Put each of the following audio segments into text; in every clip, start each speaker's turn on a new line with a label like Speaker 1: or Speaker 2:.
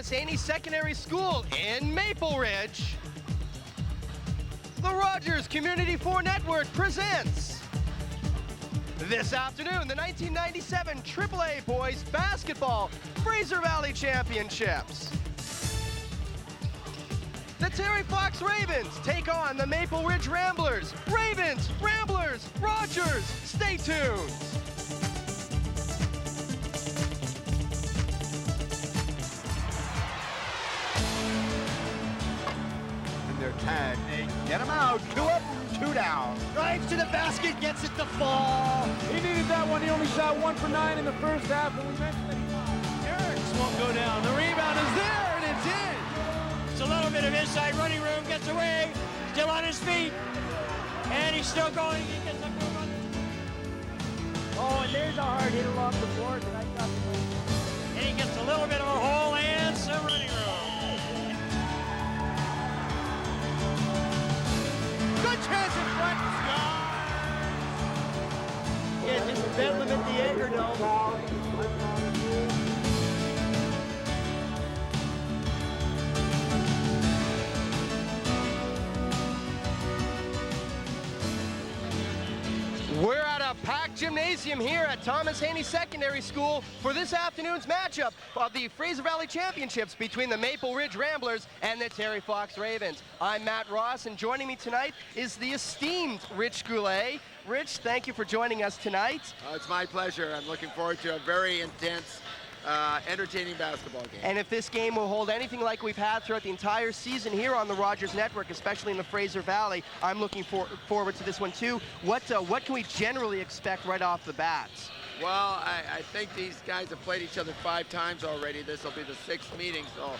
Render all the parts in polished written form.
Speaker 1: Thomas Haney Secondary School in Maple Ridge, the Rogers Community 4 Network presents this afternoon the 1997 AAA Boys Basketball Fraser Valley Championships. The Terry Fox Ravens take on the Maple Ridge Ramblers. Ravens, Ramblers, Rogers, stay tuned.
Speaker 2: They're tagged. They get him out. 2 up, 2 down.
Speaker 3: Drives to the basket, gets it to fall.
Speaker 4: He needed that one. He only shot 1 for 9 in the first half, and we mentioned that he
Speaker 3: Eriks won't go down. The rebound is there, and it's in. It's a little bit of inside running room. Gets away. Still on his feet. And he's still going. He gets a move on. Oh, and there's a hard hit along the board that I got. And he gets a little bit of a hole and some running room. Good chance in front. Yeah, just bedlam at the Edgar Dome.
Speaker 1: We're at a packed gymnasium here at Thomas Haney Secondary School for this afternoon's matchup of the Fraser Valley Championships between the Maple Ridge Ramblers and the Terry Fox Ravens. I'm Matt Ross, and joining me tonight is the esteemed Rich Goulet. Rich, thank you for joining us tonight.
Speaker 2: It's my pleasure. I'm looking forward to a very intense, entertaining basketball game.
Speaker 1: And if this game will hold anything like we've had throughout the entire season here on the Rogers Network, especially in the Fraser Valley, I'm looking forward to this one too. What can we generally expect right off the bat?
Speaker 2: Well, I think these guys have played each other 5 times already. This will be the 6th meeting, so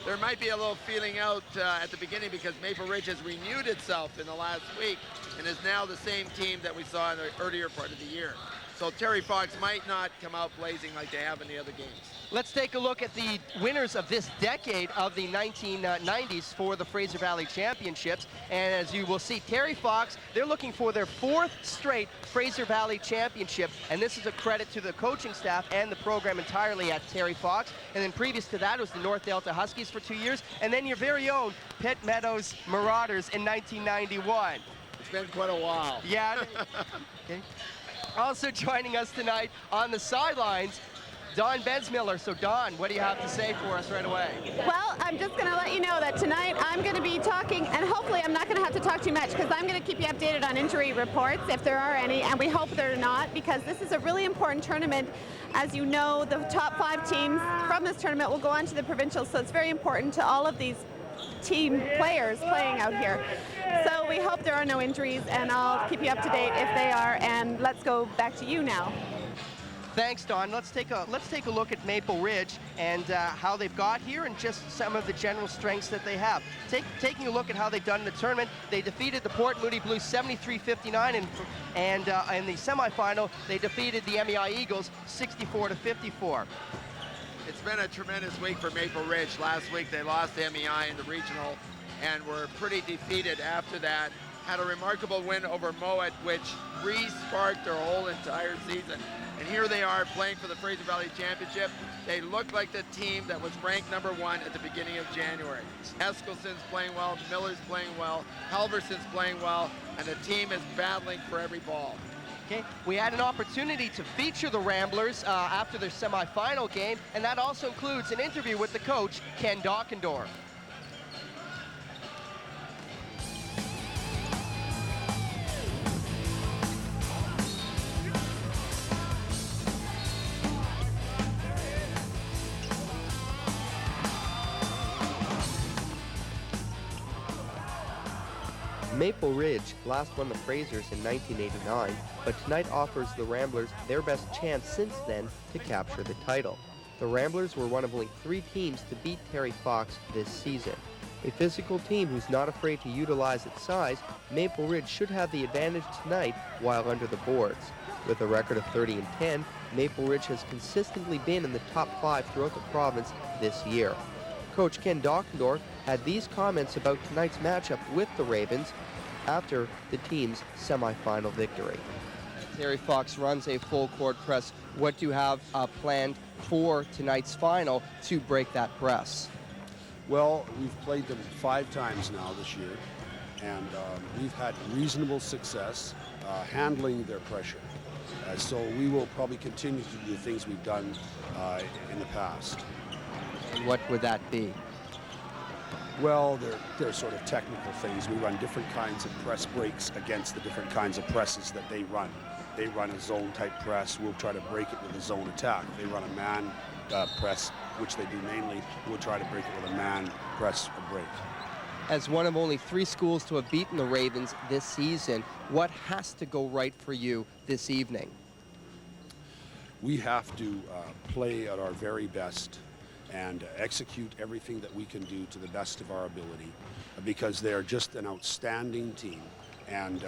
Speaker 2: there might be a little feeling out at the beginning because Maple Ridge has renewed itself in the last week and is now the same team that we saw in the earlier part of the year. So Terry Fox might not come out blazing like they have in the other games.
Speaker 1: Let's take a look at the winners of this decade of the 1990s for the Fraser Valley Championships. And as you will see, Terry Fox, they're looking for their 4th straight Fraser Valley Championship. And this is a credit to the coaching staff and the program entirely at Terry Fox. And then previous to that was the North Delta Huskies for 2 years. And then your very own Pitt Meadows Marauders in 1991.
Speaker 2: It's been quite a while.
Speaker 1: Yeah. Okay. Also joining us tonight on the sidelines, Dawn Bensmiller. So Dawn, what do you have to say for us right away?
Speaker 5: Well, I'm just going to let you know that tonight I'm going to be talking, and hopefully I'm not going to have to talk too much because I'm going to keep you updated on injury reports if there are any, and we hope there are not, because this is a really important tournament. As you know, the top 5 teams from this tournament will go on to the provincials, so it's very important to all of these team players playing out here. So we hope there are no injuries, and I'll keep you up to date if they are, and let's go back to you now.
Speaker 1: Thanks, Dawn. Let's take a look at Maple Ridge and how they've got here and just some of the general strengths that they have. Taking a look at how they've done in the tournament, they defeated the Port Moody Blues 73-59, and in the semifinal, they defeated the MEI Eagles 64-54.
Speaker 2: It's been a tremendous week for Maple Ridge. Last week they lost to MEI in the regional and were pretty defeated after that. Had a remarkable win over Mowat, which re-sparked their whole entire season. And here they are playing for the Fraser Valley Championship. They look like the team that was ranked #1 at the beginning of January. Eskilson's playing well, Miller's playing well, Halverson's playing well, and the team is battling for every ball.
Speaker 1: Okay, we had an opportunity to feature the Ramblers after their semifinal game, and that also includes an interview with the coach, Ken Dockendorf. Maple Ridge last won the Frasers in 1989, but tonight offers the Ramblers their best chance since then to capture the title. The Ramblers were one of only 3 teams to beat Terry Fox this season. A physical team who's not afraid to utilize its size, Maple Ridge should have the advantage tonight while under the boards. With a record of 30-10, Maple Ridge has consistently been in the top 5 throughout the province this year. Coach Ken Dockendorf had these comments about tonight's matchup with the Ravens after the team's semifinal victory. Terry Fox runs a full court press. What do you have planned for tonight's final to break that press?
Speaker 6: Well, we've played them 5 times now this year, and we've had reasonable success handling their pressure. So we will probably continue to do the things we've done in the past.
Speaker 1: And what would that be?
Speaker 6: Well, they're sort of technical things. We run different kinds of press breaks against the different kinds of presses that they run. They run a zone-type press. We'll try to break it with a zone attack. They run a man press, which they do mainly. We'll try to break it with a man press or break.
Speaker 1: As one of only 3 schools to have beaten the Ravens this season, what has to go right for you this evening?
Speaker 6: We have to play at our very best and execute everything that we can do to the best of our ability, because they're just an outstanding team. And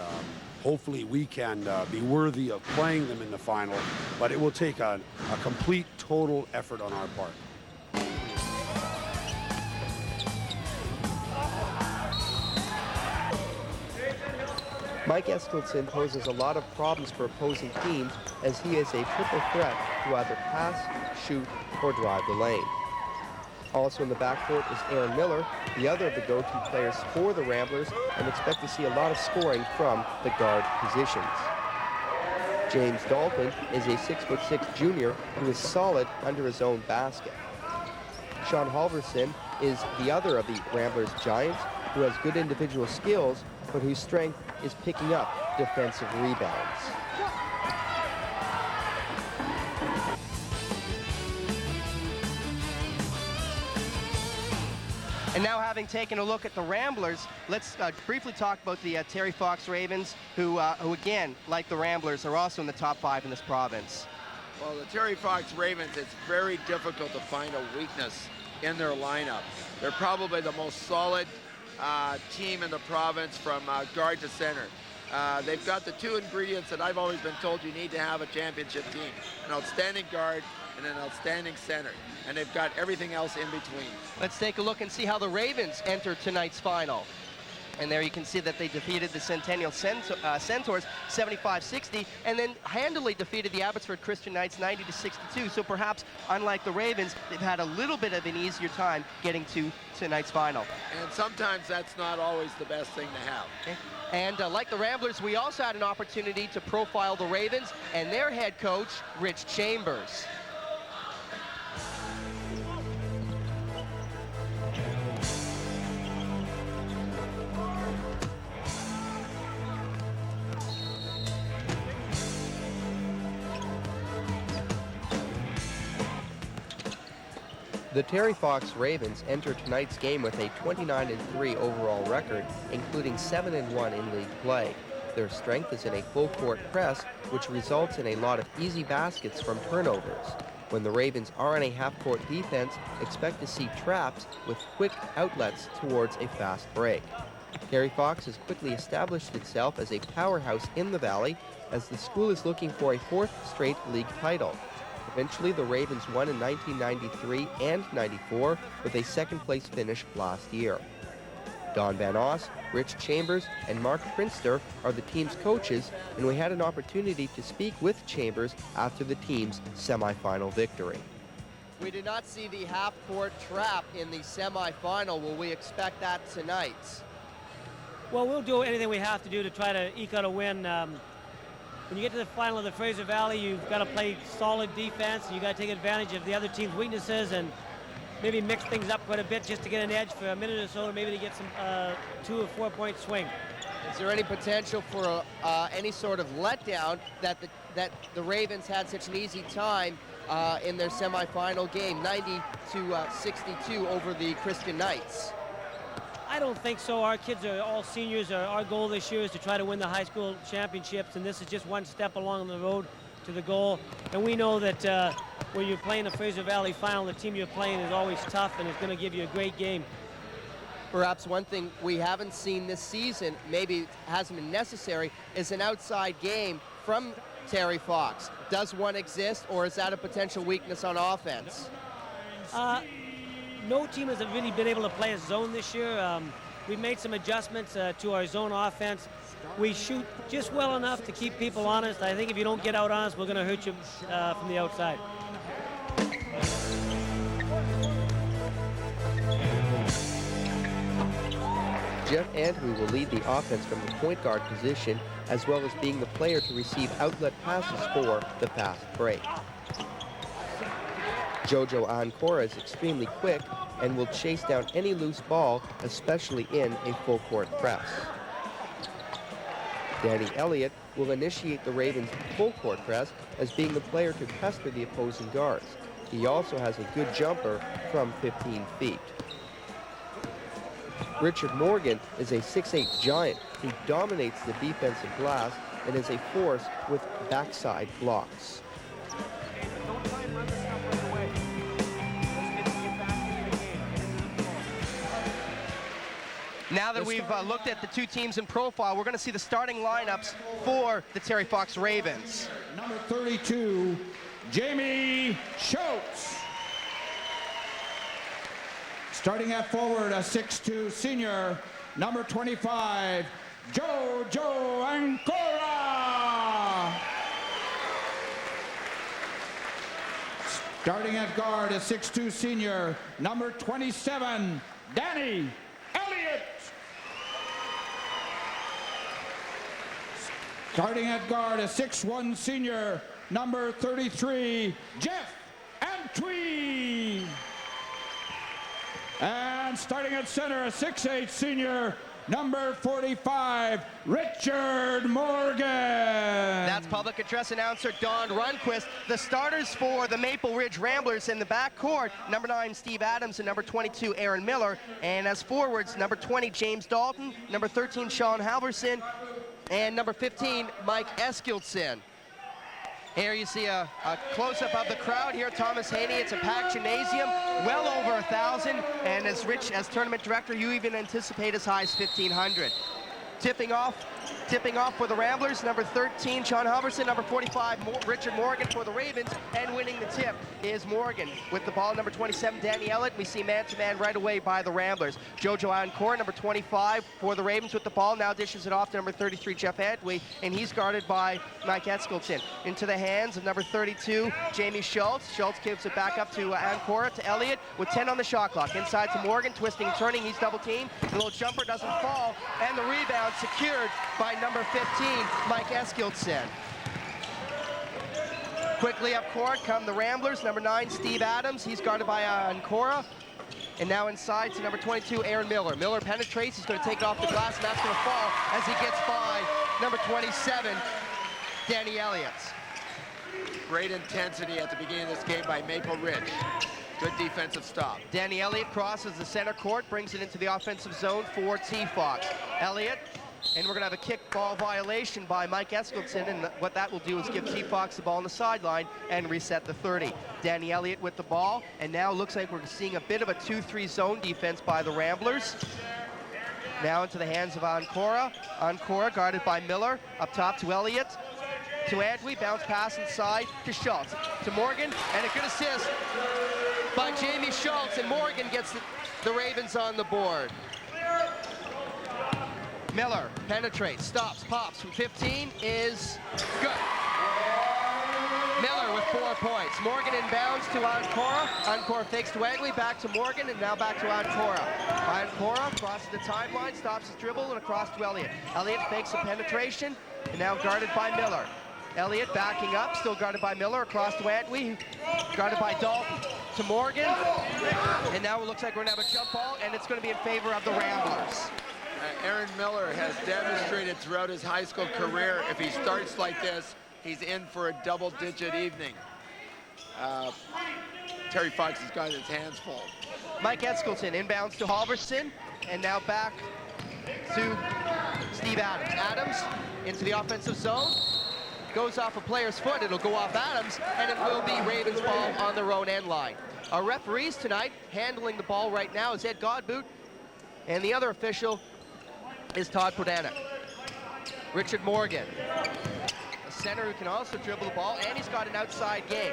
Speaker 6: hopefully we can be worthy of playing them in the final, but it will take a complete, total effort on our part.
Speaker 1: Mike Eskildson poses a lot of problems for opposing teams, as he is a triple threat to either pass, shoot, or drive the lane. Also in the backcourt is Aaron Miller, the other of the go-to players for the Ramblers, and expect to see a lot of scoring from the guard positions. James Dalton is a 6'6" junior who is solid under his own basket. Sean Halverson is the other of the Ramblers giants, who has good individual skills, but whose strength is picking up defensive rebounds. And now, having taken a look at the Ramblers, let's briefly talk about the Terry Fox Ravens, who again, like the Ramblers, are also in the top 5 in this province.
Speaker 2: Well, the Terry Fox Ravens, it's very difficult to find a weakness in their lineup. They're probably the most solid team in the province from guard to center. They've got the 2 ingredients that I've always been told you need to have a championship team: an outstanding guard and an outstanding center. And they've got everything else in between.
Speaker 1: Let's take a look and see how the Ravens enter tonight's final. And there you can see that they defeated the Centennial Centaurs 75-60, and then handily defeated the Abbotsford Christian Knights 90-62. So perhaps, unlike the Ravens, they've had a little bit of an easier time getting to tonight's final.
Speaker 2: And sometimes that's not always the best thing to have.
Speaker 1: Okay. And like the Ramblers, we also had an opportunity to profile the Ravens and their head coach, Rich Chambers. The Terry Fox Ravens enter tonight's game with a 29-3 overall record, including 7-1 in league play. Their strength is in a full-court press, which results in a lot of easy baskets from turnovers. When the Ravens are on a half-court defense, expect to see traps with quick outlets towards a fast break. Terry Fox has quickly established itself as a powerhouse in the Valley, as the school is looking for a 4th straight league title. Eventually, the Ravens won in 1993 and 94 with a 2nd-place finish last year. Don Van Oss, Rich Chambers, and Mark Prinster are the team's coaches, and we had an opportunity to speak with Chambers after the team's semifinal victory. We did not see the half-court trap in the semifinal. Will we expect that tonight?
Speaker 3: Well, we'll do anything we have to do to try to eke out a win. When you get to the final of the Fraser Valley, you've got to play solid defense. You've got to take advantage of the other team's weaknesses and maybe mix things up quite a bit just to get an edge for a minute or so, or maybe to get some 2 or 4 point swing.
Speaker 1: Is there any potential for any sort of letdown that the Ravens had such an easy time in their semifinal game, 90-62 over the Christian Knights?
Speaker 3: I don't think so. Our kids are all seniors. Our goal this year is to try to win the high school championships, and this is just one step along the road to the goal. And we know that when you're playing the Fraser Valley final, the team you're playing is always tough and is going to give you a great game.
Speaker 1: Perhaps one thing we haven't seen this season, maybe hasn't been necessary, is an outside game from Terry Fox. Does one exist, or is that a potential weakness on offense?
Speaker 3: No team has really been able to play a zone this year. We've made some adjustments to our zone offense. We shoot just well enough to keep people honest. I think if you don't get out on us, we're going to hurt you from the outside.
Speaker 1: Jeff Antwi will lead the offense from the point guard position, as well as being the player to receive outlet passes for the fast break. Jojo Ancora is extremely quick and will chase down any loose ball, especially in a full court press. Danny Elliott will initiate the Ravens' full court press as being the player to pester the opposing guards. He also has a good jumper from 15 feet. Richard Morgan is a 6'8" giant who dominates the defensive glass and is a force with backside blocks.
Speaker 7: Now that we've looked at the two teams in profile, we're going to see the starting lineups for the Terry Fox Ravens.
Speaker 4: Number 32, Jamie Schultz. Starting at forward, a 6'2" senior, number 25, Jojo Ancora. Starting at guard, a 6'2" senior, number 27, Danny Elliott. Starting at guard, a 6'1" senior, number 33, Jeff Antwi. And starting at center, a 6'8" senior, number 45, Richard Morgan.
Speaker 7: That's public address announcer Don Runquist. The starters for the Maple Ridge Ramblers in the backcourt, number 9, Steve Adams, and number 22, Aaron Miller. And as forwards, number 20, James Dalton, number 13, Sean Halverson, and number 15, Mike Eskildson. Here you see a close-up of the crowd here. Thomas Haney, it's a packed gymnasium, well over 1,000, and as Rich, as tournament director, you even anticipate as high as 1,500. Tipping off for the Ramblers, number 13, Sean Halverson, number 45, Richard Morgan for the Ravens, and winning the tip is Morgan. With the ball, number 27, Danny Elliott. We see man-to-man right away by the Ramblers. Jojo Ancora, number 25 for the Ravens with the ball, now dishes it off to number 33, Jeff Antwi, and he's guarded by Mike Eskildson. Into the hands of number 32, Jamie Schultz. Schultz gives it back up to Ancora, to Elliott, with 10 on the shot clock. Inside to Morgan, twisting, turning, he's double-teamed. The little jumper doesn't fall, and the rebound secured by number 15, Mike Eskildson. Quickly up court come the Ramblers, number 9, Steve Adams. He's guarded by Ancora. And now inside to number 22, Aaron Miller. Miller penetrates, he's going to take it off the glass, and that's going to fall as he gets by number 27, Danny Elliott.
Speaker 2: Great intensity at the beginning of this game by Maple Ridge. Good defensive stop.
Speaker 7: Danny Elliott crosses the center court, brings it into the offensive zone for T-Fox. Elliott, and we're going to have a kick ball violation by Mike Eskildson, and what that will do is give T-Fox the ball on the sideline and reset the 30. Danny Elliott with the ball, and now looks like we're seeing a bit of a 2-3 zone defense by the Ramblers. Now into the hands of Ancora. Ancora guarded by Miller, up top to Elliott. To Antwi, bounce pass inside to Schultz. To Morgan, and a good assist by Jamie Schultz, and Morgan gets the Ravens on the board. Miller penetrates, stops, pops from 15 is good. Miller with 4 points. Morgan inbounds to Ancora. Ancora fakes to Antwi, back to Morgan, and now back to Ancora. Ancora crosses the timeline, stops his dribble, and across to Elliott. Elliott fakes a penetration, and now guarded by Miller. Elliott backing up, still guarded by Miller, across to Antwi, guarded by Dalton, to Morgan, and now it looks like we're going to have a jump ball, and it's going to be in favor of the Ramblers.
Speaker 2: Aaron Miller has demonstrated throughout his high school career, if he starts like this, he's in for a double-digit evening. Terry Fox has got his hands full.
Speaker 7: Mike Eskildson inbounds to Halverson, and now back to Steve Adams. Adams into the offensive zone. Goes off a player's foot, it'll go off Adams, and it will be Ravens ball on their own end line. Our referees tonight, handling the ball right now, is Ed Godbout, and the other official is Todd Podanek. Richard Morgan, a center who can also dribble the ball, and he's got an outside game.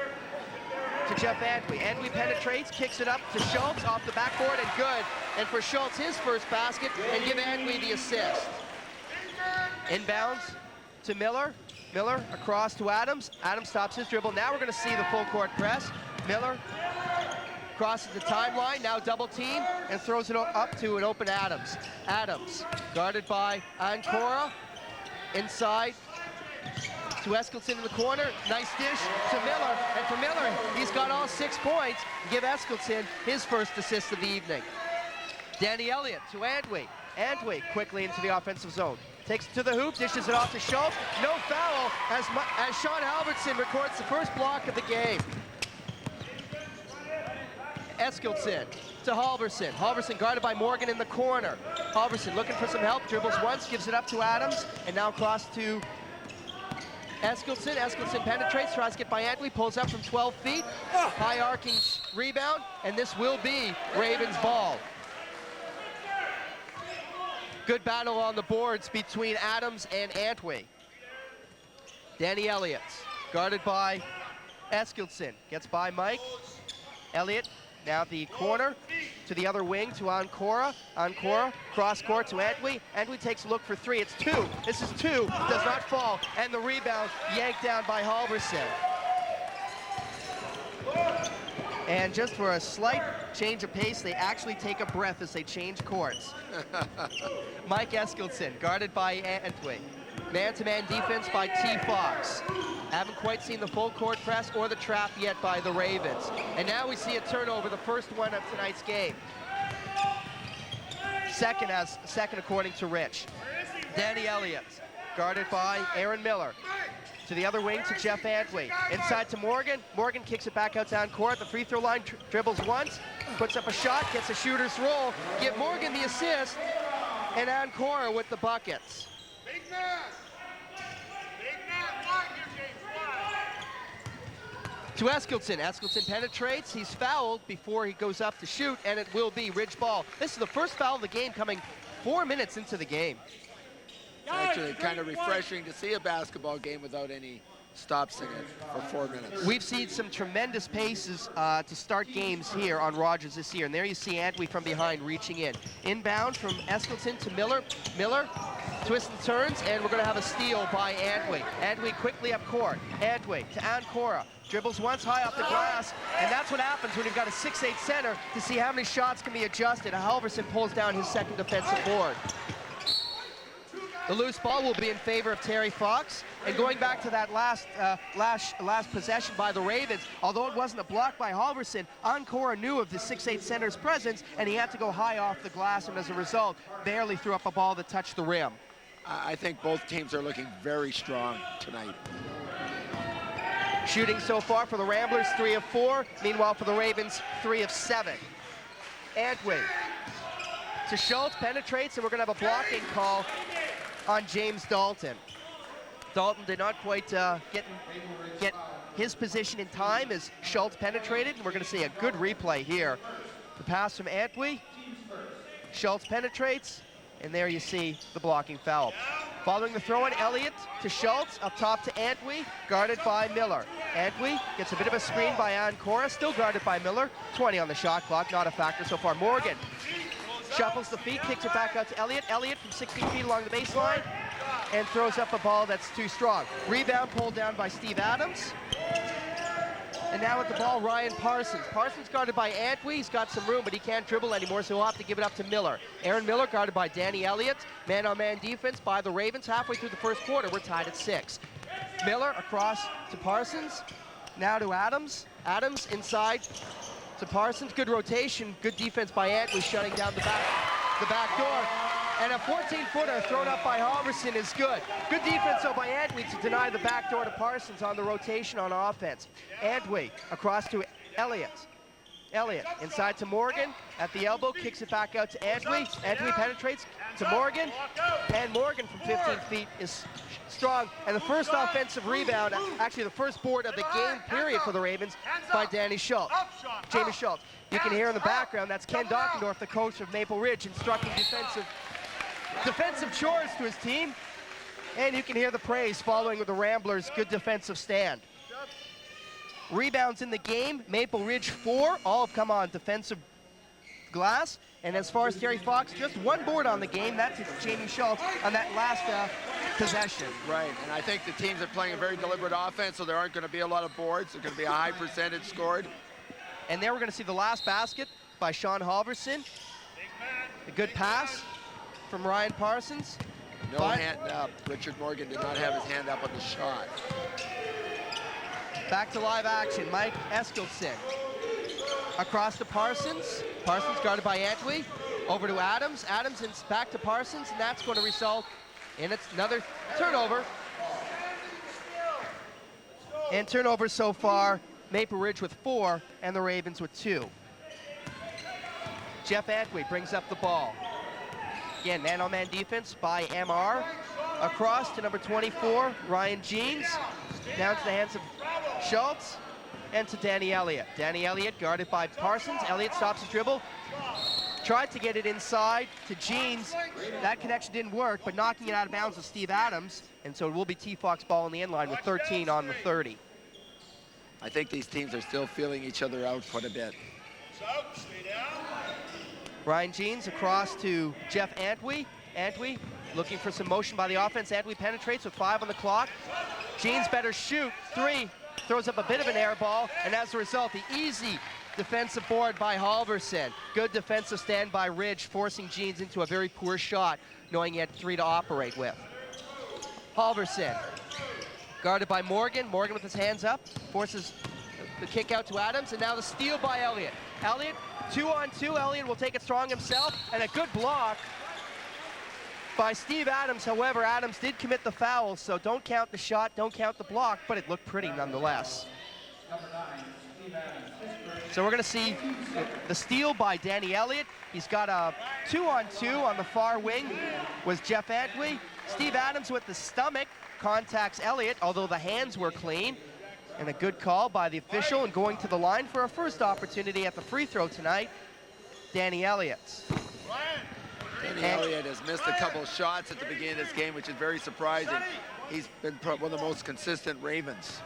Speaker 7: To Jeff Antwi. Antwi penetrates, kicks it up to Schultz off the backboard, and good. And for Schultz, his first basket, and give Antwi the assist. Inbounds to Miller. Miller across to Adams. Adams stops his dribble. Now we're going to see the full court press. Miller crosses the timeline, now double team, and throws it up to an open Adams. Adams, guarded by Ancora, inside to Eskilson in the corner, nice dish to Miller, and for Miller, he's got all 6 points to give Eskilson his first assist of the evening. Danny Elliott to Antwi. Antwi quickly into the offensive zone. Takes it to the hoop, dishes it off to Schultz. No foul as Sean Halverson records the first block of the game. Eskilson to Halverson. Halverson guarded by Morgan in the corner. Halverson looking for some help, dribbles once, gives it up to Adams, and now across to Eskilson. Eskilson penetrates, tries to get by Antwi, pulls up from 12 feet. High arcing rebound, and this will be Ravens ball. Good battle on the boards between Adams and Antwi. Danny Elliott, guarded by Eskilson, gets by Mike. Elliott now the corner to the other wing to Ancora. Ancora, cross court to Antwi. Antwi takes a look for 3. It's 2. This is 2. Does not fall. And the rebound yanked down by Halverson. And just for a slight change of pace, they actually take a breath as they change courts. Mike Eskilson, guarded by Antwi. Man-to-man defense by T. Fox. Haven't quite seen the full court press or the trap yet by the Ravens. And now we see a turnover, the first one of tonight's game. Second according to Rich. Danny Elliott, guarded by Aaron Miller. To the other wing to Jeff Antwi. Inside to Morgan. Morgan kicks it back out down court. The free throw line, dribbles once, puts up a shot, gets a shooter's roll. Give Morgan the assist, and Ancora with the buckets. Big man. To Eskilson. Eskilson penetrates. He's fouled before he goes up to shoot, and it will be Ridge ball. This is the first foul of the game coming 4 minutes into the game.
Speaker 2: It's actually kind of refreshing to see a basketball game without any stops in it for 4 minutes.
Speaker 7: We've seen some tremendous paces to start games here on Rogers this year. And there you see Antwi from behind reaching in. Inbound from Eskilson to Miller. Miller twists and turns, and we're going to have a steal by Antwi. Antwi quickly up court. Antwi to Ancora. Dribbles once high off the glass, and that's what happens when you've got a 6'8" center to see how many shots can be adjusted. Halverson pulls down his second defensive board. The loose ball will be in favor of Terry Fox. And going back to that last possession by the Ravens, although it wasn't a block by Halverson, Ancora knew of the 6'8" center's presence, and he had to go high off the glass, and as a result, barely threw up a ball that touched the rim.
Speaker 2: I think both teams are looking very strong tonight.
Speaker 7: Shooting so far for the Ramblers, 3 of 4. Meanwhile, for the Ravens, 3 of 7. Antwi to Schultz, penetrates, and we're going to have a blocking call on James Dalton. Dalton did not quite get his position in time as Schultz penetrated, and we're going to see a good replay here. The pass from Antwi. Schultz penetrates, and there you see the blocking foul. Following the throw-in, Elliott to Schultz, up top to Antwi, guarded by Miller. Antwi gets a bit of a screen by Ancora, still guarded by Miller. 20 on the shot clock, not a factor so far. Morgan shuffles the feet, kicks it back out to Elliott. Elliott from 16 feet along the baseline and throws up a ball that's too strong. Rebound pulled down by Steve Adams. And now with the ball, Ryan Parsons. Parsons guarded by Antwi. He's got some room, but he can't dribble anymore, so he'll have to give it up to Miller. Aaron Miller guarded by Danny Elliott. Man-on-man defense by the Ravens. Halfway through the first quarter, we're tied at 6. Miller across to Parsons. Now to Adams. Adams inside to Parsons. Good rotation. Good defense by Antwi, shutting down the back door. And a 14-footer thrown up by Halverson is good. Good defense, though, by Antwi to deny the backdoor to Parsons on the rotation on offense. Antwi across to Elliott. Elliott inside to Morgan at the elbow, kicks it back out to Antwi. Antwi penetrates to Morgan, and Morgan from 15 feet is strong. And the first offensive rebound, actually the first board of the game period for the Ravens, by Danny Schultz. Jamie Schultz. You can hear in the background, that's Ken Dockendorf, the coach of Maple Ridge, instructing defensive chores to his team, and you can hear the praise following with the Ramblers' good defensive stand. Rebounds in the game, Maple Ridge 4, all have come on defensive glass, and as far as Terry Fox, just 1 board on the game. That's Jamie Schultz on that last possession.
Speaker 2: Right, and I think the teams are playing a very deliberate offense, so there aren't going to be a lot of boards. There's going to be a high percentage scored.
Speaker 7: And there we're going to see the last basket by Sean Halverson. A good pass from Ryan Parsons.
Speaker 2: No hand up. Richard Morgan did not have his hand up on the shot.
Speaker 7: Back to live action, Mike Eskildsen. Across to Parsons. Parsons guarded by Antwi. Over to Adams. Adams and back to Parsons, and that's going to result in another turnover. And turnovers so far, Maple Ridge with 4 and the Ravens with 2. Jeff Antwi brings up the ball. Again, man-on-man defense by MR. Across to number 24, Ryan Jeans. Down to the hands of Schultz and to Danny Elliott. Danny Elliott guarded by Parsons. Elliott stops his dribble. Tried to get it inside to Jeans. That connection didn't work, but knocking it out of bounds with Steve Adams. And so it will be T-Fox ball in the end line with 13 on the 30.
Speaker 2: I think these teams are still feeling each other out quite a bit.
Speaker 7: Ryan Jeans across to Jeff Antwi. Antwi looking for some motion by the offense. Antwi penetrates with 5 on the clock. Jeans better shoot. 3. Throws up a bit of an air ball. And as a result, the easy defensive board by Halverson. Good defensive stand by Ridge, forcing Jeans into a very poor shot, knowing he had 3 to operate with. Halverson, guarded by Morgan. Morgan with his hands up, forces the kick out to Adams, and now the steal by Elliott. Elliott, 2-on-2. Elliott will take it strong himself, and a good block by Steve Adams. However, Adams did commit the foul, so don't count the shot, don't count the block, but it looked pretty nonetheless. So we're going to see the steal by Danny Elliott. He's got a 2-on-2 on the far wing was Jeff Antwi. Steve Adams with the stomach contacts Elliott, although the hands were clean. And a good call by the official, and going to the line for a first opportunity at the free throw tonight, Danny Elliott.
Speaker 2: Danny Elliott has missed a couple of shots at the beginning of this game, which is very surprising. He's been one of the most consistent Ravens.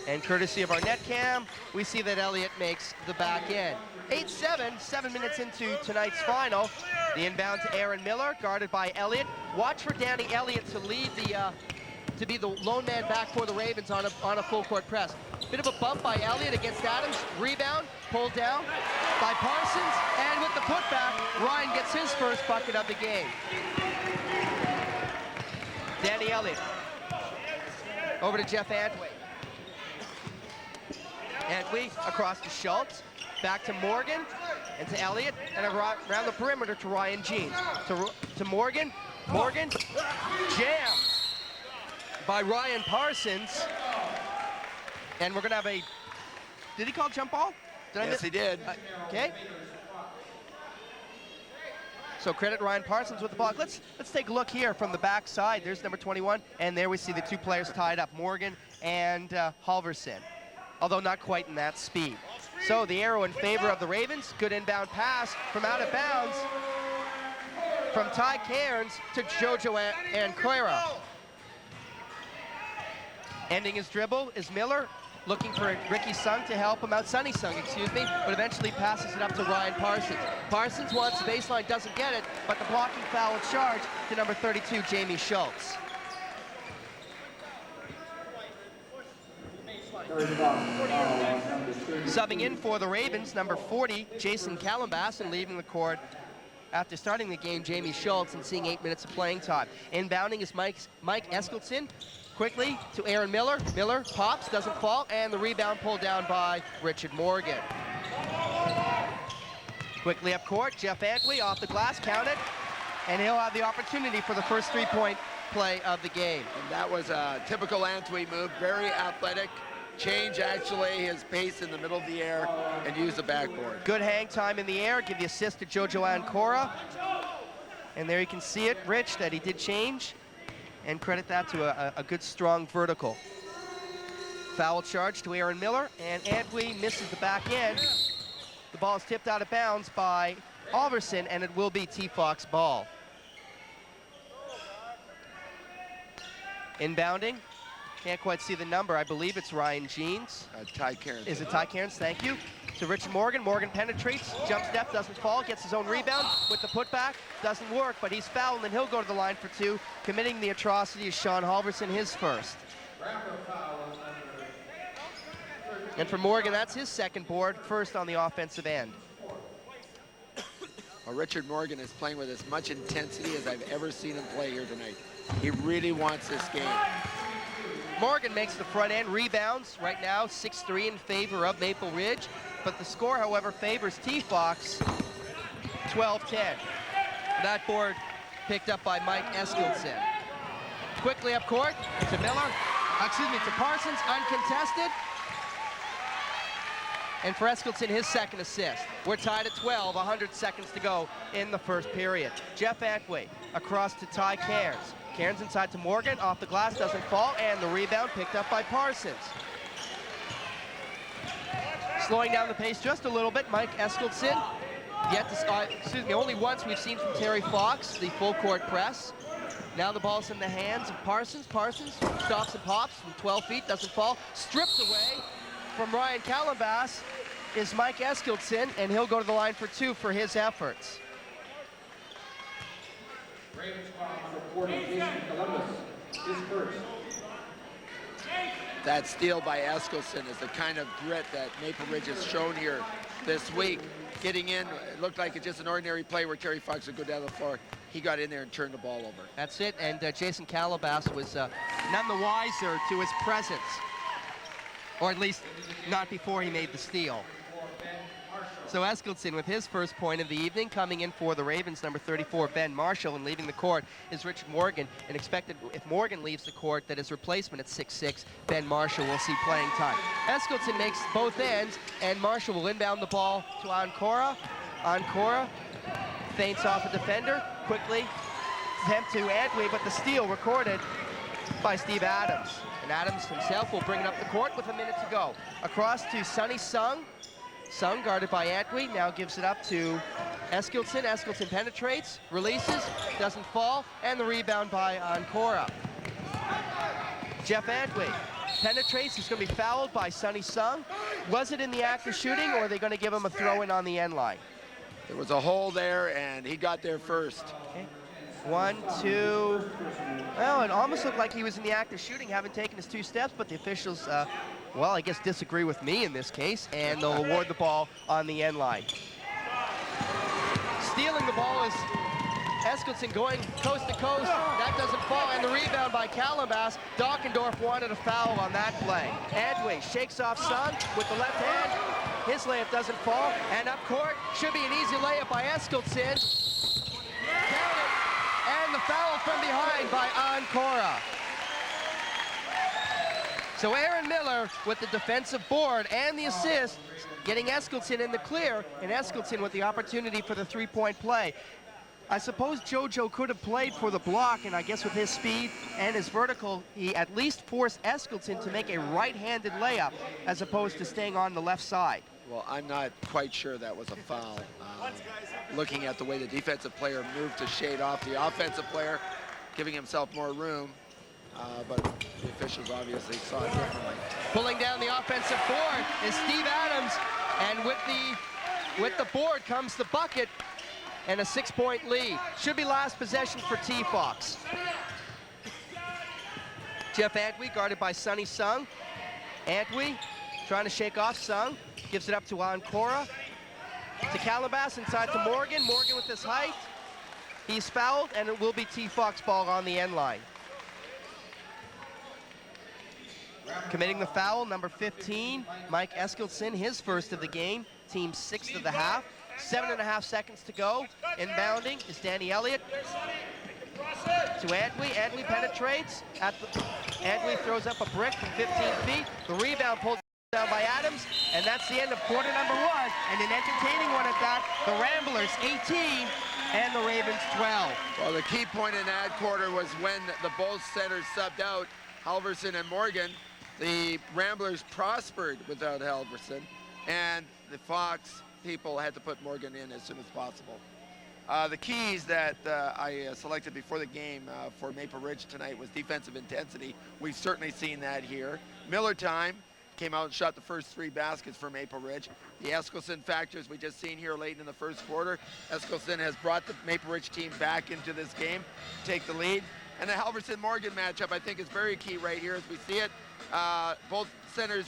Speaker 7: And courtesy of our net cam, we see that Elliott makes the back end. 8-7, 7 minutes into tonight's final. The inbound to Aaron Miller, guarded by Elliott. Watch for Danny Elliott to lead to be the lone man back for the Ravens on a full court press. Bit of a bump by Elliott against Adams. Rebound, pulled down by Parsons, and with the putback, Ryan gets his first bucket of the game. Danny Elliott over to Jeff Antwi. Antwi across to Schultz, back to Morgan and to Elliott, and around the perimeter to Ryan Jeans. To Morgan. Morgan jammed by Ryan Parsons. And we're going to have a, did he call jump ball?
Speaker 2: Yes, he did.
Speaker 7: Okay. So credit Ryan Parsons with the block. Let's take a look here from the back side. There's number 21, and there we see the 2 players tied up, Morgan and Halverson, although not quite in that speed. So the arrow in favor of the Ravens. Good inbound pass from out of bounds from Ty Cairns to Jojo Anquera. Ending his dribble is Miller, looking for Ricky Sung to help him out, Sonny Sung, excuse me, but eventually passes it up to Ryan Parsons. Parsons wants the baseline, doesn't get it, but the blocking foul charge to number 32, Jamie Schultz. Subbing in for the Ravens, number 40, Jason Calambas, and leaving the court after starting the game, Jamie Schultz, and seeing 8 minutes of playing time. Inbounding is Mike Eskildsen. Quickly to Aaron Miller. Miller pops, doesn't fall, and the rebound pulled down by Richard Morgan. Quickly up court, Jeff Antwi off the glass, counted, and he'll have the opportunity for the first 3-point play of the game.
Speaker 2: And that was a typical Antwi move, very athletic. Change actually his pace in the middle of the air and use the backboard.
Speaker 7: Good hang time in the air, give the assist to Jojo Anquera. And there you can see it, Rich, that he did change. And credit that to a good, strong vertical. Foul charge to Aaron Miller, and Antwi misses the back end. The ball is tipped out of bounds by Halverson, and it will be T-Fox ball. Inbounding, can't quite see the number. I believe it's Ryan Jeans.
Speaker 2: Ty Cairns.
Speaker 7: Is it Ty Cairns? Thank you. To Richard Morgan. Morgan penetrates, jump step, doesn't fall, gets his own rebound with the putback. Doesn't work, but he's fouled, and he'll go to the line for 2. Committing the atrocity is Sean Halverson, his first. And for Morgan, that's his second board, first on the offensive end.
Speaker 2: Well, Richard Morgan is playing with as much intensity as I've ever seen him play here tonight. He really wants this game.
Speaker 7: Morgan makes the front end, rebounds right now, 6-3 in favor of Maple Ridge. But the score, however, favors T-Fox, 12-10. That board picked up by Mike Eskildsen. Quickly up court to to Parsons, uncontested. And for Eskildsen, his second assist. We're tied at 12, 100 seconds to go in the first period. Jeff Antwi across to Ty Cairns. Cairns inside to Morgan, off the glass, doesn't fall, and the rebound picked up by Parsons. Slowing down the pace just a little bit, Mike Eskildsen. Only once we've seen from Terry Fox, the full court press. Now the ball's in the hands of Parsons. Parsons stops and pops from 12 feet, doesn't fall. Stripped away from Ryan Calabas is Mike Eskildsen, and he'll go to the line for two for his efforts.
Speaker 2: That steal by Eskildsen is the kind of grit that Maple Ridge has shown here this week. Getting in, it looked like it's just an ordinary play where Terry Fox would go down the floor. He got in there and turned the ball over.
Speaker 7: That's it, and Jason Calabas was none the wiser to his presence, or at least not before he made the steal. So Eskildsen with his first point of the evening, coming in for the Ravens, number 34, Ben Marshall, and leaving the court is Richard Morgan, and expected if Morgan leaves the court that his replacement at 6'6", Ben Marshall, will see playing time. Eskildsen makes both ends, and Marshall will inbound the ball to Ancora. Ancora feints off a defender, quickly attempt to Antwi, but the steal recorded by Steve Adams. And Adams himself will bring it up the court with a minute to go. Across to Sonny Sung. Sung, guarded by Antwi, now gives it up to Eskildsen. Eskildsen penetrates, releases, doesn't fall, and the rebound by Ancora. Jeff Antwi penetrates, he's going to be fouled by Sonny Sung. Was it in the act of shooting, or are they going to give him a throw-in on the end line?
Speaker 2: There was a hole there, and he got there first.
Speaker 7: Okay. 1, 2, well, it almost looked like he was in the act of shooting, having taken his 2 steps, but the officials, well, I guess disagree with me in this case, and they'll award the ball on the end line. Stealing the ball is Eskildsen going coast to coast. That doesn't fall, and the rebound by Calabas. Dockendorf wanted a foul on that play. Antwi shakes off Sung with the left hand. His layup doesn't fall, and up court should be an easy layup by Eskildsen. Count it, and the foul from behind by Ancora. So Aaron Miller with the defensive board and the assist, getting Eskildsen in the clear, and Eskildsen with the opportunity for the three-point play. I suppose JoJo could have played for the block, and I guess with his speed and his vertical, he at least forced Eskildsen to make a right-handed layup as opposed to staying on the left side.
Speaker 2: Well, I'm not quite sure that was a foul. Looking at the way the defensive player moved to shade off the offensive player, giving himself more room. But the officials obviously saw it differently.
Speaker 7: Pulling down the offensive board is Steve Adams, and with the board comes the bucket and a 6-point lead. Should be last possession for T-Fox. Jeff Antwi guarded by Sonny Sung. Antwi trying to shake off Sung, gives it up to Ancora. To Calabas, inside to Morgan. Morgan with his height. He's fouled, and it will be T-Fox ball on the end line. Committing the foul, number 15, Mike Eskildsen, his first of the game, team 6th of the half. 7.5 seconds to go. Inbounding is Danny Elliott. To Antwi. Antwi penetrates. Antwi throws up a brick from 15 feet. The rebound pulled down by Adams, and that's the end of quarter number 1. And an entertaining one at that. The Ramblers 18 and the Ravens 12.
Speaker 2: Well, the key point in that quarter was when the both centers subbed out, Halverson and Morgan. The Ramblers prospered without Halverson, and the Fox people had to put Morgan in as soon as possible. The keys that I selected before the game for Maple Ridge tonight was defensive intensity. We've certainly seen that here. Miller time came out and shot the first 3 baskets for Maple Ridge. The Eskildsen factors we just seen here late in the first quarter. Eskildsen has brought the Maple Ridge team back into this game, take the lead. And the Halverson-Morgan matchup, I think, is very key right here as we see it. both centers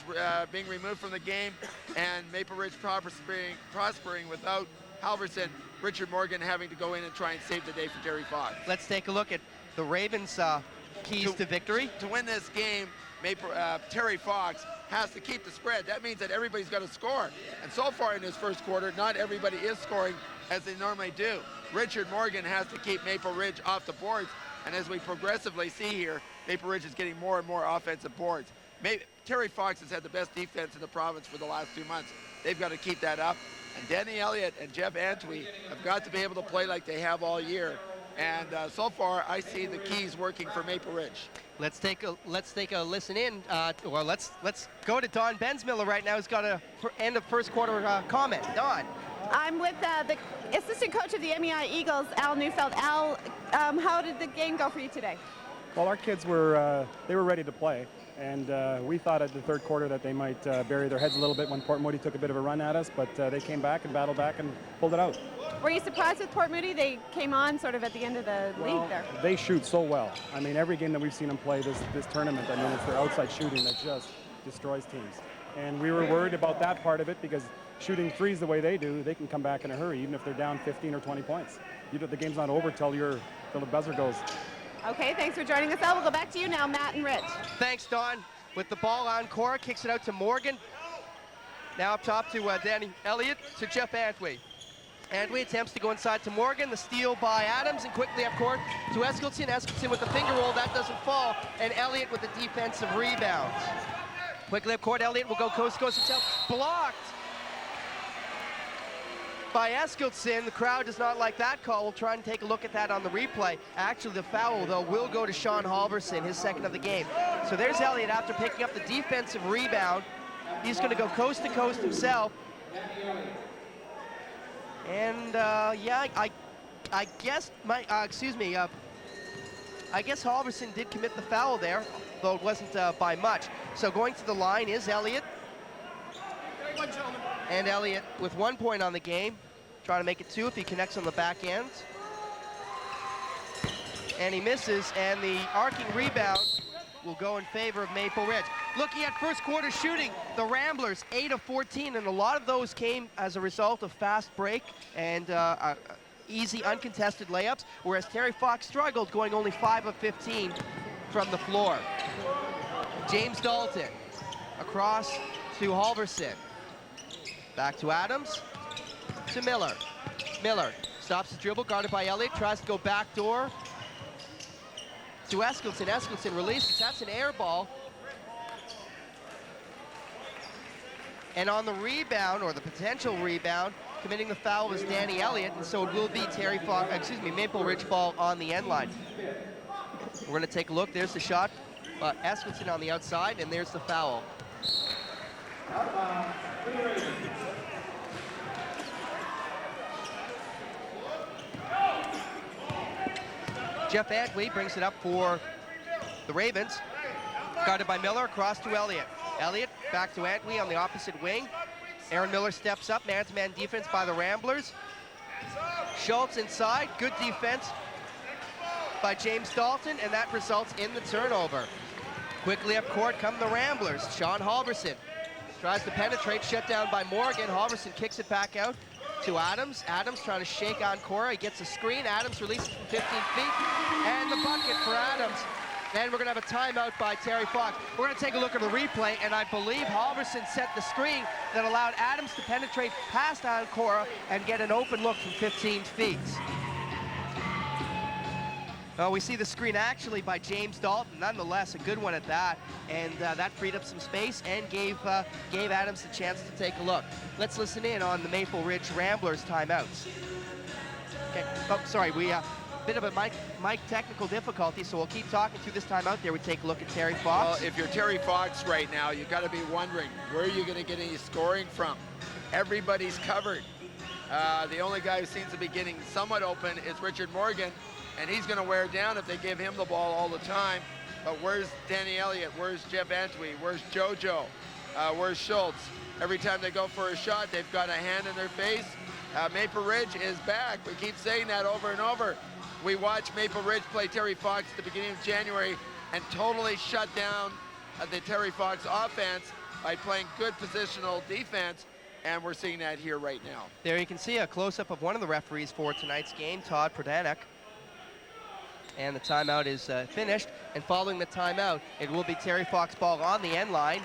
Speaker 2: being removed from the game, and Maple Ridge prospering without Halverson, Richard Morgan having to go in and try and save the day for Terry Fox.
Speaker 7: Let's take a look at the Ravens' keys to victory.
Speaker 2: To win this game, Terry Fox has to keep the spread. That means that everybody's got to score. And so far in this first quarter, not everybody is scoring as they normally do. Richard Morgan has to keep Maple Ridge off the boards. And as we progressively see here, Maple Ridge is getting more and more offensive boards. Terry Fox has had the best defense in the province for the last 2 months. They've got to keep that up. And Danny Elliott and Jeff Antwi have got to be able to play like they have all year. And so far, I see the keys working for Maple Ridge.
Speaker 7: Let's take a listen in, or let's go to Don Bensmiller right now. Who's got a end of first quarter comment. Don.
Speaker 5: I'm with the assistant coach of the MEI Eagles, Al Neufeld. Al, how did the game go for you today?
Speaker 8: Well, our kids were ready to play, and we thought at the third quarter that they might bury their heads a little bit when Port Moody took a bit of a run at us, but they came back and battled back and pulled it out.
Speaker 5: Were you surprised with Port Moody? They came on sort of at the end of the league there.
Speaker 8: They shoot so well. I mean, every game that we've seen them play this tournament, I mean, it's their outside shooting that just destroys teams. And we were worried about that part of it because shooting threes the way they do, they can come back in a hurry, even if they're down 15 or 20 points. The game's not over till the buzzer goes.
Speaker 5: Okay, thanks for joining us, Al. We'll go back to you now, Matt and Rich.
Speaker 7: Thanks, Don. With the ball on Cora, kicks it out to Morgan. Now up top to Danny Elliott, to Jeff Antwi. Antwi attempts to go inside to Morgan. The steal by Adams, and quickly up court to Eskilton. Eskilton with the finger roll, that doesn't fall. And Elliott with the defensive rebound. Quickly up court, Elliott will go coast to coast himself. Blocked by Eskilton. The crowd does not like that call. We'll try and take a look at that on the replay. Actually, the foul, though, will go to Sean Halverson, his second of the game. So there's Elliott after picking up the defensive rebound. He's going to go coast to coast himself. And yeah, I guess I guess Halverson did commit the foul there, though it wasn't by much. So going to the line is Elliott. And Elliott with 1 point on the game, trying to make it 2 if he connects on the back end. And he misses, and the arcing rebound will go in favor of Maple Ridge. Looking at first quarter shooting, the Ramblers 8 of 14, and a lot of those came as a result of fast break and easy uncontested layups, whereas Terry Fox struggled, going only 5 of 15 from the floor. James Dalton across to Halverson. Back to Adams, to Miller. Miller stops the dribble, guarded by Elliott, tries to go backdoor to Eskilton. Eskilton releases, that's an air ball. And on the rebound, or the potential rebound, committing the foul was Danny Elliott, and so it will be Maple Ridge ball on the end line. We're gonna take a look, there's the shot. Eskilton on the outside, and there's the foul. Jeff Antwi brings it up for the Ravens. Guarded by Miller, across to Elliott. Elliott back to Antwi on the opposite wing. Aaron Miller steps up, man-to-man defense by the Ramblers. Schultz inside, good defense by James Dalton, and that results in the turnover. Quickly up court come the Ramblers. Sean Halverson tries to penetrate, shut down by Morgan. Halverson kicks it back out to Adams. Adams trying to shake on Cora. He gets a screen. Adams releases from 15 feet. And the bucket for Adams. And we're going to have a timeout by Terry Fox. We're going to take a look at the replay, and I believe Halverson set the screen that allowed Adams to penetrate past Cora and get an open look from 15 feet. Well, we see the screen actually by James Dalton, nonetheless a good one at that, and that freed up some space and gave Adams the chance to take a look. Let's listen in on the Maple Ridge Ramblers timeouts. Okay, oh, sorry, we bit of a mic technical difficulty, so we'll keep talking through this timeout there. We take a look at Terry Fox.
Speaker 2: Well, if you're Terry Fox right now, you've got to be wondering, where are you going to get any scoring from? Everybody's covered. The only guy who seems to be getting somewhat open is Richard Morgan, and he's going to wear down if they give him the ball all the time. But where's Danny Elliott? Where's Jeff Antwi? Where's JoJo? Where's Schultz? Every time they go for a shot, they've got a hand in their face. Maple Ridge is back. We keep saying that over and over. We watched Maple Ridge play Terry Fox at the beginning of January and totally shut down the Terry Fox offense by playing good positional defense, and we're seeing that here right now.
Speaker 7: There you can see a close-up of one of the referees for tonight's game, Todd Prodanek. And the timeout is finished, and following the timeout, it will be Terry Fox ball on the end line.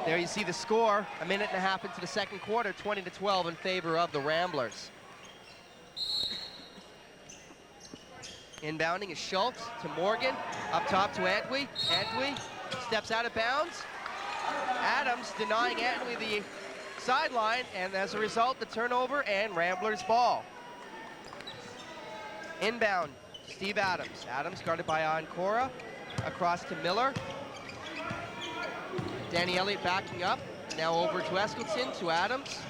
Speaker 7: There you see the score, a minute and a half into the second quarter, 20-12 in favor of the Ramblers. Inbounding is Schultz to Morgan, up top to Antwi. Antwi steps out of bounds. Adams denying Antwi the sideline, and as a result, the turnover and Ramblers ball. Inbound, Steve Adams. Adams guarded by Ancora, across to Miller. Danny Elliott backing up, now over to Eskilsson, to Adams.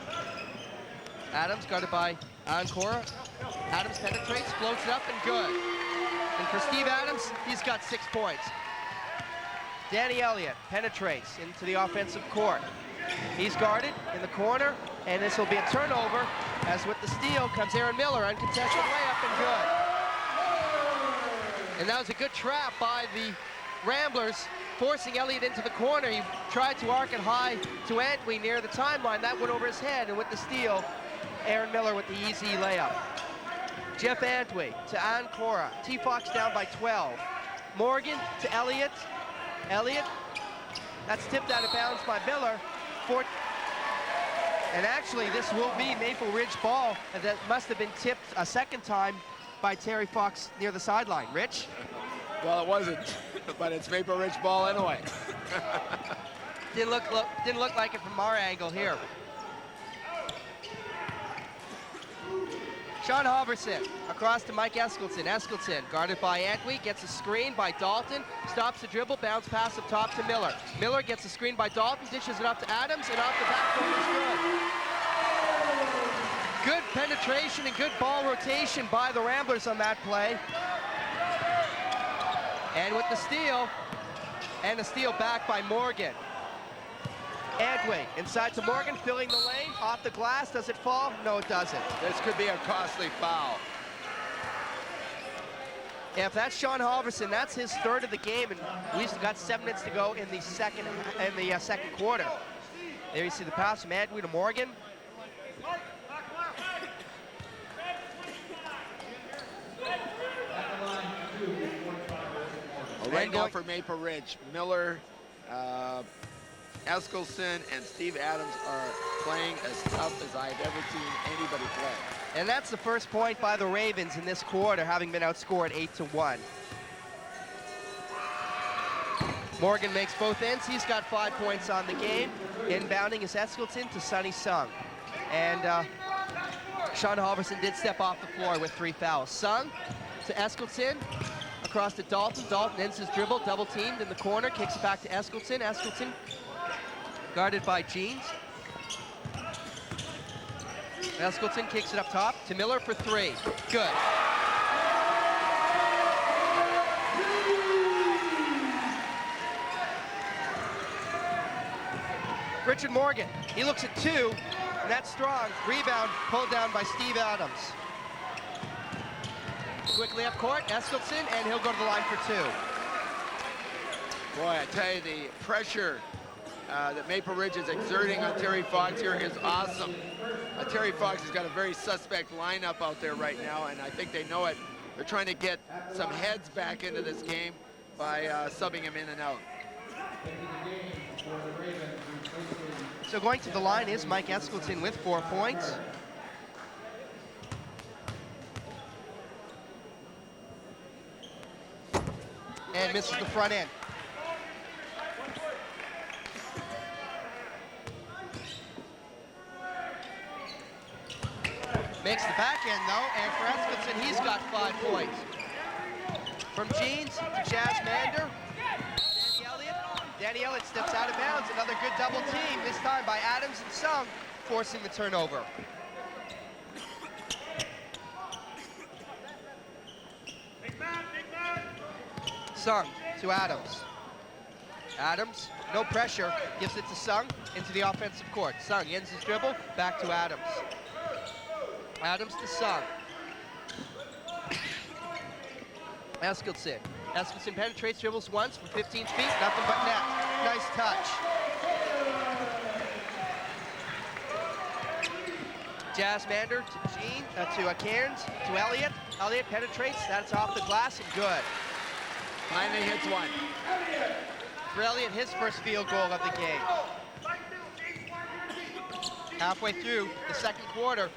Speaker 7: Adams guarded by Ancora. Adams penetrates, floats it up, and good. And for Steve Adams, he's got 6 points. Danny Elliott penetrates into the offensive court. He's guarded in the corner, and this will be a turnover, as with the steal comes Aaron Miller, uncontested layup, and good. And that was a good trap by the Ramblers, forcing Elliott into the corner. He tried to arc it high to Antwi near the timeline. That went over his head, and with the steal, Aaron Miller with the easy layup. Jeff Antwi to Ancora. T-Fox down by 12. Morgan to Elliott. Elliott, that's tipped out of bounds by Miller. And actually, this will be Maple Ridge ball, and that must have been tipped a second time by Terry Fox near the sideline. Rich?
Speaker 2: Well, it wasn't, but it's Maple Ridge ball anyway.
Speaker 7: Didn't look like it from our angle here. Sean Halverson across to Mike Eskilsson. Eskilsson guarded by Antwi, gets a screen by Dalton, stops the dribble, bounce pass up top to Miller. Miller gets a screen by Dalton, dishes it up to Adams, and off the backboard is good. Good penetration and good ball rotation by the Ramblers on that play. And with the steal, and a steal back by Morgan. Antwi inside to Morgan, filling the lane, off the glass. Does it fall? No, it doesn't.
Speaker 2: This could be a costly foul.
Speaker 7: If that's Sean Halverson, that's his third of the game, and we've got 7 minutes to go in the second quarter. There you see the pass from Antwi to Morgan.
Speaker 2: Right now for Maple Ridge, Miller, Eskilsson, and Steve Adams are playing as tough as I've ever seen anybody play.
Speaker 7: And that's the first point by the Ravens in this quarter, having been outscored 8-1. Morgan makes both ends. He's got 5 points on the game. Inbounding is Eskilsson to Sonny Sung. And Sean Halverson did step off the floor with 3 fouls. Sung to Eskilsson. Across to Dalton. Dalton ends his dribble, double teamed in the corner, kicks it back to Eskilsson. Eskilsson guarded by Jeans. Eskilsson kicks it up top to Miller for 3. Good. Richard Morgan, he looks at 2, and that's strong. Rebound pulled down by Steve Adams. Quickly up court, Eskilsson, and he'll go to the line for 2.
Speaker 2: Boy, I tell you, the pressure that Maple Ridge is exerting on Terry Fox here is awesome. Terry Fox has got a very suspect lineup out there right now, and I think they know it. They're trying to get some heads back into this game by subbing him in and out.
Speaker 7: So going to the line is Mike Eskilsson with 4 points. And misses the front end. Makes the back end though, and for Eskilsson, he's got 5 points. From Jeans to Jazz Mander, Danny Elliott. Danny Elliott steps out of bounds, another good double team, this time by Adams and Sung, forcing the turnover. Sung to Adams. Adams, no pressure, gives it to Sung into the offensive court. Sung ends his dribble, back to Adams. Adams to Sung. Eskilsson. Eskilsson penetrates, dribbles once from 15 feet, nothing but net. Nice touch. Jasmander to Gene, to Cairns, to Elliott. Elliott penetrates, that's off the glass and good.
Speaker 2: Finally hits one.
Speaker 7: For Elliott, his first field goal of the game. Halfway through the second quarter,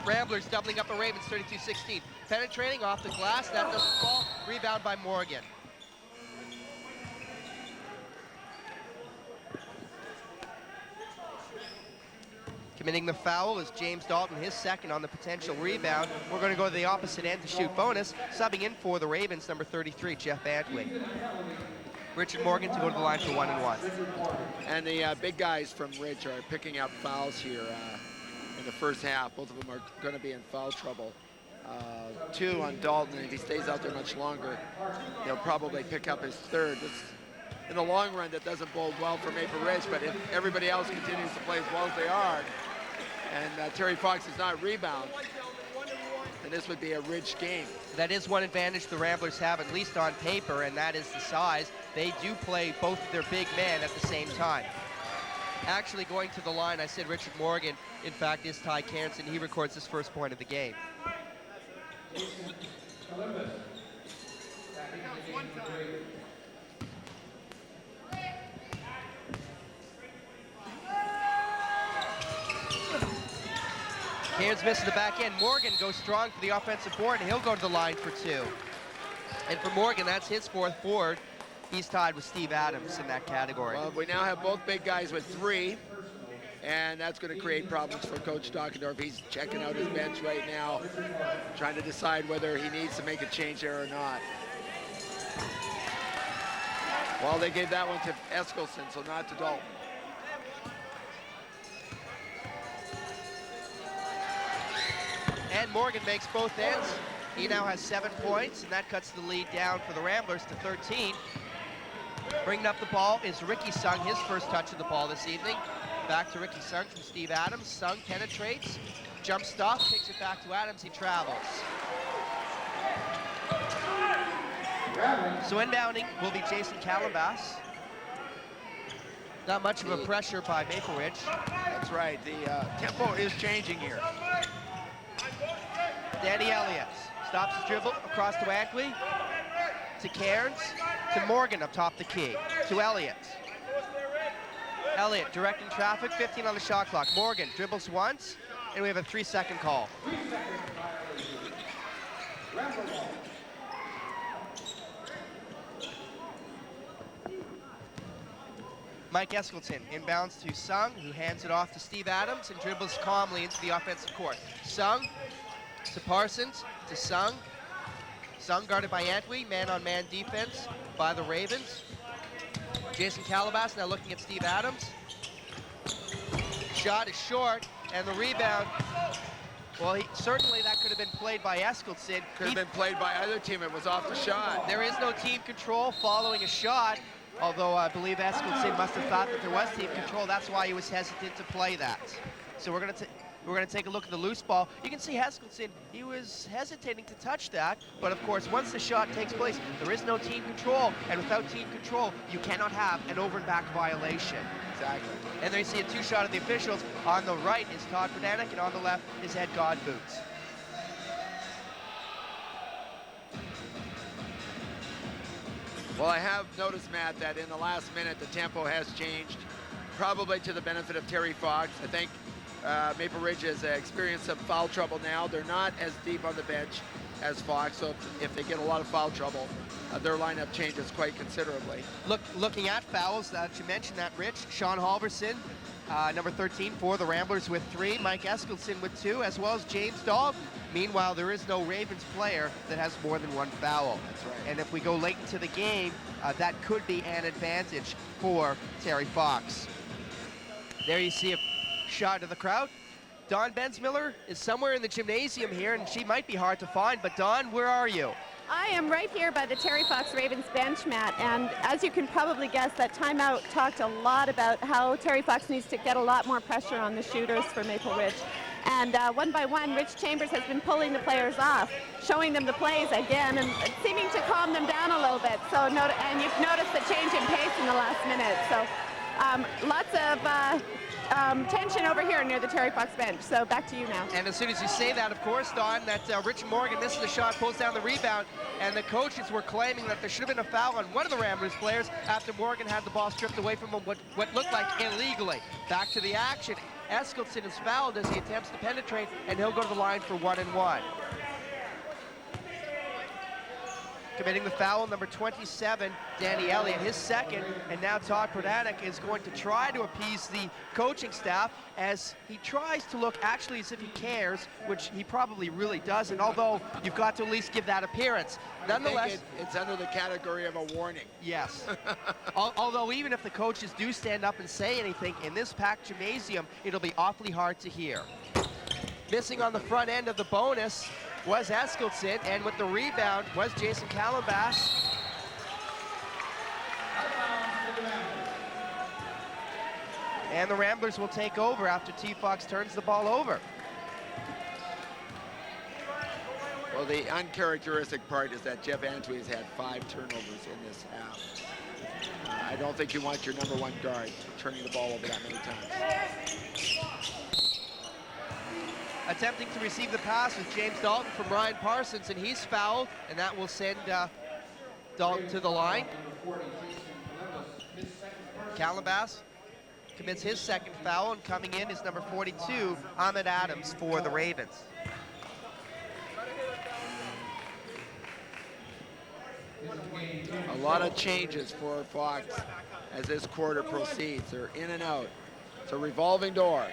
Speaker 7: Ramblers doubling up the Ravens 32-16. Penetrating off the glass, that doesn't fall. Rebound by Morgan. Committing the foul is James Dalton, his second on the potential rebound. We're going to go to the opposite end to shoot bonus. Subbing in for the Ravens, number 33, Jeff Antwi. Richard Morgan to go to the line for 1 and 1.
Speaker 2: And the big guys from Ridge are picking up fouls here in the first half. Both of them are going to be in foul trouble. 2 on Dalton, and if he stays out there much longer, he'll probably pick up his third. In the long run, that doesn't bode well for Maple Ridge, but if everybody else continues to play as well as they are, and Terry Fox does not rebound, then this would be a Ridge game.
Speaker 7: That is one advantage the Ramblers have, at least on paper, and that is the size. They do play both of their big men at the same time. Actually going to the line, I said Richard Morgan, in fact, is Ty Cairns, and he records his first point of the game. Cairns misses the back end. Morgan goes strong for the offensive board, and he'll go to the line for 2. And for Morgan, that's his 4th board. He's tied with Steve Adams in that category.
Speaker 2: Well, we now have both big guys with 3, and that's going to create problems for Coach Dockendorf. He's checking out his bench right now, trying to decide whether he needs to make a change there or not. Well, they gave that one to Eskelson, so not to Dalton.
Speaker 7: And Morgan makes both ends. He now has 7 points, and that cuts the lead down for the Ramblers to 13. Bringing up the ball is Ricky Sung, his first touch of the ball this evening. Back to Ricky Sung from Steve Adams. Sung penetrates, jump stop, kicks it back to Adams, he travels. So inbounding will be Jason Calabas. Not much of a pressure by Maple Ridge.
Speaker 2: That's right, the tempo is changing here.
Speaker 7: Danny Elliott stops his dribble across to Antwi, to Cairns, to Morgan up top the key, to Elliott. Elliott directing traffic, 15 on the shot clock. Morgan dribbles once, and we have a 3-second call. Mike Eskelton inbounds to Sung, who hands it off to Steve Adams and dribbles calmly into the offensive court. Sung to Parsons, to Sung. Sung guarded by Antwi, man-on-man defense by the Ravens. Jason Calabas now looking at Steve Adams. Shot is short, and the rebound, well, certainly that could have been played by Eskelton.
Speaker 2: Could have been played by either team. It was off the shot.
Speaker 7: There is no team control following a shot, although I believe Eskelton must have thought that there was team control. That's why he was hesitant to play that. So we're going to take a look at the loose ball. You can see Eskelton, he was hesitating to touch that, but of course, once the shot takes place, there is no team control, and without team control, you cannot have an over and back violation.
Speaker 2: Exactly.
Speaker 7: And there you see a 2-shot of the officials. On the right is Todd Bernanick, and on the left is Ed Godboots.
Speaker 2: Well, I have noticed, Matt, that in the last minute, the tempo has changed, probably to the benefit of Terry Fox. I think Maple Ridge has experienced some foul trouble now. They're not as deep on the bench as Fox, so if they get a lot of foul trouble, their lineup changes quite considerably.
Speaker 7: Looking at fouls, you mentioned that, Rich. Sean Halverson, number 13 for the Ramblers with 3. Mike Eskelson with 2, as well as James Dalton. Meanwhile, there is no Ravens player that has more than 1 foul.
Speaker 2: That's right.
Speaker 7: And if we go late into the game, that could be an advantage for Terry Fox. There you see a shot of the crowd. Dawn Bensmiller is somewhere in the gymnasium here, and she might be hard to find, but Dawn, where are you?
Speaker 5: I am right here by the Terry Fox Ravens bench, Matt, and as you can probably guess, that timeout talked a lot about how Terry Fox needs to get a lot more pressure on the shooters for Maple Ridge. And one by one, Rich Chambers has been pulling the players off, showing them the plays again, and seeming to calm them down a little bit. So, and you've noticed the change in pace in the last minute. So, lots of tension over here near the Terry Fox bench. So, back to you now.
Speaker 7: And as soon as you say that, of course, Don, that Rich Morgan misses the shot, pulls down the rebound, and the coaches were claiming that there should have been a foul on one of the Ramblers players after Morgan had the ball stripped away from him, what looked like illegally. Back to the action. Eskildsen is fouled as he attempts to penetrate, and he'll go to the line for 1-1. Committing the foul, number 27, Danny Elliott, his second, and now Todd Prodanek is going to try to appease the coaching staff as he tries to look actually as if he cares, which he probably really doesn't, although you've got to at least give that appearance. Nonetheless,
Speaker 2: it's under the category of a warning.
Speaker 7: Yes. Although even if the coaches do stand up and say anything, in this packed gymnasium, it'll be awfully hard to hear. Missing on the front end of the bonus was Eskildsen, and with the rebound was Jason Calabas. And the Ramblers will take over after T. Fox turns the ball over.
Speaker 2: Well, the uncharacteristic part is that Jeff Antwi has had 5 turnovers in this half. I don't think you want your number 1 guard turning the ball over that many times.
Speaker 7: Attempting to receive the pass was James Dalton from Ryan Parsons, and he's fouled, and that will send Dalton to the line. Calabas commits his second foul, and coming in is number 42, Ahmed Adams for the Ravens.
Speaker 2: A lot of changes for Fox as this quarter proceeds. They're in and out. It's a revolving door.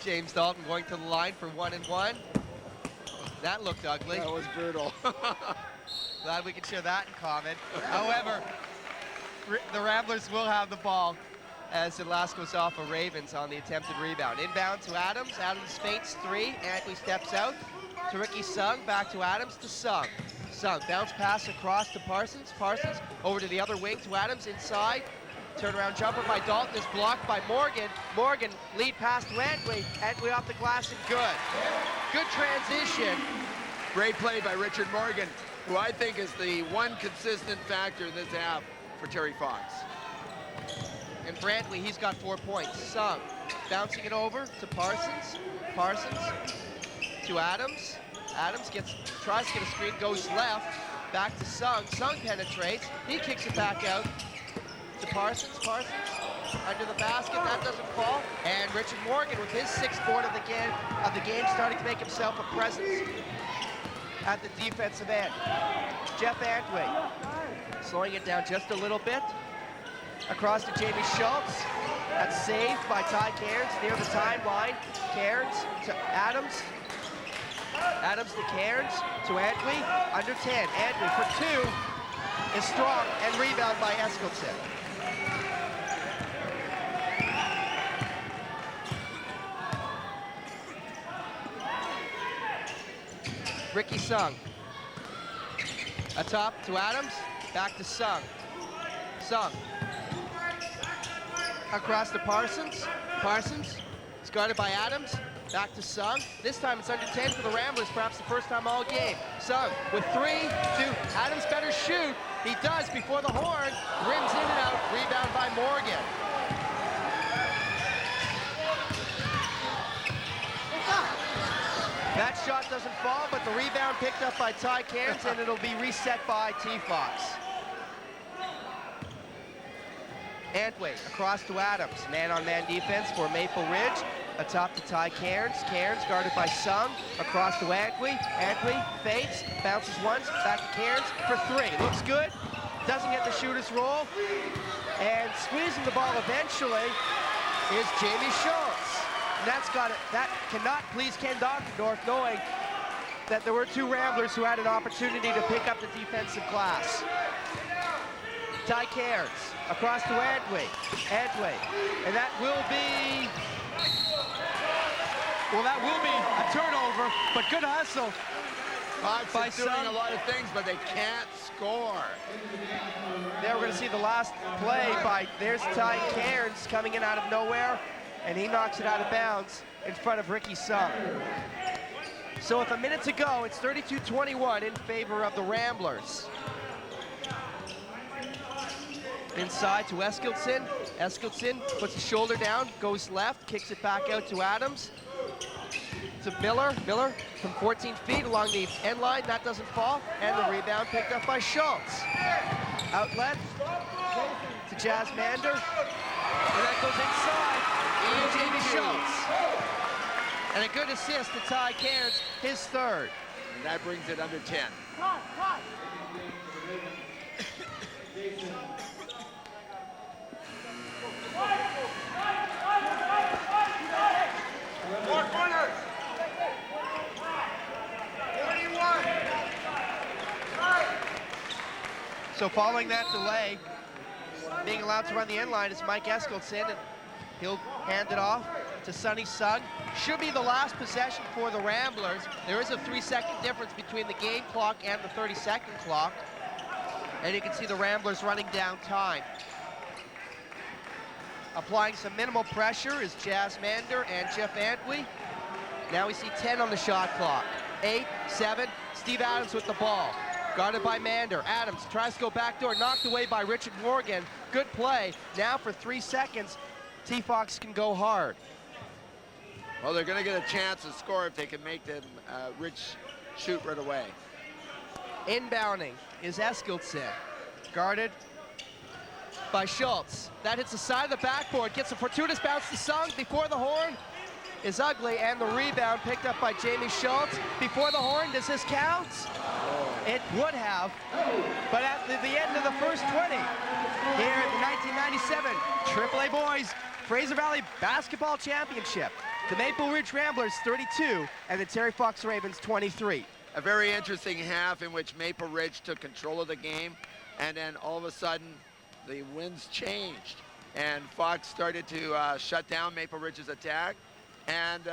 Speaker 7: James Dalton going to the line for 1-1. That looked ugly.
Speaker 2: That was brutal.
Speaker 7: Glad we can share that in common. However, the Ramblers will have the ball as the last goes off of Ravens on the attempted rebound. Inbound to Adams. Adams feints 3. Antley steps out to Ricky Sung. Back to Adams to Sung. Sung bounce pass across to Parsons. Parsons over to the other wing to Adams inside. Turnaround jumper by Dalton is blocked by Morgan. Morgan lead pass to Antwi. Antwi off the glass and good. Good transition.
Speaker 2: Great play by Richard Morgan, who I think is the one consistent factor in this half for Terry Fox.
Speaker 7: And for Antwi, he's got 4 points. Sung bouncing it over to Parsons. Parsons to Adams. Adams tries to get a screen, goes left. Back to Sung. Sung penetrates. He kicks it back out to Parsons. Parsons under the basket, that doesn't fall. And Richard Morgan with his 6th board of the game starting to make himself a presence at the defensive end. Jeff Antwi slowing it down just a little bit. Across to Jamie Schultz. That's saved by Ty Cairns near the timeline. Cairns to Adams. Adams to Cairns to Antwi. Under 10. Antwi for 2 is strong and rebound by Eskildsen. Ricky Sung. Atop to Adams, back to Sung. Sung. Across to Parsons. Parsons is guarded by Adams, back to Sung. This time it's under 10 for the Ramblers, perhaps the first time all game. Sung with 3 to Adams, better shoot. He does before the horn, rims in and out, rebound by Morgan. That shot doesn't fall, but the rebound picked up by Ty Cairns, and it'll be reset by T. Fox. Antwi across to Adams. Man-on-man defense for Maple Ridge. Atop to Ty Cairns. Cairns guarded by Sung. Across to Antwi. Antwi feints, bounces once, back to Cairns for 3. Looks good. Doesn't get the shooter's roll. And squeezing the ball eventually is Jamie Schultz. And that cannot please Ken Dockendorf, knowing that there were 2 Ramblers who had an opportunity to pick up the defensive glass. Ty Cairns across to Antwi. Antwi. And that will be a turnover, but good hustle.
Speaker 2: Fox is doing a lot of things, but they can't score.
Speaker 7: There we're going to see the last play by, there's Ty Cairns coming in out of nowhere. and he knocks it out of bounds in front of Ricky Sung. So with a minute to go, it's 32-21 in favor of the Ramblers. Inside to Eskildsen. Eskildsen puts his shoulder down, goes left, kicks it back out to Adams. To Miller. Miller from 14 feet along the end line. That doesn't fall. And the rebound picked up by Schultz. Outlet to Jazz Mander. And that goes inside to Jamie Schultz. And a good assist to Ty Cairns, his third.
Speaker 2: And that brings it under 10.
Speaker 7: So following that delay, being allowed to run the end line is Mike Eskildsen, and he'll hand it off to Sonny Sung. Should be the last possession for the Ramblers. There is a 3-second difference between the game clock and the 30-second clock. And you can see the Ramblers running down time. Applying some minimal pressure is Jazz Mander and Jeff Antwi. Now we see 10 on the shot clock. 8, 7, Steve Adams with the ball. Guarded by Mander. Adams tries to go backdoor, knocked away by Richard Morgan. Good play. Now for 3 seconds, T-Fox can go hard.
Speaker 2: Well, they're going to get a chance to score if they can make them Rich shoot right away.
Speaker 7: Inbounding is Eskildsen. Guarded by Schultz. That hits the side of the backboard, gets a fortuitous bounce to Sung before the horn is ugly, and the rebound picked up by Jamie Schultz. Before the horn, does this count? It would have, but at the end of the first 20, here at the 1997 AAA Boys Fraser Valley Basketball Championship, the Maple Ridge Ramblers 32 and the Terry Fox Ravens 23.
Speaker 2: A very interesting half in which Maple Ridge took control of the game, and then all of a sudden the winds changed and Fox started to shut down Maple Ridge's attack, and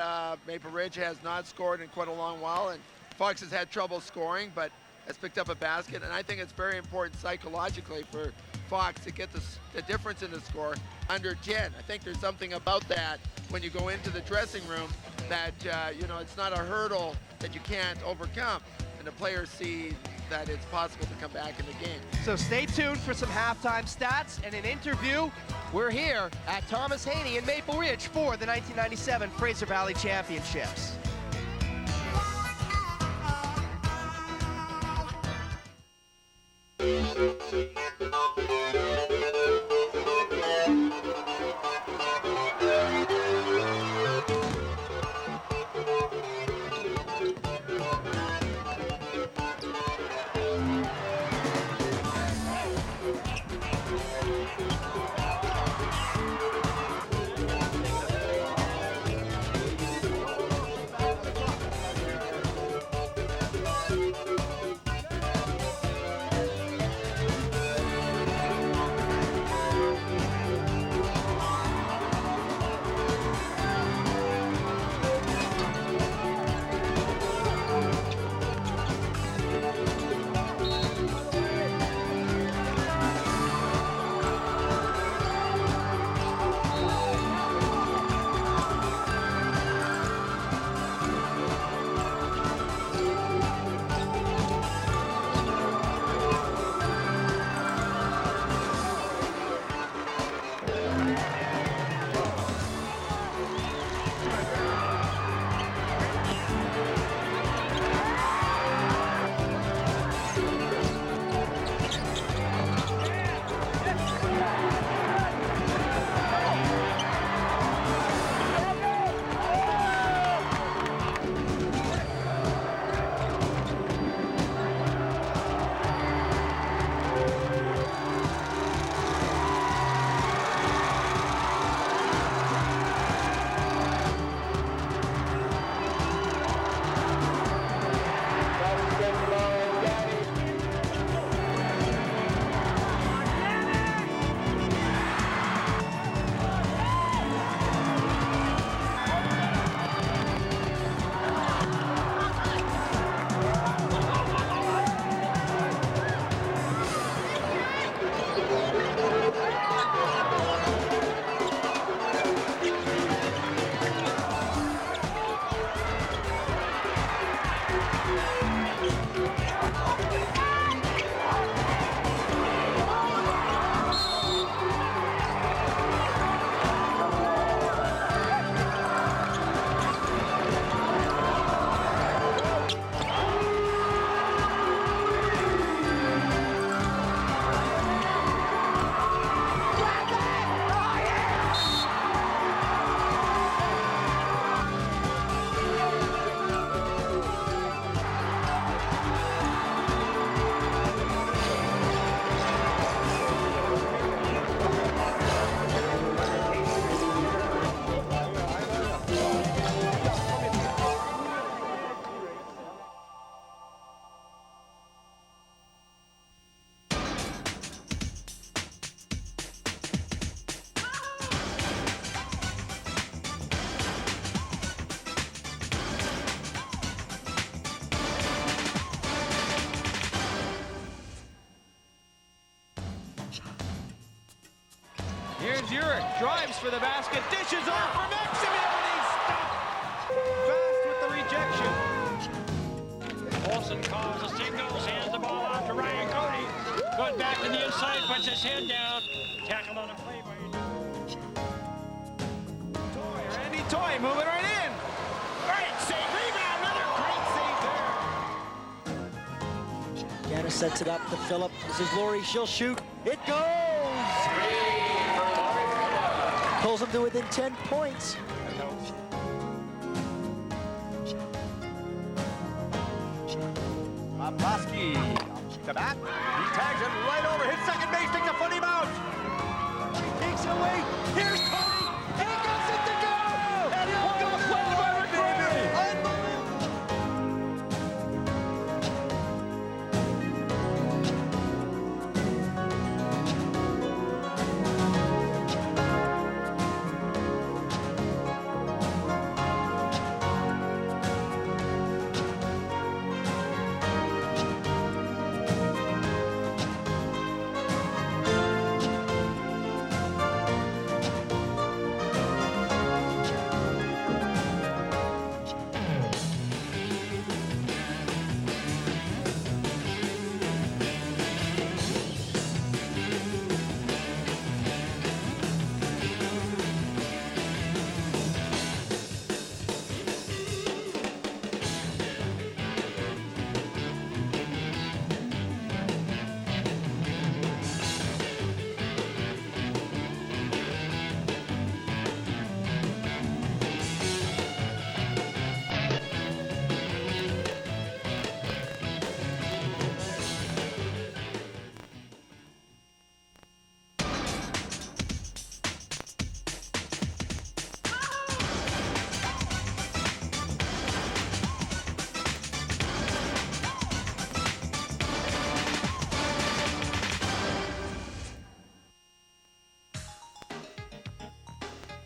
Speaker 2: Maple Ridge has not scored in quite a long while, and Fox has had trouble scoring but has picked up a basket, and I think it's very important psychologically for Fox to get the difference in the score under 10. I think there's something about that when you go into the dressing room that, you know, it's not a hurdle that you can't overcome, and the players see that it's possible to come back in the game.
Speaker 7: So stay tuned for some halftime stats and an interview. We're here at Thomas Haney in Maple Ridge for the 1997 Fraser Valley Championships.
Speaker 3: Zurich drives for the basket, dishes off for Maximilian, and he's stopped fast with the rejection. Olsen calls the signals, hands the ball off to Ryan Cody. Going back to the inside, puts his head down. Tackled on a play by Randy Toy moving right in. Great save, rebound, another great save there.
Speaker 9: Gannis sets it up to Phillip. This is Laurie, she'll shoot. It goes! Pulls them to within 10 points.
Speaker 3: Bobrovsky to bat. He tags it right over. His second base takes a funny bounce. Takes it away. Here's Cody. And he gets it to go. And he'll go play by baby.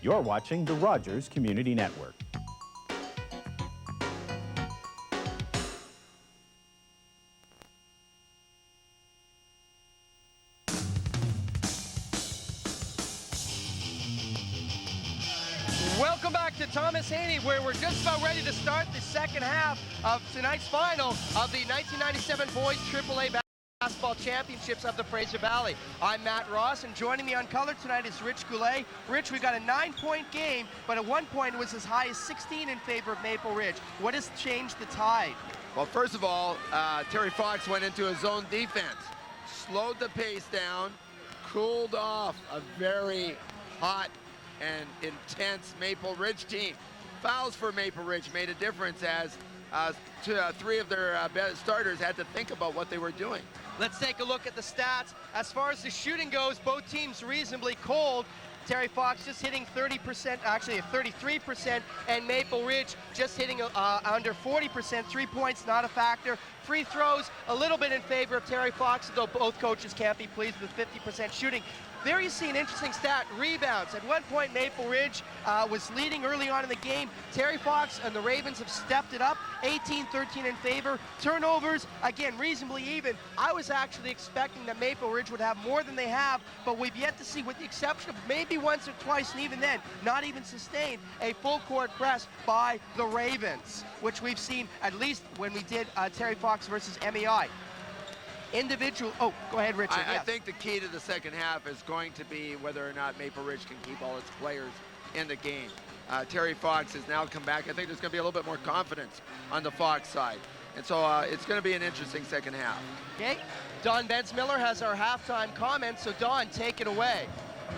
Speaker 10: You're watching the Rogers Community Network.
Speaker 7: Welcome back to Thomas Haney, where we're just about ready to start the second half of tonight's final of the 1997 Boys AAA Basketball Championships of the Fraser Valley. I'm Matt Ross, and joining me on color tonight is Rich Goulet. Rich, we got a 9-point game, but at one point it was as high as 16 in favor of Maple Ridge. What has changed the tide?
Speaker 2: Well, first of all, Terry Fox went into his zone defense, slowed the pace down, cooled off a very hot and intense Maple Ridge team. Fouls for Maple Ridge made a difference as three of their best starters had to think about what they were doing.
Speaker 7: Let's take a look at the stats. As far as the shooting goes, both teams reasonably cold. Terry Fox just hitting 30%, actually 33%, and Maple Ridge just hitting under 40%. 3 points, not a factor. Free throws, a little bit in favor of Terry Fox, though both coaches can't be pleased with 50% shooting. There you see an interesting stat, rebounds. At one point, Maple Ridge was leading early on in the game. Terry Fox and the Ravens have stepped it up, 18-13 in favor. Turnovers, again, reasonably even. I was actually expecting that Maple Ridge would have more than they have, but we've yet to see, with the exception of maybe once or twice, and even then, not even sustained, a full court press by the Ravens, which we've seen at least when we did Terry Fox versus MEI. Individual, oh, go ahead, Richard.
Speaker 2: I think the key to the second half is going to be whether or not Maple Ridge can keep all its players in the game. Terry Fox has now come back. I think there's going to be a little bit more confidence on the Fox side. And so it's going to be an interesting second half.
Speaker 7: Okay, Don Bensmiller has our halftime comments, so Don, take it away.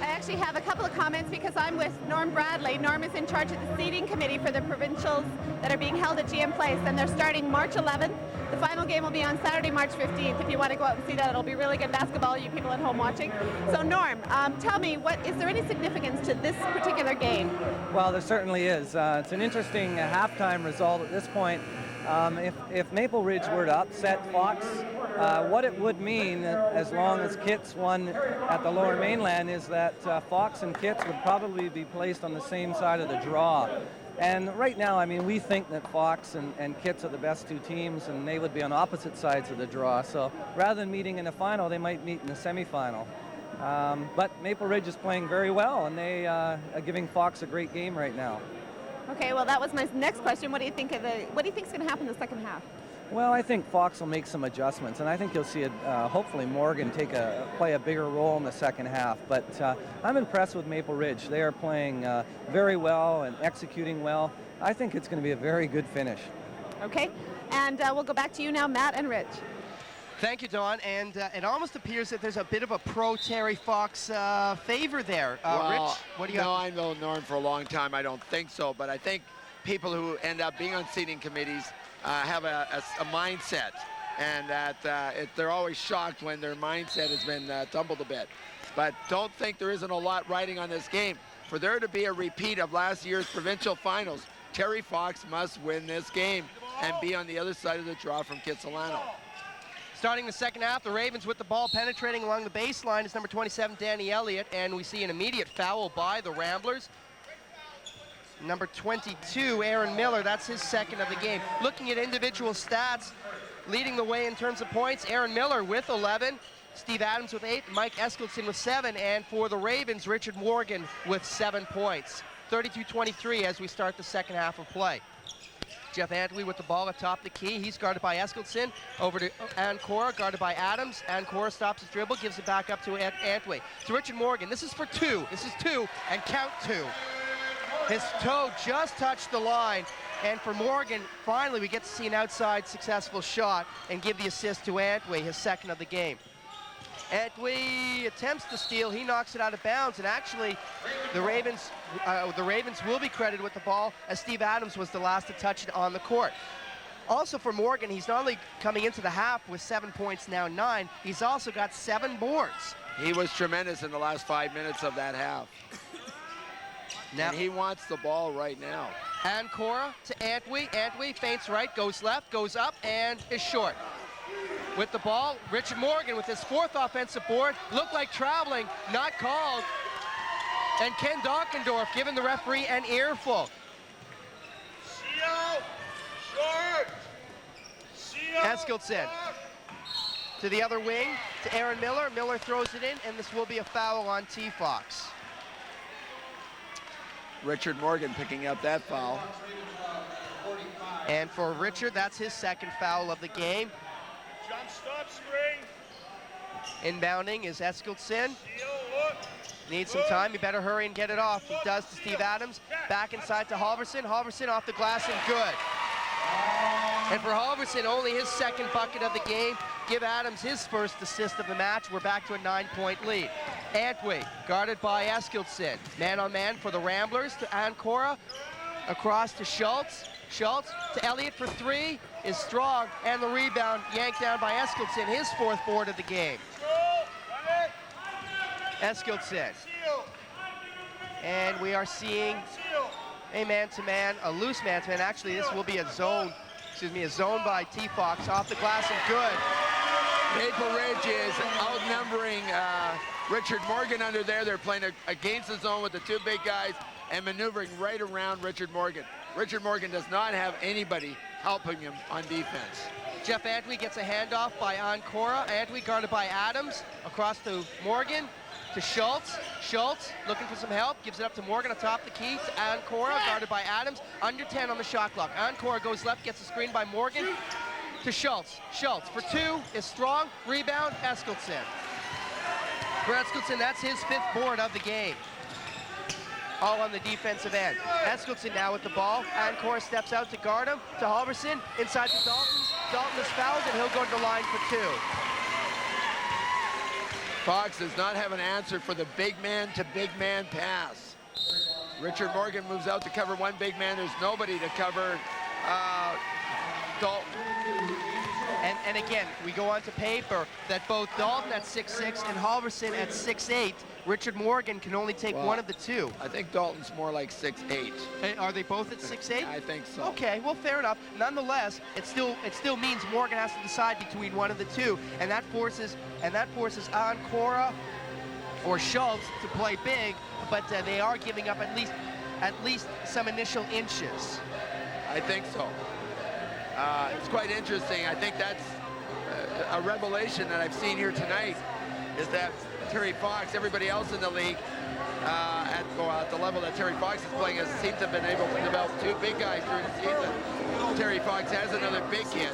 Speaker 5: I actually have a couple of comments because I'm with Norm Bradley. Norm is in charge of the seating committee for the provincials that are being held at GM Place, and they're starting March 11th. The final game will be on Saturday, March 15th. If you want to go out and see that, it'll be really good basketball, you people at home watching. So Norm, tell me, is there any significance to this particular game?
Speaker 11: Well, there certainly is. It's an interesting halftime result at this point. If Maple Ridge were to upset Fox, what it would mean, as long as Kits won at the Lower Mainland, is that Fox and Kits would probably be placed on the same side of the draw. And right now, I mean, we think that Fox and Kits are the best two teams, and they would be on opposite sides of the draw. So rather than meeting in the final, they might meet in the semifinal. But Maple Ridge is playing very well, and they are giving Fox a great game right now.
Speaker 5: Okay, well, that was my next question. What do you think is going to happen in the second half?
Speaker 11: Well, I think Fox will make some adjustments, and I think you'll see hopefully Morgan play a bigger role in the second half. But I'm impressed with Maple Ridge. They are playing very well and executing well. I think it's going to be a very good finish.
Speaker 5: Okay, and we'll go back to you now, Matt and Rich.
Speaker 7: Thank you, Don. And it almost appears that there's a bit of a pro-Terry Fox favor there.
Speaker 2: Well,
Speaker 7: Rich, what do you
Speaker 2: No, I've known Norm for a long time. I don't think so. But I think people who end up being on seating committees have a mindset, and that they're always shocked when their mindset has been tumbled a bit. But don't think there isn't a lot riding on this game. For there to be a repeat of last year's provincial finals, Terry Fox must win this game and be on the other side of the draw from Kitsilano.
Speaker 7: Starting the second half, the Ravens with the ball penetrating along the baseline is number 27, Danny Elliott, and we see an immediate foul by the Ramblers. Number 22, Aaron Miller, that's his second of the game. Looking at individual stats, leading the way in terms of points, Aaron Miller with 11, Steve Adams with 8, Mike Eskildsen with 7, and for the Ravens, Richard Morgan with 7 points. 32-23 as we start the second half of play. Jeff Antwi with the ball atop the key. He's guarded by Eskildsen. Over to Ancora, guarded by Adams. Ancora stops his dribble, gives it back up to Antwi. To Richard Morgan. This is for 2. This is 2, and count 2. His toe just touched the line. And for Morgan, finally we get to see an outside successful shot and give the assist to Antwi, his second of the game. Antwi attempts to steal, he knocks it out of bounds, and actually the Ravens will be credited with the ball, as Steve Adams was the last to touch it on the court. Also for Morgan, he's not only coming into the half with 7 points, now 9, he's also got 7 boards.
Speaker 2: He was tremendous in the last 5 minutes of that half. Now, and he wants the ball right now.
Speaker 7: Ancora to Antwi. Antwi feints right, goes left, goes up, and is short. With the ball, Richard Morgan with his 4th offensive board. Looked like traveling, not called. And Ken Dockendorf giving the referee an earful. Eskildsen to the other wing, to Aaron Miller. Miller throws it in, and this will be a foul on T-Fox.
Speaker 2: Richard Morgan picking up that foul.
Speaker 7: And for Richard, that's his second foul of the game.
Speaker 12: Jump stop, spring.
Speaker 7: Inbounding is Eskildsen. Needs some time, he better hurry and get it off. He does to Steve Adams. Back inside to Halverson. Halverson off the glass and good. And for Halverson, only his second bucket of the game. Give Adams his first assist of the match. We're back to a 9-point lead. Antwi, guarded by Eskildsen. Man-on-man for the Ramblers to Ancora. Across to Schultz. Schultz to Elliott for 3 is strong, and the rebound yanked down by Eskildsen, his 4th board of the game. Eskildsen. And we are seeing a man-to-man, a loose man-to-man. Actually, this will be a zone by T-Fox off the glass and good.
Speaker 2: Maple Ridge is outnumbering Richard Morgan under there. They're playing against the zone with the 2 big guys and maneuvering right around Richard Morgan. Richard Morgan does not have anybody helping him on defense.
Speaker 7: Jeff Antwi gets a handoff by Ancora. Antwi guarded by Adams. Across to Morgan, to Schultz. Schultz looking for some help, gives it up to Morgan atop the key to Ancora, guarded by Adams. Under 10 on the shot clock. Ancora goes left, gets a screen by Morgan to Schultz. Schultz for 2 is strong. Rebound, Eskildsen. For Eskildsen, that's his 5th board of the game. All on the defensive end. Eskildsen now with the ball. Ancora steps out to guard him. To Halverson, inside to Dalton. Dalton is fouled, and he'll go to the line for 2.
Speaker 2: Fox does not have an answer for the big man to big man pass. Richard Morgan moves out to cover one big man. There's nobody to cover Dalton.
Speaker 7: And again, we go on to paper that both Dalton at 6'6" and Halverson at 6'8". Richard Morgan can only take one of the 2.
Speaker 2: I think Dalton's more like 6'8".
Speaker 7: Are they both at 6'8"?
Speaker 2: I think so.
Speaker 7: Okay, well, fair enough. Nonetheless, it still means Morgan has to decide between one of the 2, and that forces Ancora or Schultz to play big, but they are giving up at least some initial inches.
Speaker 2: I think so. It's quite interesting. I think that's a revelation that I've seen here tonight, is that Terry Fox, everybody else in the league at the level that Terry Fox is playing seems to have been able to develop two big guys during the season. Terry Fox has another big kid,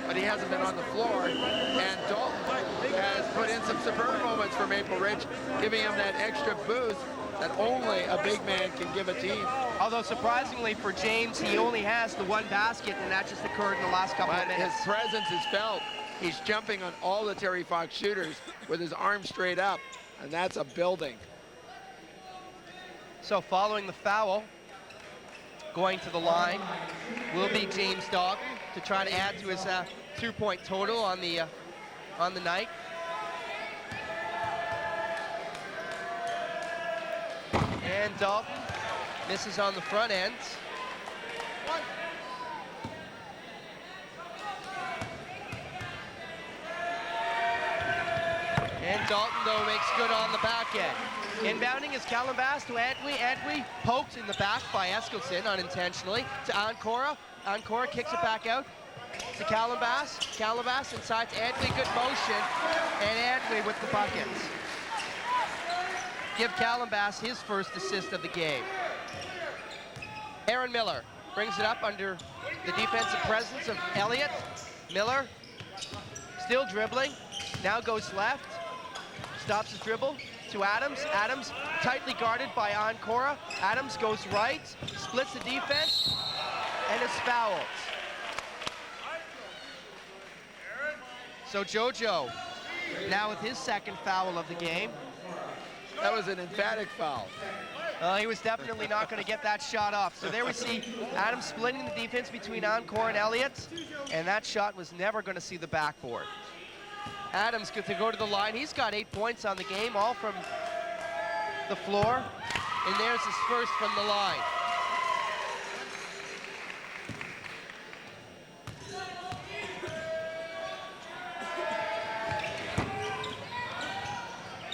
Speaker 2: but he hasn't been on the floor. And Dalton has put in some superb moments for Maple Ridge, giving him that extra boost that only a big man can give a team.
Speaker 7: Although surprisingly for James, he only has the one basket, and that just occurred in the last couple of minutes.
Speaker 2: His presence is felt. He's jumping on all the Terry Fox shooters with his arms straight up, and that's a building.
Speaker 7: So following the foul, going to the line will be James Dalton to try to add to his 2-point total on the night. And Dalton misses on the front end. And Dalton, though, makes good on the back end. Inbounding is Calabash to Antwi. Antwi poked in the back by Eskilsson unintentionally to Ancora. Ancora kicks it back out to Calabash. Calabash inside to Antwi. Good motion. And Antwi with the buckets. Give Calabash his first assist of the game. Aaron Miller brings it up under the defensive presence of Elliott. Miller still dribbling. Now goes left. Stops his dribble to Adams. Adams tightly guarded by Ancora. Adams goes right, splits the defense, and is fouled. So JoJo now with his second foul of the game.
Speaker 2: That was an emphatic foul.
Speaker 7: He was definitely not going to get that shot off. So there we see Adams splitting the defense between Ancora and Elliott, and that shot was never going to see the backboard. Adams to go to the line. He's got 8 points on the game, all from the floor. And there's his first from the line.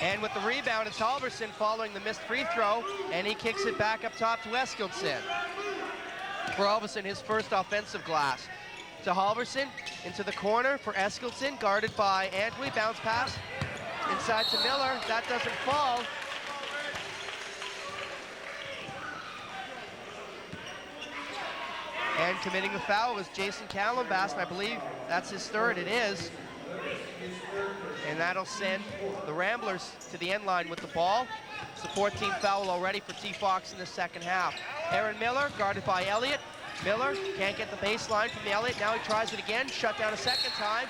Speaker 7: And with the rebound, it's Halverson following the missed free throw, and he kicks it back up top to Eskilsson. For Halverson, his first offensive glass. To Halverson, into the corner for Eskilsson, guarded by Antwi, bounce pass inside to Miller, that doesn't fall. And committing the foul was Jason Calabash, and I believe that's his third, it is. And that'll send the Ramblers to the end line with the ball. It's the 14th foul already for T-Fox in the second half. Aaron Miller, guarded by Elliott. Miller can't get the baseline from Elliott. Now he tries it again, shut down a second time.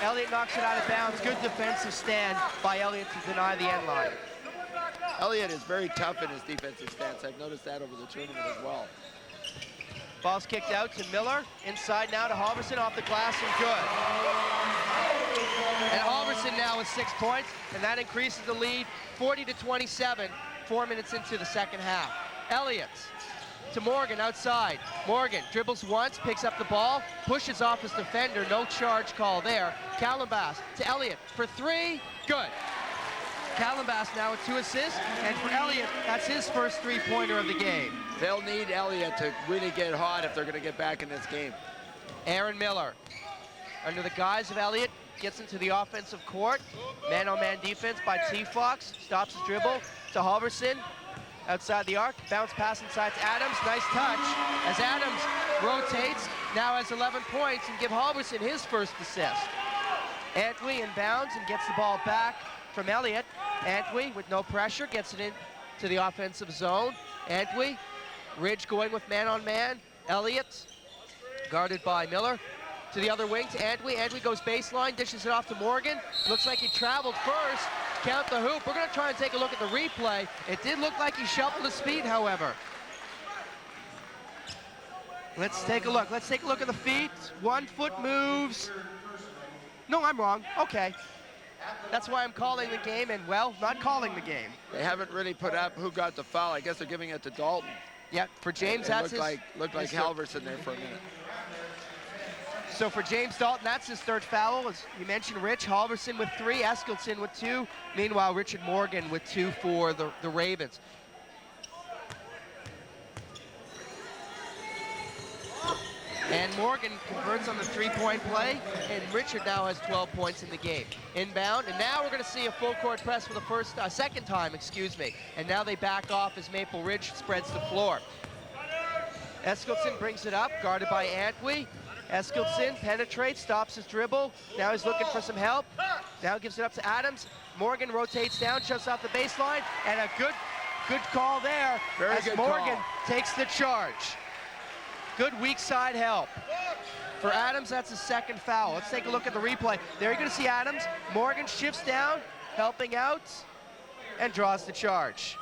Speaker 7: Elliott knocks it out of bounds. Good defensive stand by Elliott to deny the end line.
Speaker 2: Elliott is very tough in his defensive stance. I've noticed that over the tournament as well.
Speaker 7: Ball's kicked out to Miller. Inside now to Halverson, off the glass and good. And Halverson now with 6 points, and that increases the lead 40-27, 4 minutes into the second half. Elliott to Morgan outside. Morgan dribbles once, picks up the ball, pushes off his defender, no charge call there. Calabash to Elliott for three, good. Calabash now with 2 assists, and for Elliott, that's his first three-pointer of the game.
Speaker 2: They'll need Elliott to really get hot if they're going to get back in this game.
Speaker 7: Aaron Miller, under the guise of Elliott, gets into the offensive court. Man-on-man defense by T-Fox, stops his dribble to Halverson. Outside the arc, bounce pass inside to Adams, nice touch. As Adams rotates, now has 11 points and give Halverson his first assist. Antwi inbounds and gets the ball back from Elliott. Antwi with no pressure, gets it in to the offensive zone. Antwi, Ridge going with man-on-man. Elliott, guarded by Miller. To the other wing to Antwi. Antwi goes baseline, dishes it off to Morgan. Looks like he traveled first. Count the hoop. We're going to try and take a look at the replay. It did look like he shuffled his feet, however. Let's take a look. Let's take a look at the feet. 1 foot moves. No, I'm wrong. Okay. That's why I'm calling the game, and, well, not calling the game.
Speaker 2: They haven't really put up who got the foul. I guess they're giving it to Dalton.
Speaker 7: Yeah, for James,
Speaker 2: it
Speaker 7: that's
Speaker 2: looked like Halverson there for a minute.
Speaker 7: So for James Dalton, that's his third foul. As you mentioned, Rich Halverson with 3, Eskilsson with 2. Meanwhile, Richard Morgan with 2 for the Ravens. And Morgan converts on the three-point play, and Richard now has 12 points in the game. Inbound, and now we're going to see a full court press for the second time, and now they back off as Maple Ridge spreads the floor. Eskildsen brings it up, guarded by Antwi. Eskildsen penetrates, stops his dribble. Now he's looking for some help. Now gives it up to Adams. Morgan rotates down, jumps off the baseline, and a good call there as Morgan takes the charge. Good weak side help. For Adams, that's his second foul. Let's take a look at the replay. There you're going to see Adams. Morgan shifts down, helping out, and draws the charge.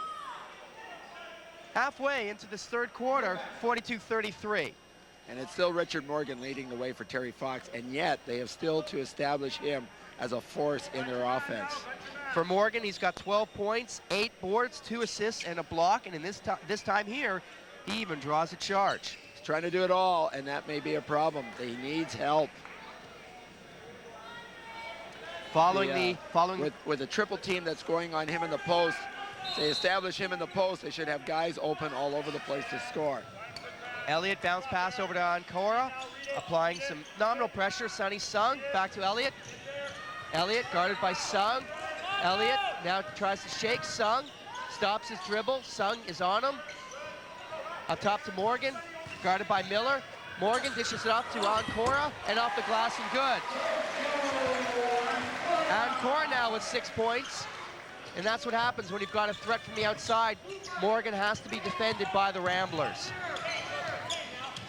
Speaker 7: Halfway into this third quarter, 42-33.
Speaker 2: And it's still Richard Morgan leading the way for Terry Fox, and yet they have still to establish him as a force in their offense.
Speaker 7: For Morgan, he's got 12 points, 8 boards, 2 assists, and a block, and in this time here, he even draws a charge.
Speaker 2: He's trying to do it all, and that may be a problem. He needs help. With the triple team that's going on him in the post, they establish him in the post, they should have guys open all over the place to score.
Speaker 7: Elliott bounce pass over to Ancora, applying some nominal pressure. Sonny Sung back to Elliott. Elliott guarded by Sung. Elliott now tries to shake. Sung stops his dribble. Sung is on him. Up top to Morgan, guarded by Miller. Morgan dishes it off to Ancora, and off the glass and good. Ancora now with 6 points. And that's what happens when you've got a threat from the outside. Morgan has to be defended by the Ramblers.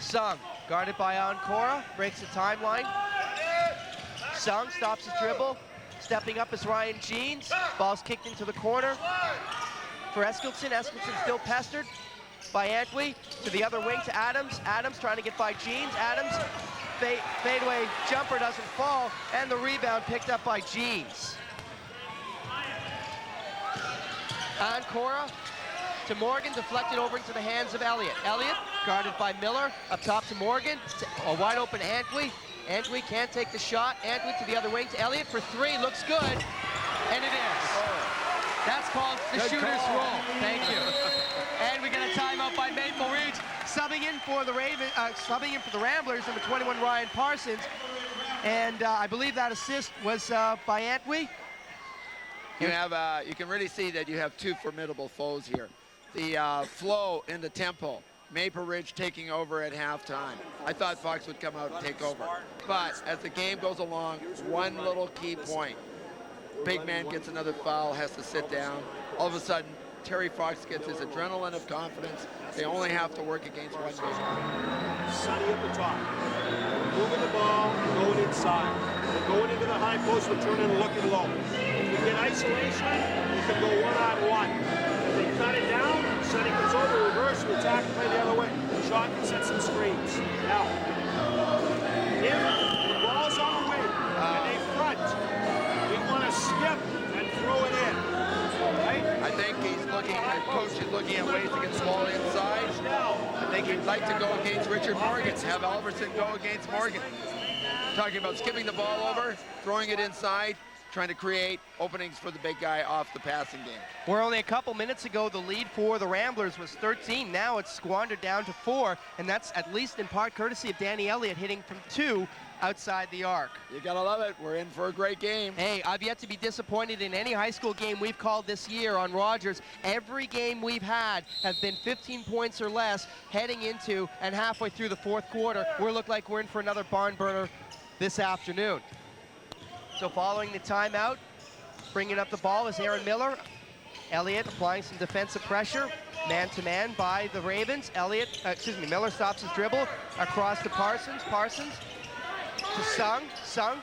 Speaker 7: Sung, guarded by Ancora, breaks the timeline. Sung stops his dribble. Stepping up is Ryan Jeans. Ball's kicked into the corner for Eskildsen. Eskildsen still pestered by Antwi. To the other wing to Adams. Adams trying to get by Jeans. Adams, fadeaway jumper doesn't fall, and the rebound picked up by Jeans. Ancora to Morgan, deflected over into the hands of Elliott. Elliott, guarded by Miller, up top to Morgan, a wide open Antwi. Antwi can't take the shot. Antwi to the other wing to Elliott for 3, looks good, and it is. That's called the shooter's roll. Thank you. And we get a timeout by Maple Ridge. Subbing in for the Ramblers, number 21, Ryan Parsons. And I believe that assist was by Antwi.
Speaker 2: You can really see that you have two formidable foes here. The flow and the tempo. Maple Ridge taking over at halftime. I thought Fox would come out and take over. But as the game goes along, one little key point. Big man gets another foul, has to sit down. All of a sudden, Terry Fox gets his adrenaline of confidence. They only have to work against one man.
Speaker 12: Sonny at the top. Moving the ball and going inside. They're going into the high post, returning and looking low. If you get isolation, you can go one-on-one. If they cut it down, Sonny comes over, reverse, we attack and play the other way. Shot and set some screens. Now, if the ball's on the wing and they front, we want to skip and throw it in. Right?
Speaker 2: I think the coach is looking at ways to get the ball inside. I think he'd like to go against Richard Morgan, have Alverson go against Morgan. Talking about skipping the ball over, throwing it inside, trying to create openings for the big guy off the passing game.
Speaker 7: Where only a couple minutes ago, the lead for the Ramblers was 13. Now it's squandered down to 4, and that's at least in part courtesy of Danny Elliott hitting from 2 outside the arc.
Speaker 2: You gotta love it. We're in for a great game.
Speaker 7: Hey, I've yet to be disappointed in any high school game we've called this year on Rogers. Every game we've had have been 15 points or less heading into and halfway through the fourth quarter. We look like we're in for another barn burner this afternoon. So following the timeout, bringing up the ball is Aaron Miller. Elliott applying some defensive pressure, man-to-man by the Ravens. Miller stops his dribble across to Parsons. Parsons to Sung. Sung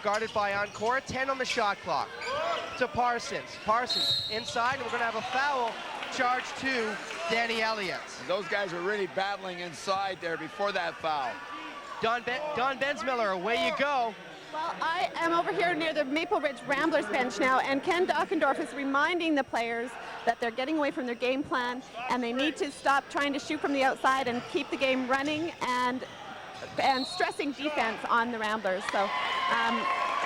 Speaker 7: guarded by Ancora. 10 on the shot clock. To Parsons. Parsons inside, and we're going to have a foul charge to Danny Elliott.
Speaker 2: Those guys were really battling inside there before that foul.
Speaker 7: Don Bensmiller, away you go.
Speaker 5: Well, I am over here near the Maple Ridge Ramblers bench now, and Ken Dockendorf is reminding the players that they're getting away from their game plan, and they need to stop trying to shoot from the outside and keep the game running, and stressing defense on the Ramblers. So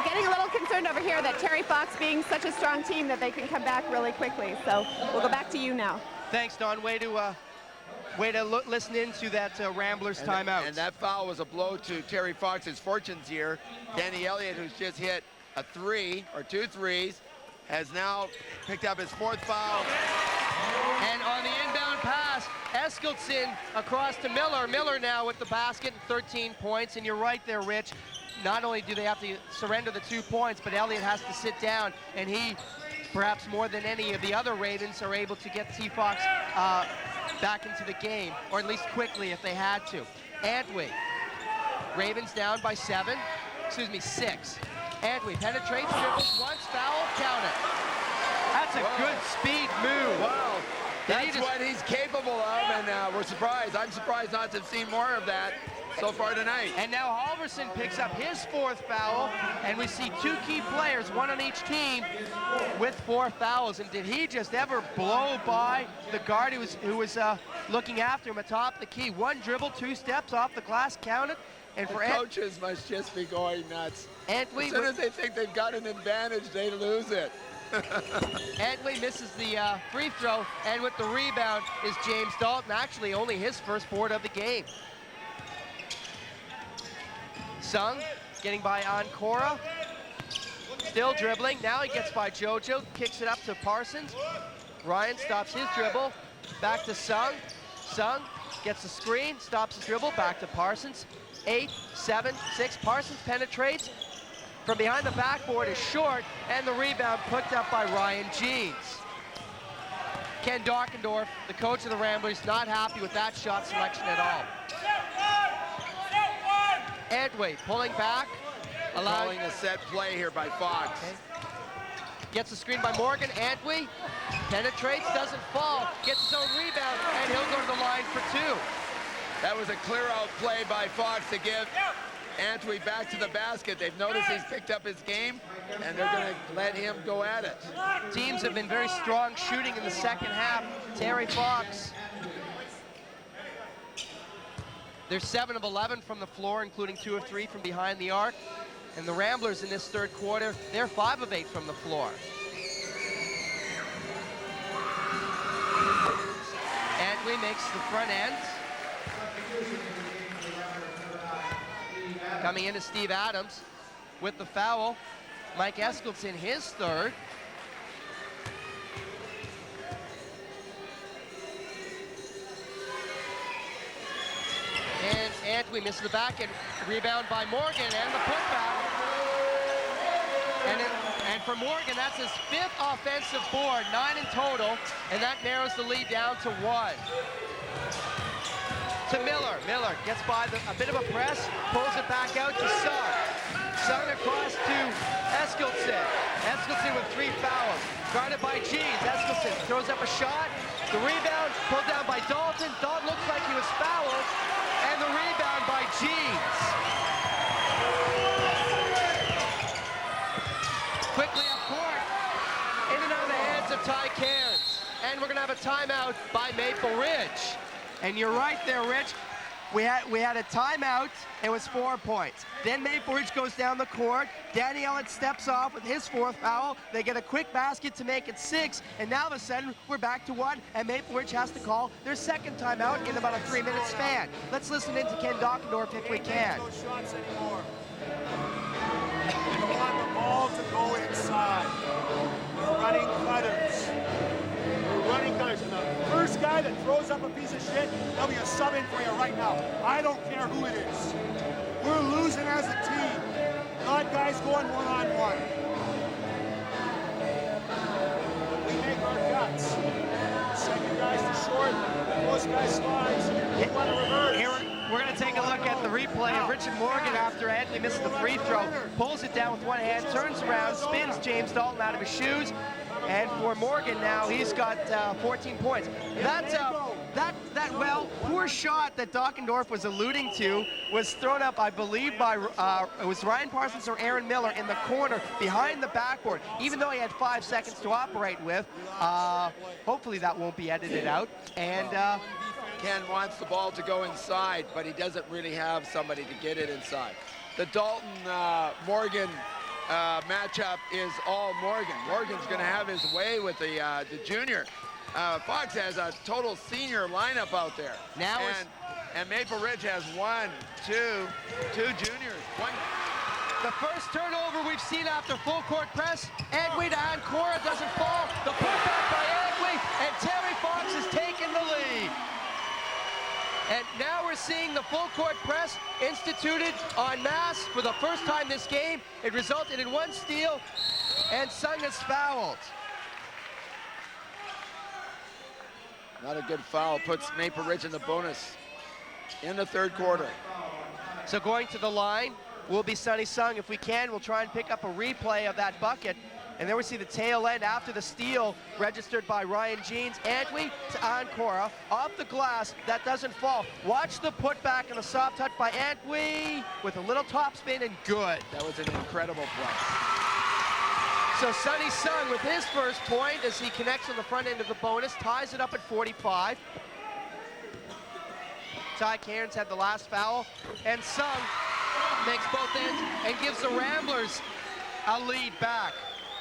Speaker 5: getting a little concerned over here that Terry Fox being such a strong team that they can come back really quickly. So we'll go back to you now.
Speaker 7: Thanks, Don. Way to way to listen into that Ramblers timeout.
Speaker 2: And that foul was a blow to Terry Fox's fortunes here. Danny Elliott, who's just hit a 3 or 2 threes, has now picked up his 4th foul.
Speaker 7: And on the inbound pass, Eskildson across to Miller. Miller now with the basket and 13 points. And you're right there, Rich. Not only do they have to surrender the 2 points, but Elliott has to sit down, and he, perhaps more than any of the other Ravens, are able to get T-Fox back into the game, or at least quickly if they had to. Antwi, Ravens down by 6. Antwi penetrates, dribbles once, foul, count it. That's a good speed move.
Speaker 2: Wow. That's what he's capable of, and we're surprised. I'm surprised not to have seen more of that so far tonight.
Speaker 7: And now Halverson picks up his 4th foul, and we see 2 key players, 1 on each team, with 4 fouls. And did he just ever blow by the guard who was looking after him atop the key? 1 dribble, 2 steps off the glass, counted. And
Speaker 2: the coaches must just be going nuts. As soon as they think they've got an advantage, they lose it.
Speaker 7: Antwi misses the free throw, and with the rebound is James Dalton, actually only his first board of the game. Sung getting by Ancora, still dribbling. Now he gets by JoJo, kicks it up to Parsons. Ryan stops his dribble, back to Sung. Sung gets the screen, stops his dribble, back to Parsons. 8, 7, 6, Parsons penetrates. From behind the backboard is short, and the rebound picked up by Ryan Jeans. Ken Dockendorf, the coach of the Ramblers, not happy with that shot selection at all. Antwi pulling back.
Speaker 2: Allowing a set play here by Fox.
Speaker 7: Okay. Gets the screen by Morgan. Antwi penetrates, doesn't fall, gets his own rebound, and he'll go to the line for 2.
Speaker 2: That was a clear-out play by Fox to give Antwi back to the basket. They've noticed he's picked up his game, and they're going to let him go at it.
Speaker 7: Teams have been very strong shooting in the second half. Terry Fox, they're 7 of 11 from the floor, including 2 of 3 from behind the arc. And the Ramblers in this 3rd quarter, they're 5 of 8 from the floor. Antwi makes the front end. Coming into Steve Adams with the foul. Mike Eskildson, his 3rd. And Antwi misses the back end. Rebound by Morgan and the putback. And for Morgan, that's his 5th offensive board, 9 in total, and that narrows the lead down to 1. To Miller. Miller gets by a bit of a press, pulls it back out to Sung. Sung across to Eskildson. Eskildson with 3 fouls. Guarded by Jeans. Eskildson throws up a shot. The rebound pulled down by Dalton. Dalton looks like he was fouled. And the rebound by Jeans. Quickly up court. In and out of the hands of Ty Cairns. And we're going to have a timeout by Maple Ridge. And you're right there, Rich. We had a timeout. It was 4 points. Then Maple Ridge goes down the court. Danny Elliott steps off with his 4th foul. They get a quick basket to make it 6. And now all of a sudden, we're back to 1. And Maple Ridge has to call their 2nd timeout in about a 3-minute span. Let's listen in to Ken Dockendorf if we can.
Speaker 12: No shots anymore. We want the ball to go inside. We're running cutters. And the first guy that throws up a piece of shit, there'll be a sub in for you right now. I don't care who it is. We're losing as a team, not guys going one-on-one. We make our guts. Second guy's too short, most guys slides. We want to reverse.
Speaker 7: Here we're going to take a look at the replay of Richard Morgan after Antwi misses the free throw. Pulls it down with one hand, turns around, spins James Dalton out of his shoes. And for Morgan now, he's got 14 points. That poor shot that Dockendorf was alluding to was thrown up, I believe, by it was Ryan Parsons or Aaron Miller in the corner behind the backboard. Even though he had 5 seconds to operate with, hopefully that won't be edited out. And
Speaker 2: Ken wants the ball to go inside, but he doesn't really have somebody to get it inside. The Dalton-Morgan matchup is all Morgan. Morgan's going to have his way with the junior. Fox has a total senior lineup out there.
Speaker 7: Now
Speaker 2: and Maple Ridge has two juniors.
Speaker 7: the first turnover we've seen after full court press. Edwey to Ancora, doesn't fall. The putback by Edwey, and Terry Fox has taken the lead. And now we're seeing the full court press instituted en masse for the first time this game. It resulted in 1 steal, and Sung is fouled.
Speaker 2: Not a good foul, puts Maple Ridge in the bonus in the third quarter.
Speaker 7: So going to the line will be Sonny Sung. If we can, we'll try and pick up a replay of that bucket. And then we see the tail end after the steal registered by Ryan Jeans. Antwi to Ancora, off the glass, that doesn't fall. Watch the putback and a soft touch by Antwi with a little topspin, and good.
Speaker 2: That was an incredible play.
Speaker 7: So Sonny Sung with his first point as he connects on the front end of the bonus, ties it up at 45. Ty Cairns had the last foul, and Sung makes both ends and gives the Ramblers a lead back.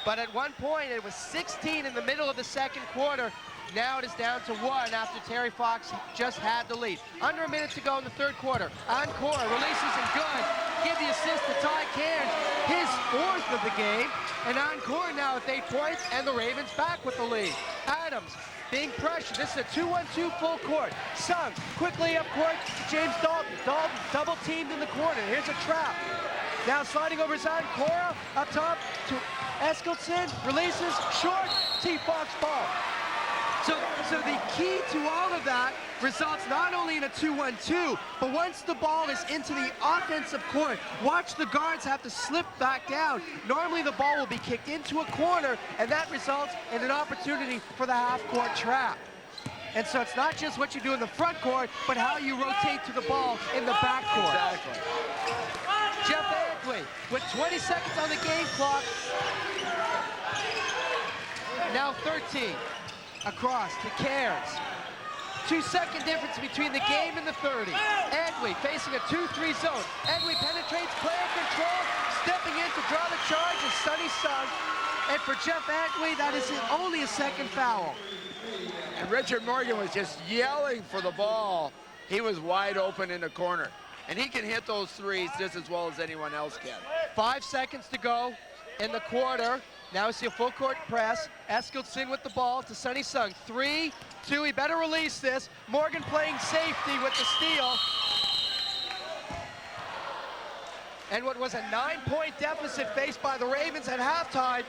Speaker 7: But at one point, it was 16 in the middle of the second quarter. Now it is down to 1 after Terry Fox just had the lead. Under a minute to go in the third quarter. Encore releases and good. Give the assist to Ty Cairns, his 4th of the game. And Encore now with 8 points, and the Ravens back with the lead. Adams being pressured. This is a 2-1-2 full court. Sung quickly up court to James Dalton. Dalton double teamed in the corner. Here's a trap. Now sliding over is Ancora, up top to Eskildsen, releases, short, T. Fox ball. So the key to all of that results not only in a 2-1-2, but once the ball is into the offensive court, watch the guards have to slip back down. Normally the ball will be kicked into a corner, and that results in an opportunity for the half-court trap. And so it's not just what you do in the front court, but how you rotate to the ball in the back court.
Speaker 2: Exactly.
Speaker 7: Jeff Antwi with 20 seconds on the game clock. Now 13. Across to Cairns. 2-second difference between the game and the 30. Antwi facing a 2-3 zone. Antwi penetrates, player control, stepping in to draw the charge is Sonny Sung. And for Jeff Antwi, that is only a second foul.
Speaker 2: And Richard Morgan was just yelling for the ball. He was wide open in the corner. And he can hit those threes just as well as anyone else can.
Speaker 7: 5 seconds to go in the quarter. Now we see a full court press. Eskildsen with the ball to Sonny Sung. 3-2, he better release this. Morgan playing safety with the steal. And what was a 9-point deficit faced by the Ravens at halftime,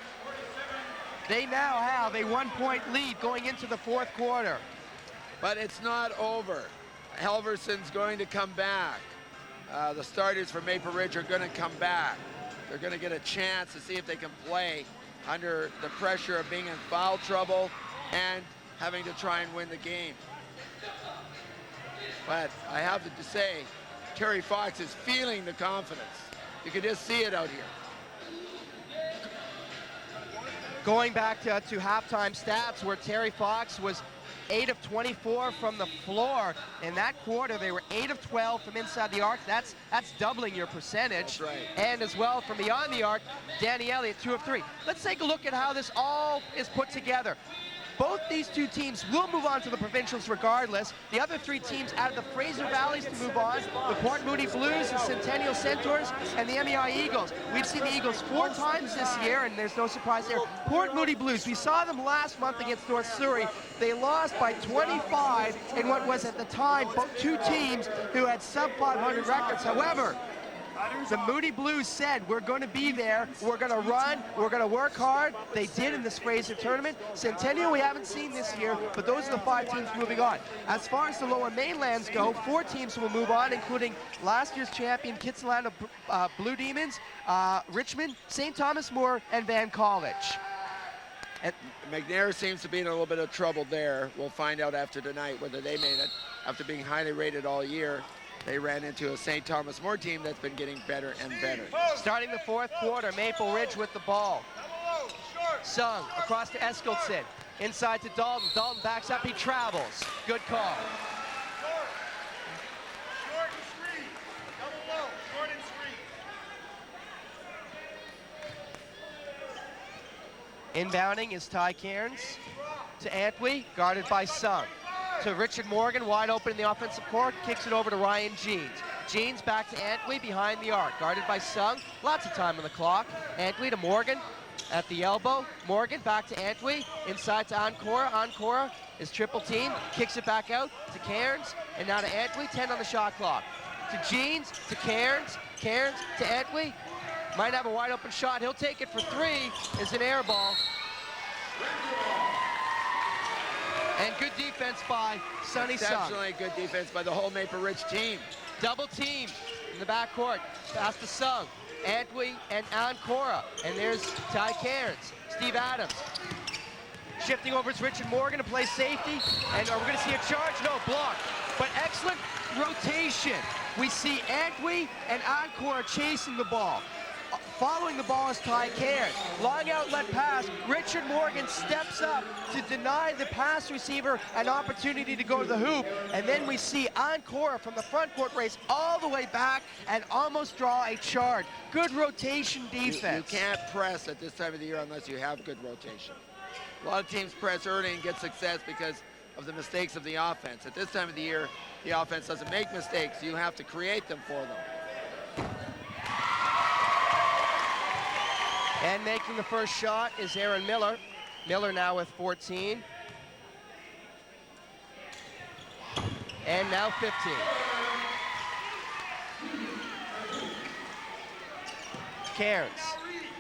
Speaker 7: they now have a 1-point lead going into the fourth quarter.
Speaker 2: But it's not over. Helverson's going to come back. The starters for Maple Ridge are going to come back. They're going to get a chance to see if they can play under the pressure of being in foul trouble and having to try and win the game. But I have to say, Terry Fox is feeling the confidence. You can just see it out here.
Speaker 7: Going back to halftime stats where Terry Fox was 8 of 24 from the floor. In that quarter, they were 8 of 12 from inside the arc. That's doubling your percentage.
Speaker 2: That's right.
Speaker 7: And as well from beyond the arc, Danny Elliott, 2 of 3. Let's take a look at how this all is put together. Both these two teams will move on to the provincials regardless. The other 3 teams out of the Fraser Valleys to move on, the Port Moody Blues, the Centennial Centaurs, and the MEI Eagles. We've seen the Eagles 4 times this year, and there's no surprise there. Port Moody Blues, we saw them last month against North Surrey. They lost by 25 in what was at the time 2 teams who had sub-500 records. However, the Moody Blues said, we're going to be there, we're going to run, we're going to work hard. They did in this Fraser tournament. Centennial we haven't seen this year, but those are the 5 teams moving on. As far as the lower mainlands go, 4 teams will move on, including last year's champion Kitsilano Blue Demons, Richmond, St. Thomas More, and Van College.
Speaker 2: And McNair seems to be in a little bit of trouble there. We'll find out after tonight whether they made it. After being highly rated all year, they ran into a St. Thomas More team that's been getting better and better.
Speaker 7: Starting the fourth quarter, Maple Ridge with the ball. Sung across to Eskildsen. Inside to Dalton. Dalton backs up, he travels. Good call.
Speaker 12: Short and screen. Double low. Short and screen.
Speaker 7: Inbounding is Ty Cairns. to Antwi, guarded by Sung. To Richard Morgan, wide open in the offensive court, kicks it over to Ryan Jeans. Jeans back to Antwi behind the arc, guarded by Sung. Lots of time on the clock. Antwi to Morgan at the elbow. Morgan back to Antwi, inside to Ancora. Ancora is triple team, kicks it back out to Cairns, and now to Antwi, 10 on the shot clock. To Jeans, to Cairns, Cairns to Antwi. Might have a wide open shot, he'll take it for three, it's an air ball. And good defense by Sonny Sung.
Speaker 2: Exceptionally good defense by the whole Maple Ridge team.
Speaker 7: Double team in the backcourt, pass to Sung, Antwi and Ancora. And there's Ty Cairns, Steve Adams. Shifting over is Richard Morgan to play safety. And are we gonna see a charge? No, block. But excellent rotation. We see Antwi and Ancora chasing the ball. Following the ball is Ty Cairns. Long outlet pass. Richard Morgan steps up to deny the pass receiver an opportunity to go to the hoop. And then we see Ancora from the front court race all the way back and almost draw a charge. Good rotation defense.
Speaker 2: You can't press at this time of the year unless you have good rotation. A lot of teams press early and get success because of the mistakes of the offense. At this time of the year, the offense doesn't make mistakes. You have to create them for them.
Speaker 7: And making the first shot is Aaron Miller. Miller now with 14. And now 15. Cairns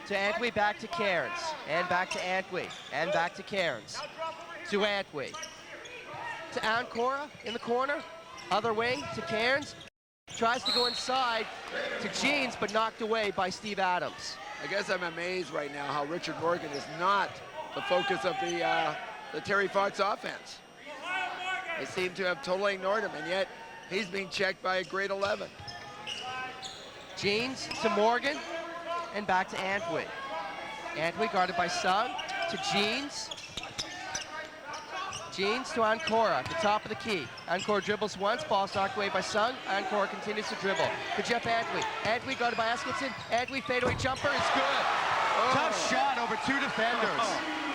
Speaker 7: to Antwi, back to Cairns. And back to Antwi. And back to Cairns. To Antwi. To Ancora in the corner. Other wing to Cairns. Tries to go inside to Jeans, but knocked away by Steve Adams.
Speaker 2: I guess I'm amazed right now how Richard Morgan is not the focus of the Terry Fox offense. They seem to have totally ignored him, and yet he's being checked by a grade 11.
Speaker 7: Jeans to Morgan, and back to Antwi. Antwi guarded by Sung, to Jeans. Jeans to Ancora at the top of the key. Ancora dribbles once, ball knocked away by Sung. Ancora continues to dribble. To Jeff Antwi. Antwi guarded by Eskilson. Antwi fadeaway jumper is good. Oh. Tough shot over two defenders.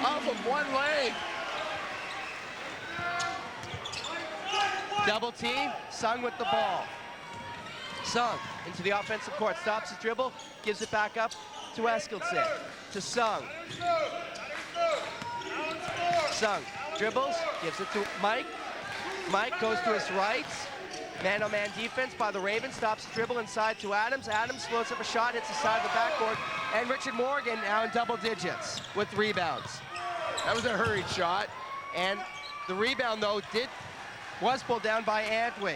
Speaker 2: Off of one leg.
Speaker 7: Double team, Sung with the ball. Sung into the offensive court, stops his dribble, gives it back up to Eskilson. To Sung. Sung dribbles, gives it to Mike. Mike goes to his right. Man-on-man defense by the Ravens, stops the dribble inside to Adams. Adams floats up a shot, hits the side of the backboard. And Richard Morgan now in double digits with rebounds.
Speaker 2: That was a hurried shot.
Speaker 7: And the rebound, though, was pulled down by Antwi.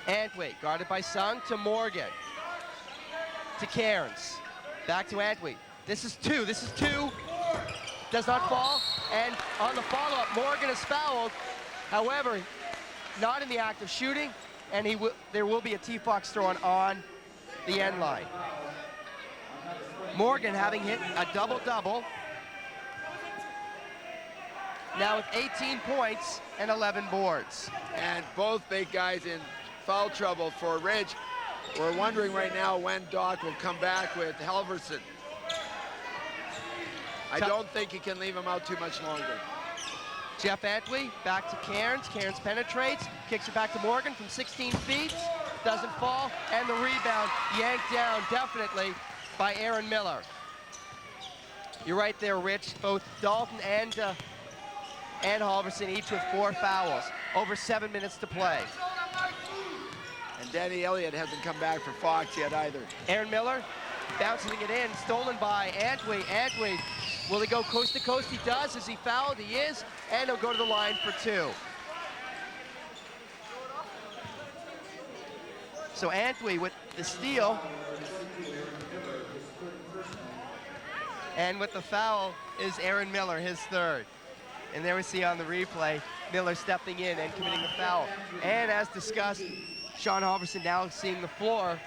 Speaker 7: Antwi, guarded by Sung, to Morgan. To Cairns. Back to Antwi. This is two. Does not fall. And on the follow-up, Morgan is fouled. However, not in the act of shooting, and there will be a T-Fox throw on the end line. Morgan having hit a double-double. Now with 18 points and 11 boards.
Speaker 2: And both big guys in foul trouble for Ridge. We're wondering right now when Doc will come back with Halverson. I don't think he can leave him out too much longer.
Speaker 7: Jeff Antwi back to Cairns. Cairns penetrates, kicks it back to Morgan from 16 feet. Doesn't fall, and the rebound yanked down definitely by Aaron Miller. You're right there, Rich. Both Dalton and Halverson each with 4 fouls. Over 7 minutes to play.
Speaker 2: And Danny Elliott hasn't come back for Fox yet either.
Speaker 7: Aaron Miller bouncing it in, stolen by Antwi. Antwi, will he go coast to coast? He does. Is he fouled? He is. And he'll go to the line for 2. So Antwi with the steal. And with the foul is Aaron Miller, his 3rd. And there we see on the replay, Miller stepping in and committing the foul. And as discussed, Sean Halverson now seeing the floor.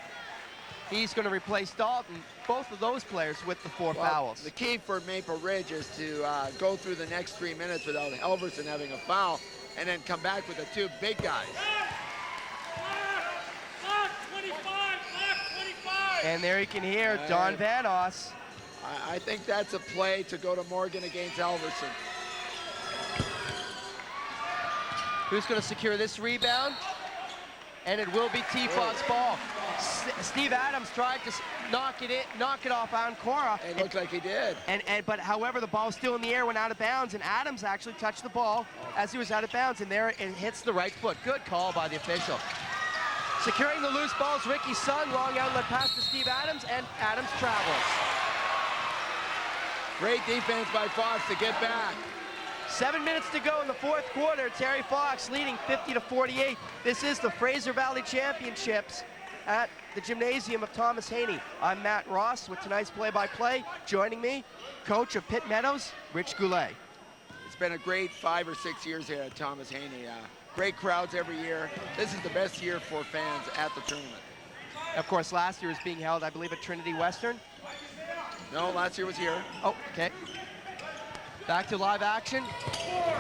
Speaker 7: He's going to replace Dalton, both of those players with the 4 fouls.
Speaker 2: The key for Maple Ridge is to go through the next 3 minutes without Halverson having a foul and then come back with the 2 big guys.
Speaker 7: And there you can hear Don Van Oss
Speaker 2: I think that's a play to go to Morgan against Alverson.
Speaker 7: Who's going to secure this rebound? And it will be T-Fog's ball. Steve Adams tried to knock it off Ancora.
Speaker 2: It looked like he did.
Speaker 7: But however, the ball was still in the air, went out of bounds, and Adams actually touched the ball as he was out of bounds, and there it hits the right foot. Good call by the official. Securing the loose balls, Ricky Sung, long outlet pass to Steve Adams, and Adams travels.
Speaker 2: Great defense by Fox to get back.
Speaker 7: 7 minutes to go in the fourth quarter. Terry Fox leading 50-48. This is the Fraser Valley Championships at the gymnasium of Thomas Haney. I'm Matt Ross with tonight's play-by-play. Joining me, coach of Pitt Meadows, Rich Goulet.
Speaker 2: It's been a great 5 or 6 years here at Thomas Haney. Great crowds every year. This is the best year for fans at the tournament.
Speaker 7: Of course, last year was being held, I believe, at Trinity Western.
Speaker 2: No, last year was here.
Speaker 7: Oh, okay. Back to live action.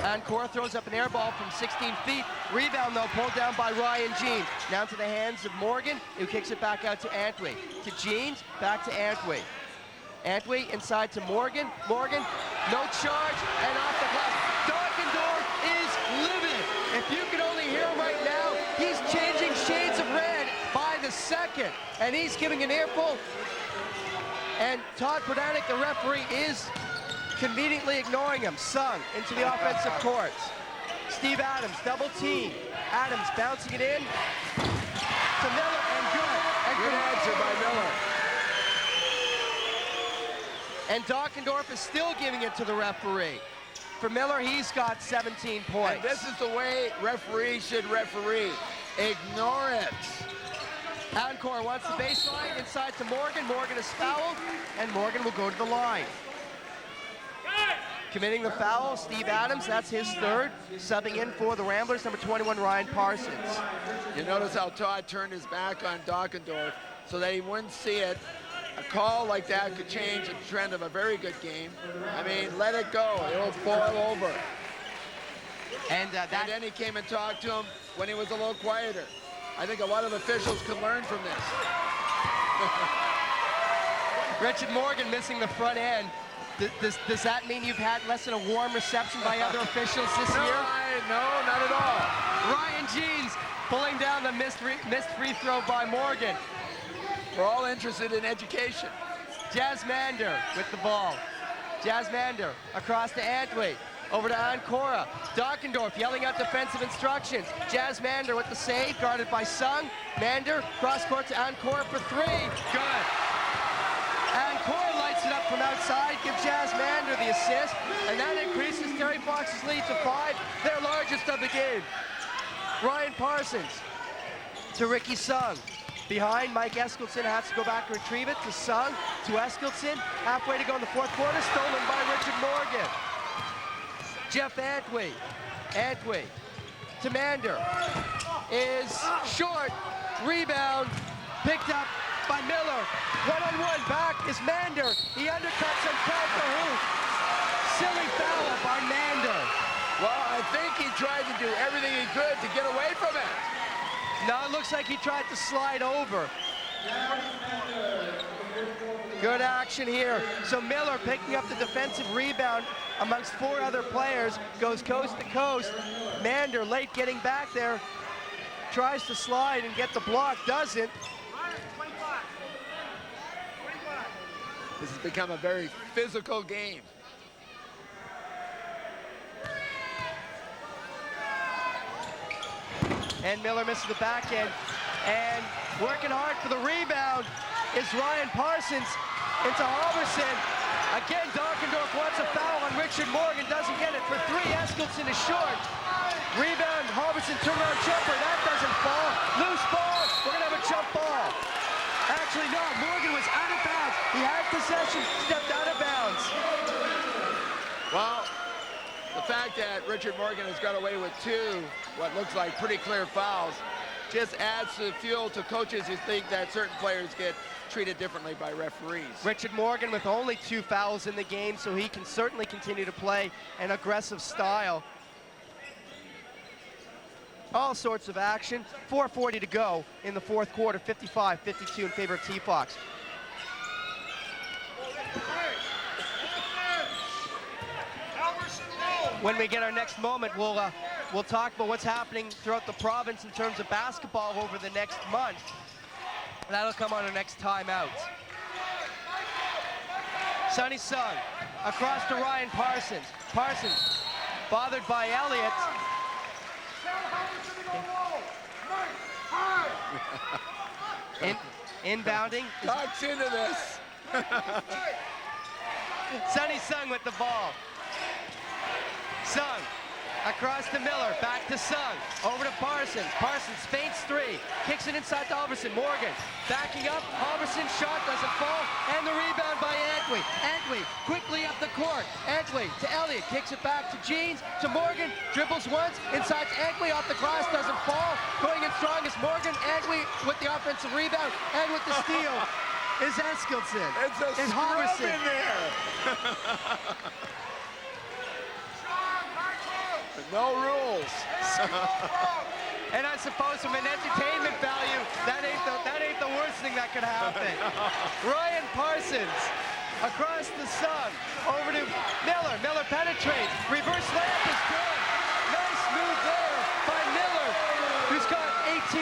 Speaker 7: Ancora throws up an air ball from 16 feet. Rebound, though, pulled down by Ryan Jean. Down to the hands of Morgan, who kicks it back out to Antwi. To Jeans, back to Antwi. Antwi inside to Morgan. Morgan, no charge, and off the glass. Dockendorf is livid. If you can only hear him right now, he's changing shades of red by the second. And he's giving an earful. And Todd Prodanik, the referee, is conveniently ignoring him. Sung into the offensive courts. Steve Adams, double team. Adams bouncing it in to Miller, and good. And
Speaker 2: Good answer by Miller.
Speaker 7: And Dockendorf is still giving it to the referee. For Miller, he's got 17 points.
Speaker 2: And this is the way referees should referee. Ignore it.
Speaker 7: Ancora wants the baseline inside to Morgan. Morgan is fouled, and Morgan will go to the line. Committing the foul, Steve Adams, that's his third. Subbing in for the Ramblers, number 21, Ryan Parsons.
Speaker 2: You notice how Todd turned his back on Dockendorf so that he wouldn't see it. A call like that could change the trend of a very good game. I mean, let it go. It'll boil over.
Speaker 7: And
Speaker 2: then he came and talked to him when he was a little quieter. I think a lot of officials could learn from this.
Speaker 7: Richard Morgan missing the front end. Does that mean you've had less than a warm reception by other officials this year?
Speaker 2: No, not at all.
Speaker 7: Ryan Jeans pulling down the missed free throw by Morgan.
Speaker 2: We're all interested in education.
Speaker 7: Jazz Mander with the ball. Jazz Mander across to Antwi. Over to Ancora. Dockendorf yelling out defensive instructions. Jazz Mander with the save, guarded by Sung. Mander, cross court to Ancora for three. Good. Ancora lights it up from outside, give Jazz Mander the assist, and that increases Terry Fox's lead to 5, their largest of the game. Ryan Parsons to Ricky Sung. Behind, Mike Eskildson has to go back and retrieve it to Sung, to Eskildson. Halfway to go in the fourth quarter, stolen by Richard Morgan. Jeff Antwi. Antwi to Mander. Is short. Rebound. Picked up by Miller. One-on-one back is Mander. He undercuts and count the hoop. Silly foul by Mander.
Speaker 2: Well, I think he tried to do everything he could to get away from it.
Speaker 7: No, it looks like he tried to slide over. Good action here. So Miller picking up the defensive rebound amongst 4 other players, goes coast to coast. Mander late getting back there, tries to slide and get the block, doesn't.
Speaker 2: This has become a very physical game.
Speaker 7: And Miller misses the back end. And working hard for the rebound is Ryan Parsons into Halverson. Again, Dockendorf wants a foul on Richard Morgan, doesn't get it for 3. Eskildson is short. Rebound, Halverson turnaround jumper, that doesn't fall. Loose ball, we're gonna have a jump ball. Actually, no, Morgan was out of bounds. He had possession, stepped out of bounds.
Speaker 2: Well, the fact that Richard Morgan has got away with 2, what looks like pretty clear fouls, just adds to the fuel to coaches who think that certain players get treated differently by referees.
Speaker 7: Richard Morgan with only 2 fouls in the game, so he can certainly continue to play an aggressive style. All sorts of action. 4:40 to go in the fourth quarter, 55-52 in favor of T-Fox. when we get our next moment, we'll talk about what's happening throughout the province in terms of basketball over the next month. That'll come on our next timeout. Sonny Sung across to Ryan Parsons. Parsons bothered by Elliott. Inbounding.
Speaker 2: Talks into this.
Speaker 7: Sonny Sung with the ball. Sung across to Miller, back to Sung, over to Parsons. Parsons feints three, kicks it inside to Halverson. Morgan backing up, Halverson shot doesn't fall, and the rebound by Antwi. Antwi quickly up the court. Antwi to Elliott, kicks it back to Jeans, to Morgan, dribbles once, inside to Antwi, off the glass, doesn't fall. Going in strong is Morgan. Antwi with the offensive rebound, and with the steal is Eskildsen.
Speaker 2: It's a scrub in there. No rules.
Speaker 7: And I suppose from an entertainment value, that ain't the worst thing that could happen. Ryan Parsons across the Sun, over to Miller. Miller penetrates. Reverse layup is good. Nice move there by Miller, who's got 19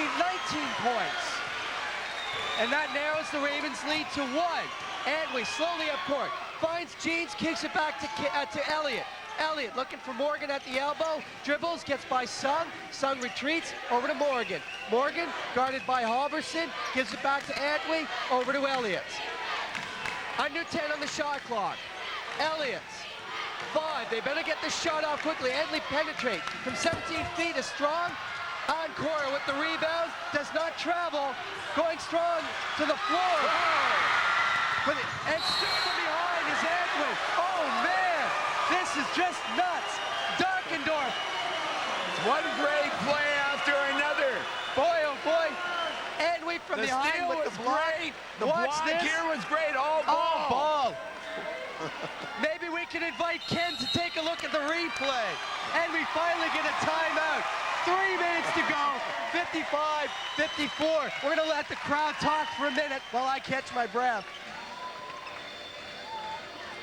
Speaker 7: points. And that narrows the Ravens' lead to 1. Antwi slowly up court. Finds Jeans, kicks it back to Elliott. Elliott looking for Morgan at the elbow, dribbles, gets by Sung. Sung retreats, over to Morgan. Morgan, guarded by Halverson, gives it back to Antwi, over to Elliott. Under 10 on the shot clock. Elliott, 5, they better get this shot off quickly. Antwi penetrates from 17 feet, is strong. Encore with the rebound, does not travel, going strong to the floor. And still from behind is Antwi. Oh man! This is just nuts. Darkendorf.
Speaker 2: One great play after another.
Speaker 7: Boy, oh boy. Antwi from behind with the block.
Speaker 2: Great. The
Speaker 7: Watch
Speaker 2: block
Speaker 7: this.
Speaker 2: here was great. All ball.
Speaker 7: All ball. Maybe we can invite Ken to take a look at the replay. And we finally get a timeout. 3 minutes to go. 55-54. We're going to let the crowd talk for a minute while I catch my breath.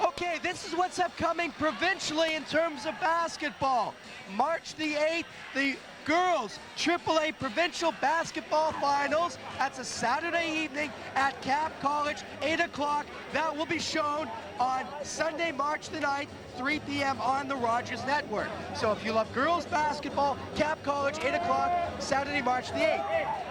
Speaker 7: Okay, this is what's upcoming provincially in terms of basketball. March the 8th, the girls AAA Provincial Basketball Finals. That's a Saturday evening at Cap College, 8 o'clock. That will be shown on Sunday, March the 9th, 3 p.m. on the Rogers Network. So if you love girls basketball, Cap College, 8 o'clock, Saturday, March the 8th.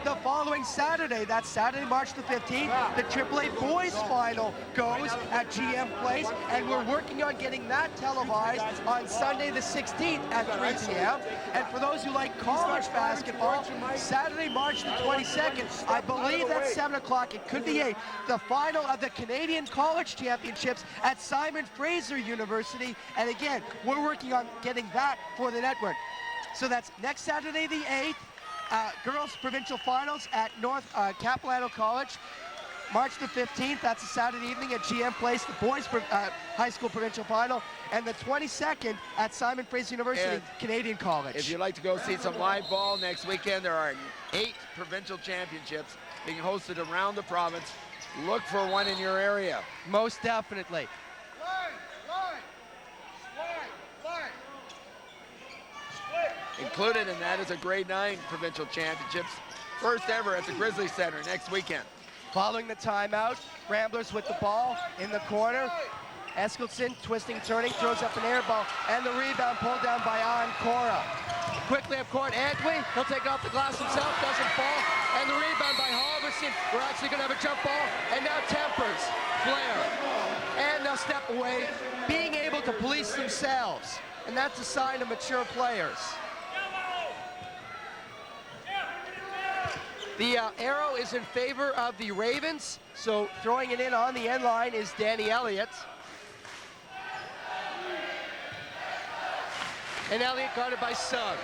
Speaker 7: The following Saturday, that's Saturday, March the 15th, the AAA Boys Final goes at GM Place, and we're working on getting that televised on Sunday the 16th at 3 p.m. And for those who like college basketball, Saturday, March the 22nd, I believe that's 7 o'clock, it could be 8, the final of the Canadian College Championships at Simon Fraser University. And again, we're working on getting that for the network. So that's next Saturday the 8th, girls provincial finals at North Capilano College. March the 15th, that's a Saturday evening at GM Place, the boys high school provincial final. And the 22nd at Simon Fraser University,
Speaker 2: And
Speaker 7: Canadian College.
Speaker 2: If you'd like to go see some live ball next weekend, there are 8 provincial championships being hosted around the province. Look for one in your area.
Speaker 7: Most definitely.
Speaker 2: Included in that is a grade 9 provincial championships. First ever at the Grizzly Center next weekend.
Speaker 7: Following the timeout, Ramblers with the ball in the corner. Eskildsen twisting, turning, throws up an air ball, and the rebound pulled down by Ancora. Quickly up court, Antwi, he'll take off the glass himself, doesn't fall, and the rebound by Halverson. We're actually gonna have a jump ball, and now Tempers, Flair. And they'll step away, being able to police themselves. And that's a sign of mature players. The arrow is in favor of the Ravens, so throwing it in on the end line is Danny Elliott. And Elliott guarded by Sung.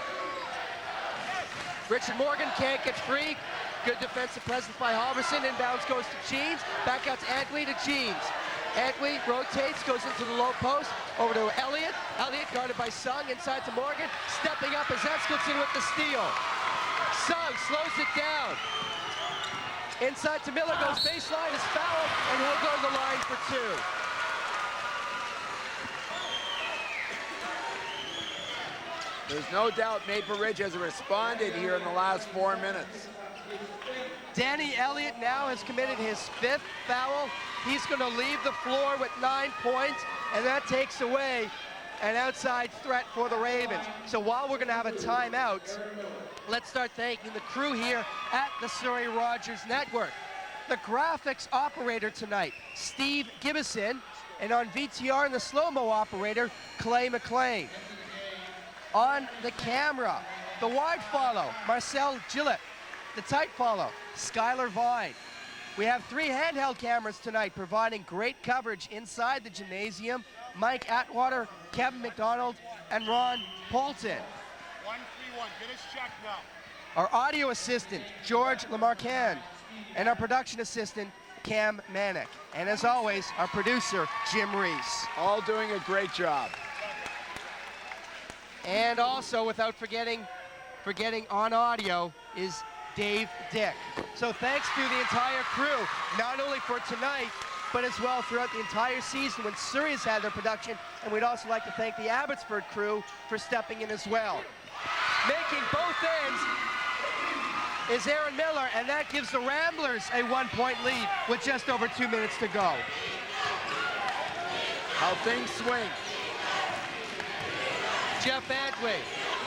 Speaker 7: Richard Morgan can't get free. Good defensive presence by Halverson. Inbounds goes to Jeans. Back out to Antwi to Jeans. Antwi rotates, goes into the low post. Over to Elliott. Elliott guarded by Sung. Inside to Morgan. Stepping up is Eskildsen with the steal. Sung slows it down. Inside to Miller, goes baseline, is fouled, and he'll go to the line for 2.
Speaker 2: There's no doubt Maple Ridge has responded here in the last 4 minutes.
Speaker 7: Danny Elliott now has committed his 5th foul. He's going to leave the floor with 9 points, and that takes away an outside threat for the Ravens. So while we're going to have a timeout, let's start thanking the crew here at the Surrey Rogers Network. The graphics operator tonight, Steve Gibbison, and on VTR and the slow-mo operator, Clay McLean. On the camera, the wide follow, Marcel Gillett. The tight follow, Skylar Vine. We have 3 handheld cameras tonight providing great coverage inside the gymnasium. Mike Atwater, Kevin McDonald, and Ron Polton.
Speaker 12: 1-3-1, get his check now.
Speaker 7: Our audio assistant, George Lamarcand, and our production assistant, Cam Manick. And as always, our producer, Jim Reese.
Speaker 2: All doing a great job.
Speaker 7: And also, without forgetting on audio, is Dave Dick. So thanks to the entire crew, not only for tonight, but as well throughout the entire season when Surrey has had their production. And we'd also like to thank the Abbotsford crew for stepping in as well. Making both ends is Aaron Miller, and that gives the Ramblers a 1-point lead with just over 2 minutes to go.
Speaker 2: How things swing.
Speaker 7: Jeff Antwi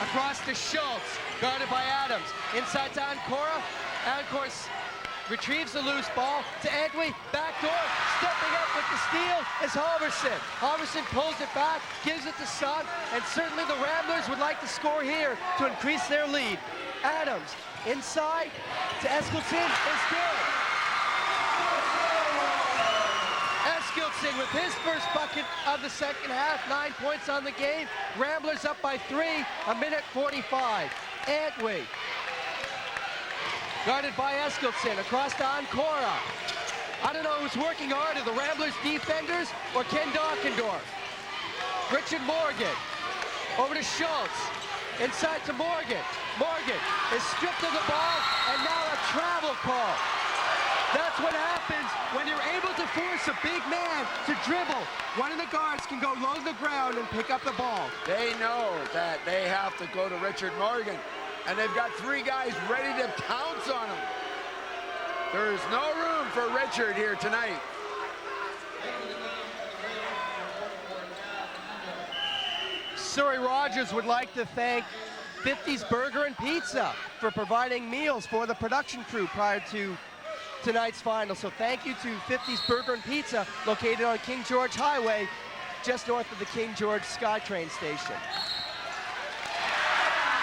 Speaker 7: across to Schultz, guarded by Adams. Inside to Ancora. Ancora retrieves the loose ball to Antwi. Backdoor, stepping up with the steal is Halverson. Halverson pulls it back, gives it to Sugg, and certainly the Ramblers would like to score here to increase their lead. Adams inside to Eskilsson is good. Eskilsson with his first bucket of the second half, 9 points on the game. Ramblers up by 3, 1:45. Antwi, guarded by Eskilsson, across to Ancora. I don't know who's working harder, the Ramblers defenders or Ken Dockendorf. Richard Morgan, over to Schultz, inside to Morgan. Morgan is stripped of the ball, and now a travel call. That's what happens when you're able to force a big man to dribble. One of the guards can go low to the ground and pick up the ball.
Speaker 2: They know that they have to go to Richard Morgan, and they've got 3 guys ready to pounce on him. There's no room for Richard here tonight.
Speaker 7: Surrey Rogers would like to thank 50's Burger and Pizza for providing meals for the production crew prior to tonight's final. So thank you to 50's Burger and Pizza, located on King George Highway, just north of the King George SkyTrain station.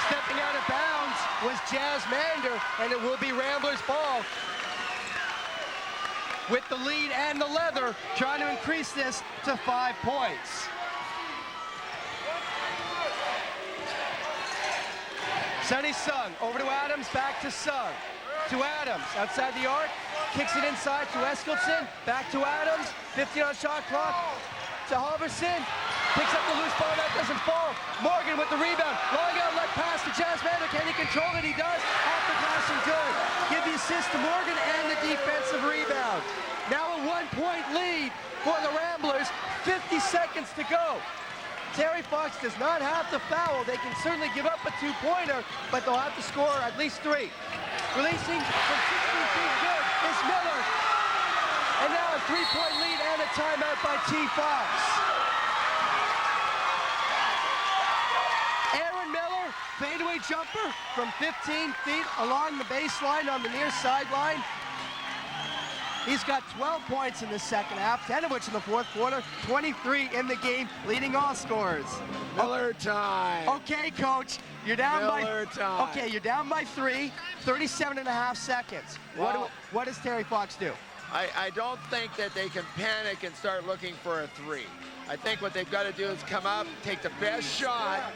Speaker 7: Stepping out of bounds was Jazz Mander, and it will be Ramblers ball. With the lead and the leather, trying to increase this to 5 points. Sonny Sugg, over to Adams, back to Sugg. To Adams, outside the arc, kicks it inside to Eskilsson, back to Adams, 15 on shot clock, to Halverson, picks up the loose ball, that doesn't fall. Morgan with the rebound, long outlet pass to Jazz Mander, can he control it? He does, off the glass and good. Give the assist to Morgan and the defensive rebound. Now a 1-point lead for the Ramblers, 50 seconds to go. Terry Fox does not have to foul. They can certainly give up a 2-pointer, but they'll have to score at least 3. Releasing from 16 feet good is Miller. And now a 3-point lead and a timeout by T. Fox. Aaron Miller, fadeaway jumper from 15 feet along the baseline on the near sideline. He's got 12 points in the second half, 10 of which in the fourth quarter, 23 in the game, leading all scorers.
Speaker 2: Miller time.
Speaker 7: Okay, coach, you're down
Speaker 2: Miller time.
Speaker 7: Okay, you're down by 3, 37.5 seconds.
Speaker 2: Well,
Speaker 7: what does Terry Fox do?
Speaker 2: I don't think that they can panic and start looking for a 3. I think what they've got to do is come up, take the best shot,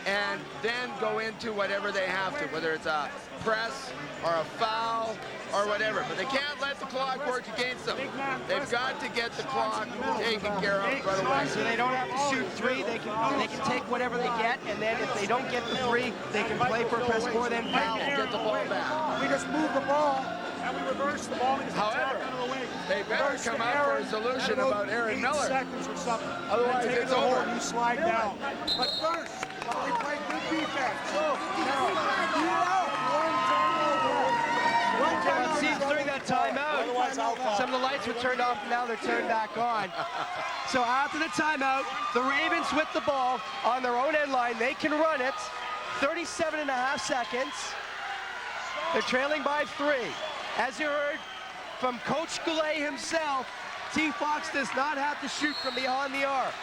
Speaker 2: and then go into whatever they have to, whether it's a press or a foul or whatever. But they can't let the clock work against them. They've got to get the clock taken care of right away.
Speaker 7: So they don't have to shoot 3. They can take whatever they get, and then if they don't get the 3, they can play for a press more than foul.
Speaker 2: Get the ball back.
Speaker 12: We just move the ball, and we reverse the ball.
Speaker 2: However, they better come out for a solution about Aaron Miller.
Speaker 12: 8 seconds or something.
Speaker 2: Otherwise, it's over.
Speaker 12: You slide down. But first, we play good
Speaker 7: It seems during that timeout, some of the lights were turned off, and now they're turned back on. So after the timeout, the Ravens with the ball on their own end line. They can run it. 37.5 seconds. They're trailing by 3. As you heard from Coach Goulet himself, T. Fox does not have to shoot from beyond the arc.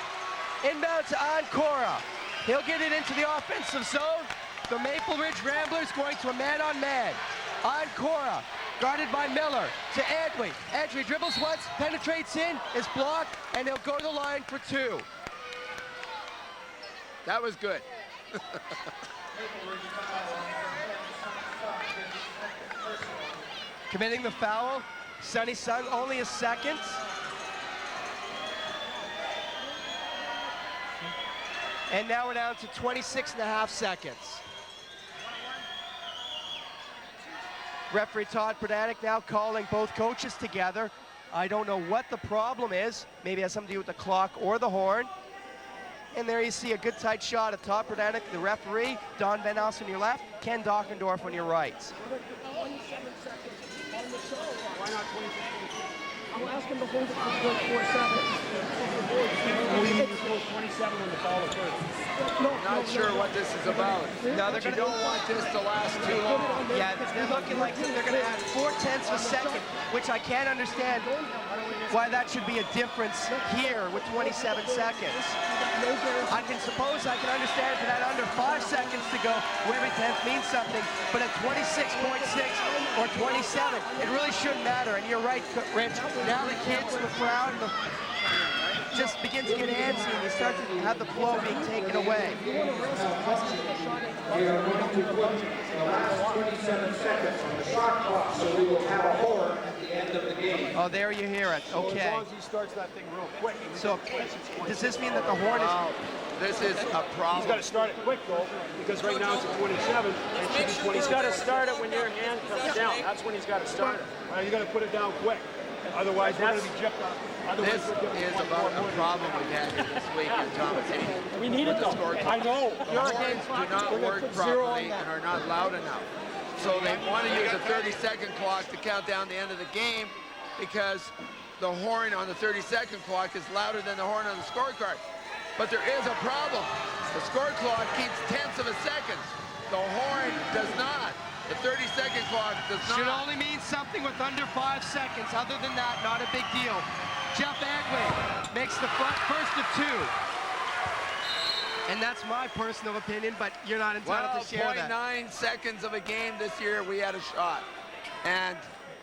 Speaker 7: Inbound to Ancora. He'll get it into the offensive zone. The Maple Ridge Ramblers going to a man-on-man. Ancora, guarded by Miller, to Antwi. Antwi dribbles once, penetrates in, is blocked, and he'll go to the line for 2.
Speaker 2: That was good.
Speaker 7: Committing the foul, Sonny Sung, only a second. And now we're down to 26.5 seconds. Referee Todd Pradatic now calling both coaches together. I don't know what the problem is. Maybe it has something to do with the clock or the horn. And there you see a good tight shot of Todd Pradatic, the referee, Don Van Alst on your left, Ken Dockendorf on your right.
Speaker 12: Why not 26? I'm asking the hold it for 4 seconds. It's 27 when the foul occurs.
Speaker 2: Not sure what this is about.
Speaker 7: No,
Speaker 2: You don't want this to last too long.
Speaker 7: Yeah, they're looking like they're going to add 0.4 of a second, which I can't understand why that should be a difference here with 27 seconds. I can understand if it had under 5 seconds to go, where every tenth means something, but at 26.6 or 27, it really shouldn't matter. And you're right, Rich. Now the kids, the crowd, just begin to get antsy, and you start to have the flow being taken away.
Speaker 12: We are going to put the last 27 seconds on the shot clock, so we will have a horn at the end of the game.
Speaker 7: Oh, there you hear it. Okay.
Speaker 12: As long as he starts that thing real quick.
Speaker 7: So, does this mean that the horn is...
Speaker 2: This is a problem.
Speaker 12: He's got to start it quick, though, because right now it's at 27. He's got to start it when your hand comes down. That's when he's got to start it. Well, you got to put it down quick. Otherwise, we're going to be jipped up.
Speaker 2: This is about a problem we've had here this week in Thomas.
Speaker 12: We need it, though. I know.
Speaker 2: The horns do not work properly and are not loud enough. So they want to use a 30-second clock to count down the end of the game because the horn on the 30-second clock is louder than the horn on the scorecard. But there is a problem. The score clock keeps tenths of a second. The horn does not. The 30-second clock does not.
Speaker 7: Should only mean something with under 5 seconds. Other than that, not a big deal. Jeff Antwi makes the first of 2. And that's my personal opinion, but you're not entitled to share that.
Speaker 2: 0.9 seconds of a game this year, we had a shot. And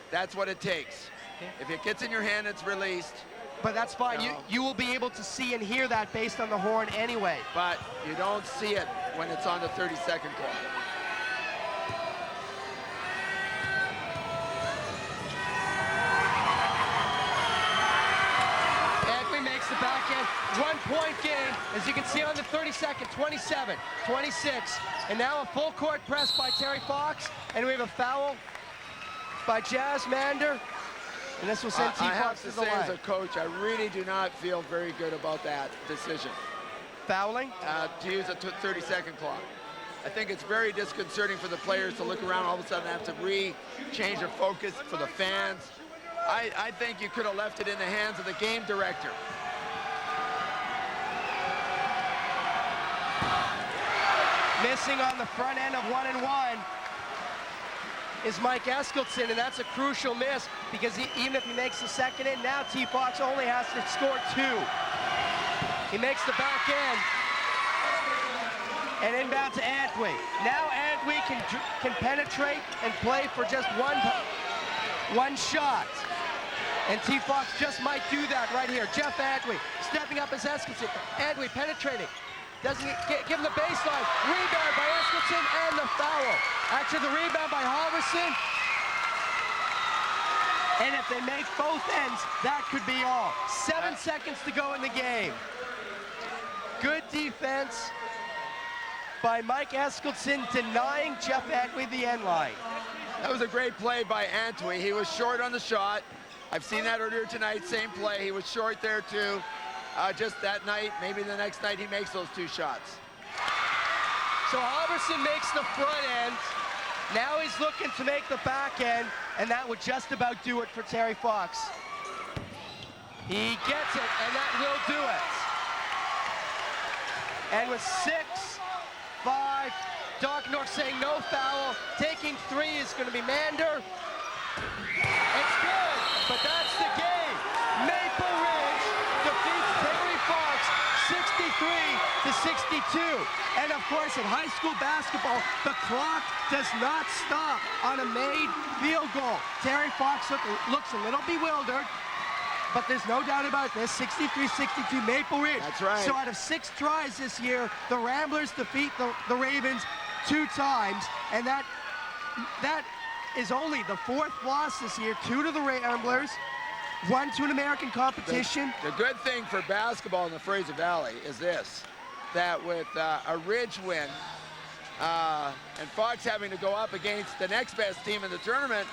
Speaker 2: that's what it takes. If it gets in your hand, it's released.
Speaker 7: But that's fine. No. You will be able to see and hear that based on the horn anyway.
Speaker 2: But you don't see it when it's on the 30-second clock.
Speaker 7: Antwi makes the back end. 1-point game, as you can see on the 32nd, 27, 26. And now a full court press by Terry Fox. And we have a foul by Jazz Mander. And this will send T. Fox to the line.
Speaker 2: I have to say, as a coach, I really do not feel very good about that decision.
Speaker 7: Fouling?
Speaker 2: To use a 30-second clock. I think it's very disconcerting for the players to look around all of a sudden and have to change their focus for the fans. I think you could have left it in the hands of the game director.
Speaker 7: Missing on the front end of 1-and-1 is Mike Eskildson, and that's a crucial miss because even if he makes the second in, now T. Fox only has to score 2. He makes the back end and inbound to Antwi. Now Antwi can penetrate and play for just one shot. And T. Fox just might do that right here. Jeff Antwi stepping up as Eskildson. Antwi penetrating. Doesn't give him the baseline. Rebound by Eskildson and the foul. Actually, the rebound by Halverson. And if they make both ends, that could be all. 7 seconds to go in the game. Good defense by Mike Eskildson, denying Jeff Antwi the end line.
Speaker 2: That was a great play by Antwi. He was short on the shot. I've seen that earlier tonight, same play. He was short there too. Just that night, maybe the next night he makes those 2 shots.
Speaker 7: So Halverson makes the front end. Now he's looking to make the back end, and that would just about do it for Terry Fox. He gets it, and that will do it. And with 6-5, Doc North saying no foul. Taking 3 is going to be Mander. It's good, but that's the game. Maple Ridge defeats Terry Fox 63-62. And of course, in high school basketball, the clock does not stop on a made field goal. Terry Fox looks a little bewildered, but there's no doubt about this, 63-62 Maple Ridge.
Speaker 2: That's right.
Speaker 7: So out of 6 tries this year, the Ramblers defeat the Ravens 2 times, and that is only the 4th loss this year, 2 to the Ramblers, 1 to an American competition.
Speaker 2: The good thing for basketball in the Fraser Valley is this, that with a Ridge win and Fox having to go up against the next best team in the tournament,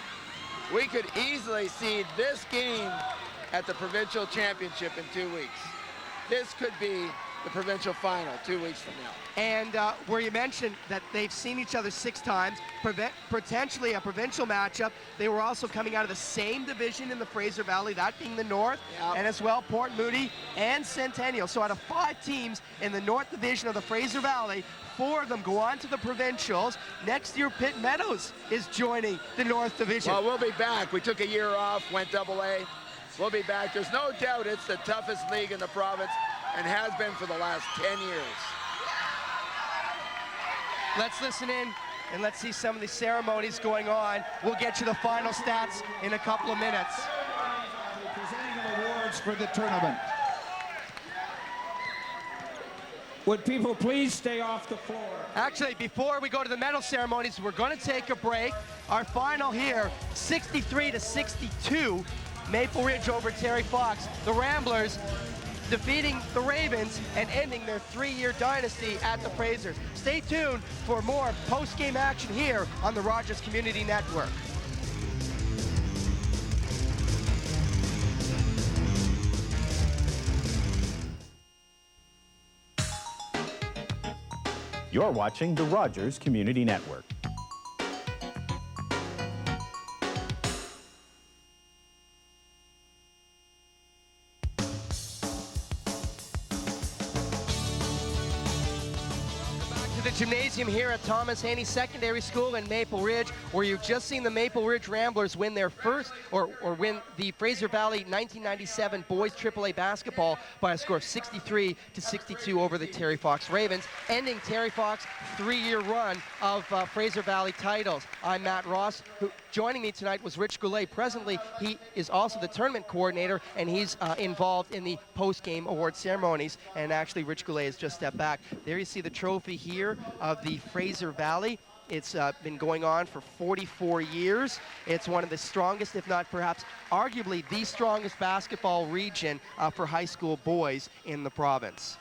Speaker 2: we could easily see this game at the provincial championship in 2 weeks. This could be the provincial final 2 weeks from now.
Speaker 7: And where you mentioned that they've seen each other 6 times, potentially a provincial matchup. They were also coming out of the same division in the Fraser Valley, that being the North, and as well Port Moody and Centennial. So out of 5 teams in the North Division of the Fraser Valley, 4 of them go on to the provincials. Next year, Pitt Meadows is joining the North Division.
Speaker 2: Well, we'll be back. We took a year off, went AA. We'll be back. There's no doubt it's the toughest league in the province and has been for the last 10 years.
Speaker 7: Let's listen in and let's see some of the ceremonies going on. We'll get you the final stats in a couple of minutes.
Speaker 4: Presenting of awards for the tournament. Would people please stay off the floor?
Speaker 7: Actually, before we go to the medal ceremonies, we're going to take a break. Our final here, 63-62, Maple Ridge over Terry Fox. The Ramblers defeating the Ravens and ending their 3-year dynasty at the Frasers. Stay tuned for more post-game action here on the Rogers Community Network.
Speaker 10: You're watching the Rogers Community Network.
Speaker 7: The gymnasium here at Thomas Haney Secondary School in Maple Ridge, where you've just seen the Maple Ridge Ramblers win their first, or win the Fraser Valley 1997 boys AAA basketball by a score of 63-62 over the Terry Fox Ravens, ending Terry Fox's 3-year run of Fraser Valley titles. I'm Matt Ross. Joining me tonight was Rich Goulet. Presently, he is also the tournament coordinator, and he's involved in the post-game award ceremonies. And actually, Rich Goulet has just stepped back. There you see the trophy here of the Fraser Valley. It's been going on for 44 years. It's one of the strongest, if not perhaps arguably the strongest basketball region for high school boys in the province.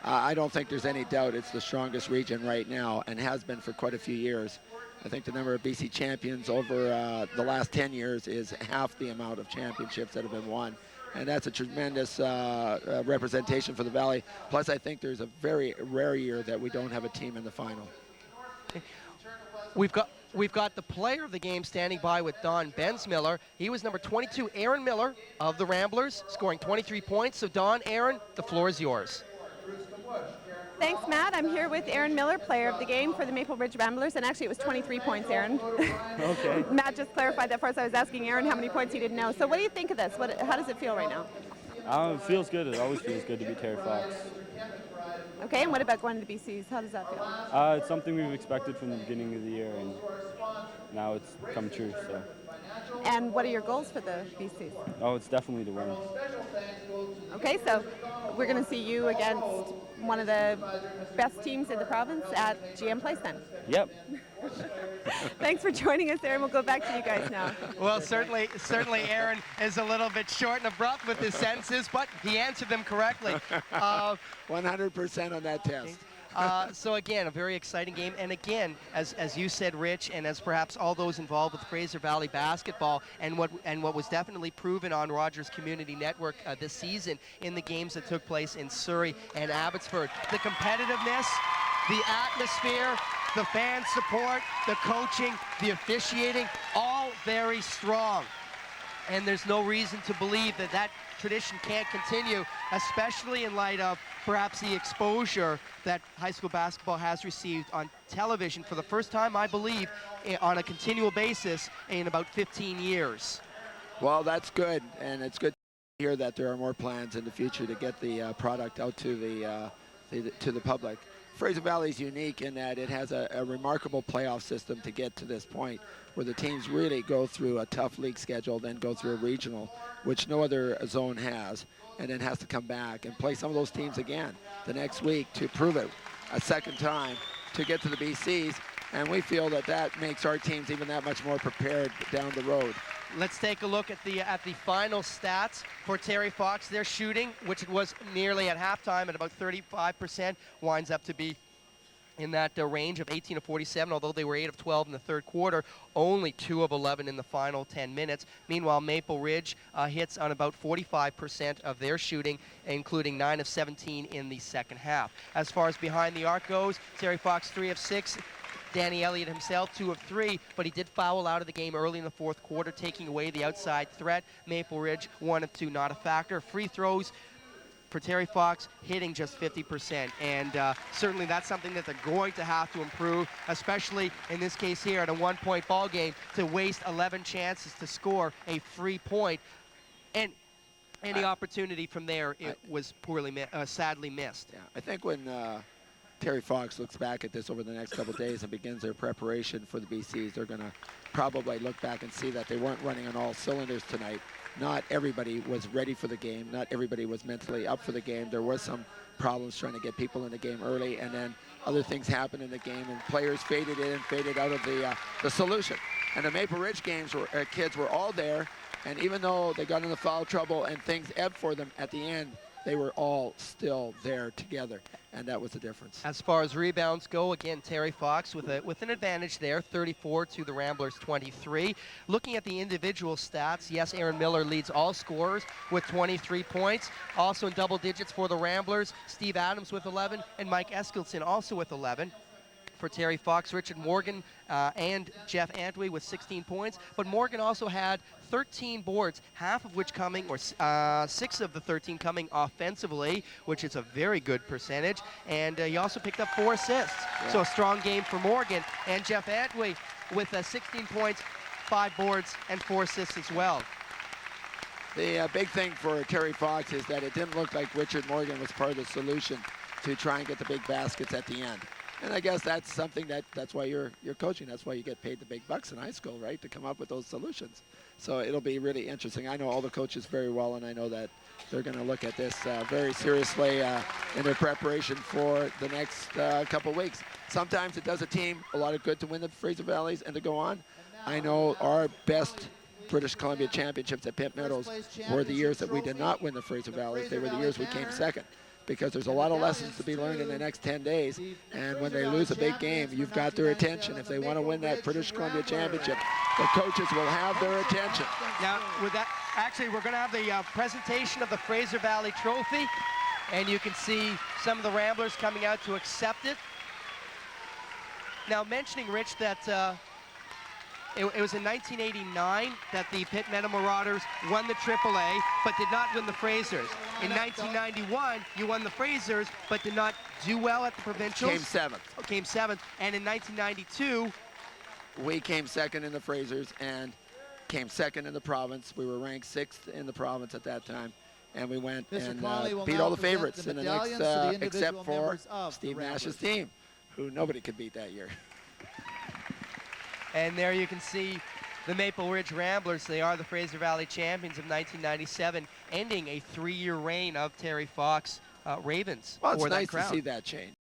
Speaker 2: I don't think there's any doubt it's the strongest region right now and has been for quite a few years. I think the number of BC champions over the last 10 years is half the amount of championships that have been won. And that's a tremendous representation for the Valley. Plus, I think there's a very rare year that we don't have a team in the final.
Speaker 7: We've got the player of the game standing by with Don Bensmiller. He was number 22, Aaron Miller of the Ramblers, scoring 23 points. So Don, Aaron, the floor is yours.
Speaker 5: Thanks, Matt. I'm here with Aaron Miller, player of the game for the Maple Ridge Ramblers, and actually it was 23 points, Aaron.
Speaker 8: Okay.
Speaker 5: Matt just clarified that for us. I was asking Aaron how many points he didn't know. So what do you think of this? How does it feel right now?
Speaker 8: It feels good. It always feels good to be Terry Fox.
Speaker 5: Okay, and what about going to the BCs? How does that feel?
Speaker 8: It's something we've expected from the beginning of the year, and now it's come true. So.
Speaker 5: And what are your goals for the BCs?
Speaker 8: Oh, it's definitely to win.
Speaker 5: Okay, so we're going to see you against one of the best teams in the province at GM Place then.
Speaker 8: Yep.
Speaker 7: Thanks for joining us, Aaron. We'll go back to you guys now. Well, certainly Aaron is a little bit short and abrupt with his sentences, but he answered them correctly.
Speaker 2: 100% on that test.
Speaker 7: So again, a very exciting game, and again, as you said, Rich, and as perhaps all those involved with Fraser Valley basketball, and what was definitely proven on Rogers Community Network this season in the games that took place in Surrey and Abbotsford, the competitiveness the atmosphere, the fan support, the coaching, the officiating, all very strong. And there's no reason to believe that that tradition can't continue, especially in light of perhaps the exposure that high school basketball has received on television for the first time, I believe, on a continual basis in about 15 years.
Speaker 2: Well, that's good, and it's good to hear that there are more plans in the future to get the product out to the public. Fraser Valley is unique in that it has a remarkable playoff system to get to this point, where the teams really go through a tough league schedule, then go through a regional, which no other zone has, and then has to come back and play some of those teams again the next week to prove it a second time to get to the BCs. And we feel that that makes our teams even that much more prepared down the road.
Speaker 7: Let's take a look at the final stats for Terry Fox. Their shooting, which it was nearly at halftime at about 35%, winds up to be in that range of 18 of 47, although they were 8 of 12 in the third quarter, only 2 of 11 in the final 10 minutes. Meanwhile, Maple Ridge hits on about 45% of their shooting, including 9 of 17 in the second half. As far as behind the arc goes, Terry Fox 3 of 6. Danny Elliott himself 2 of 3, but he did foul out of the game early in the fourth quarter, taking away the outside threat. Maple Ridge 1 of 2, not a factor. Free throws for Terry Fox hitting just 50%, and certainly that's something that they're going to have to improve, especially in this case here at a one-point ball game, to waste 11 chances to score a free point, and any opportunity from there was sadly missed.
Speaker 2: Yeah, I think when Terry Fox looks back at this over the next couple of days and begins their preparation for the BCs, they're going to probably look back and see that they weren't running on all cylinders tonight. Not everybody was ready for the game. Not everybody was mentally up for the game. There was some problems trying to get people in the game early, and then other things happened in the game, and players faded in and faded out of the solution. And the Maple Ridge kids were all there, and even though they got into foul trouble and things ebbed for them at the end, they were all still there together, and that was the difference.
Speaker 7: As far as rebounds go, again, Terry Fox with an advantage there, 34 to the Ramblers 23. Looking at the individual stats, yes, Aaron Miller leads all scorers with 23 points. Also in double digits for the Ramblers, Steve Adams with 11, and Mike Eskildson also with 11. For Terry Fox, Richard Morgan and Jeff Antwi with 16 points, but Morgan also had 13 boards, half of which coming, or 6 of the 13 coming offensively, which is a very good percentage, and he also picked up 4 assists. Yeah. So a strong game for Morgan, and Jeff Antwi with 16 points, 5 boards, and 4 assists as well.
Speaker 2: The big thing for Terry Fox is that it didn't look like Richard Morgan was part of the solution to try and get the big baskets at the end. And I guess that's something that's why you're coaching. That's why you get paid the big bucks in high school, right? To come up with those solutions. So it'll be really interesting. I know all the coaches very well, and I know that they're going to look at this very seriously in their preparation for the next couple weeks. Sometimes it does a team a lot of good to win the Fraser Valleys and to go on. I know our best British Columbia championships at Pitt Meadows were the years that we did not win the Fraser Valleys. They were the years we came second, because there's a lot of lessons to be learned in the next 10 days. And when they lose a big game, you've got their attention. If they want to win that British Columbia championship, the coaches will have their attention.
Speaker 7: Now, with that, actually, we're going to have the presentation of the Fraser Valley Trophy, and you can see some of the Ramblers coming out to accept it. Now, mentioning, Rich, that it was in 1989 that the Pitt Meadow Marauders won the AAA, but did not win the Frasers. In 1991, you won the Frasers, but did not do well at the provincials.
Speaker 2: Came 7th.
Speaker 7: Oh, came 7th. And in 1992,
Speaker 2: we came second in the Frasers and came second in the province. We were ranked 6th in the province at that time. And we went and beat all the favorites in the next, except for Steve Nash's team, who nobody could beat that year.
Speaker 7: And there you can see the Maple Ridge Ramblers. They are the Fraser Valley champions of 1997, ending a 3-year reign of Terry Fox Ravens.
Speaker 2: Well, it's nice to see that change.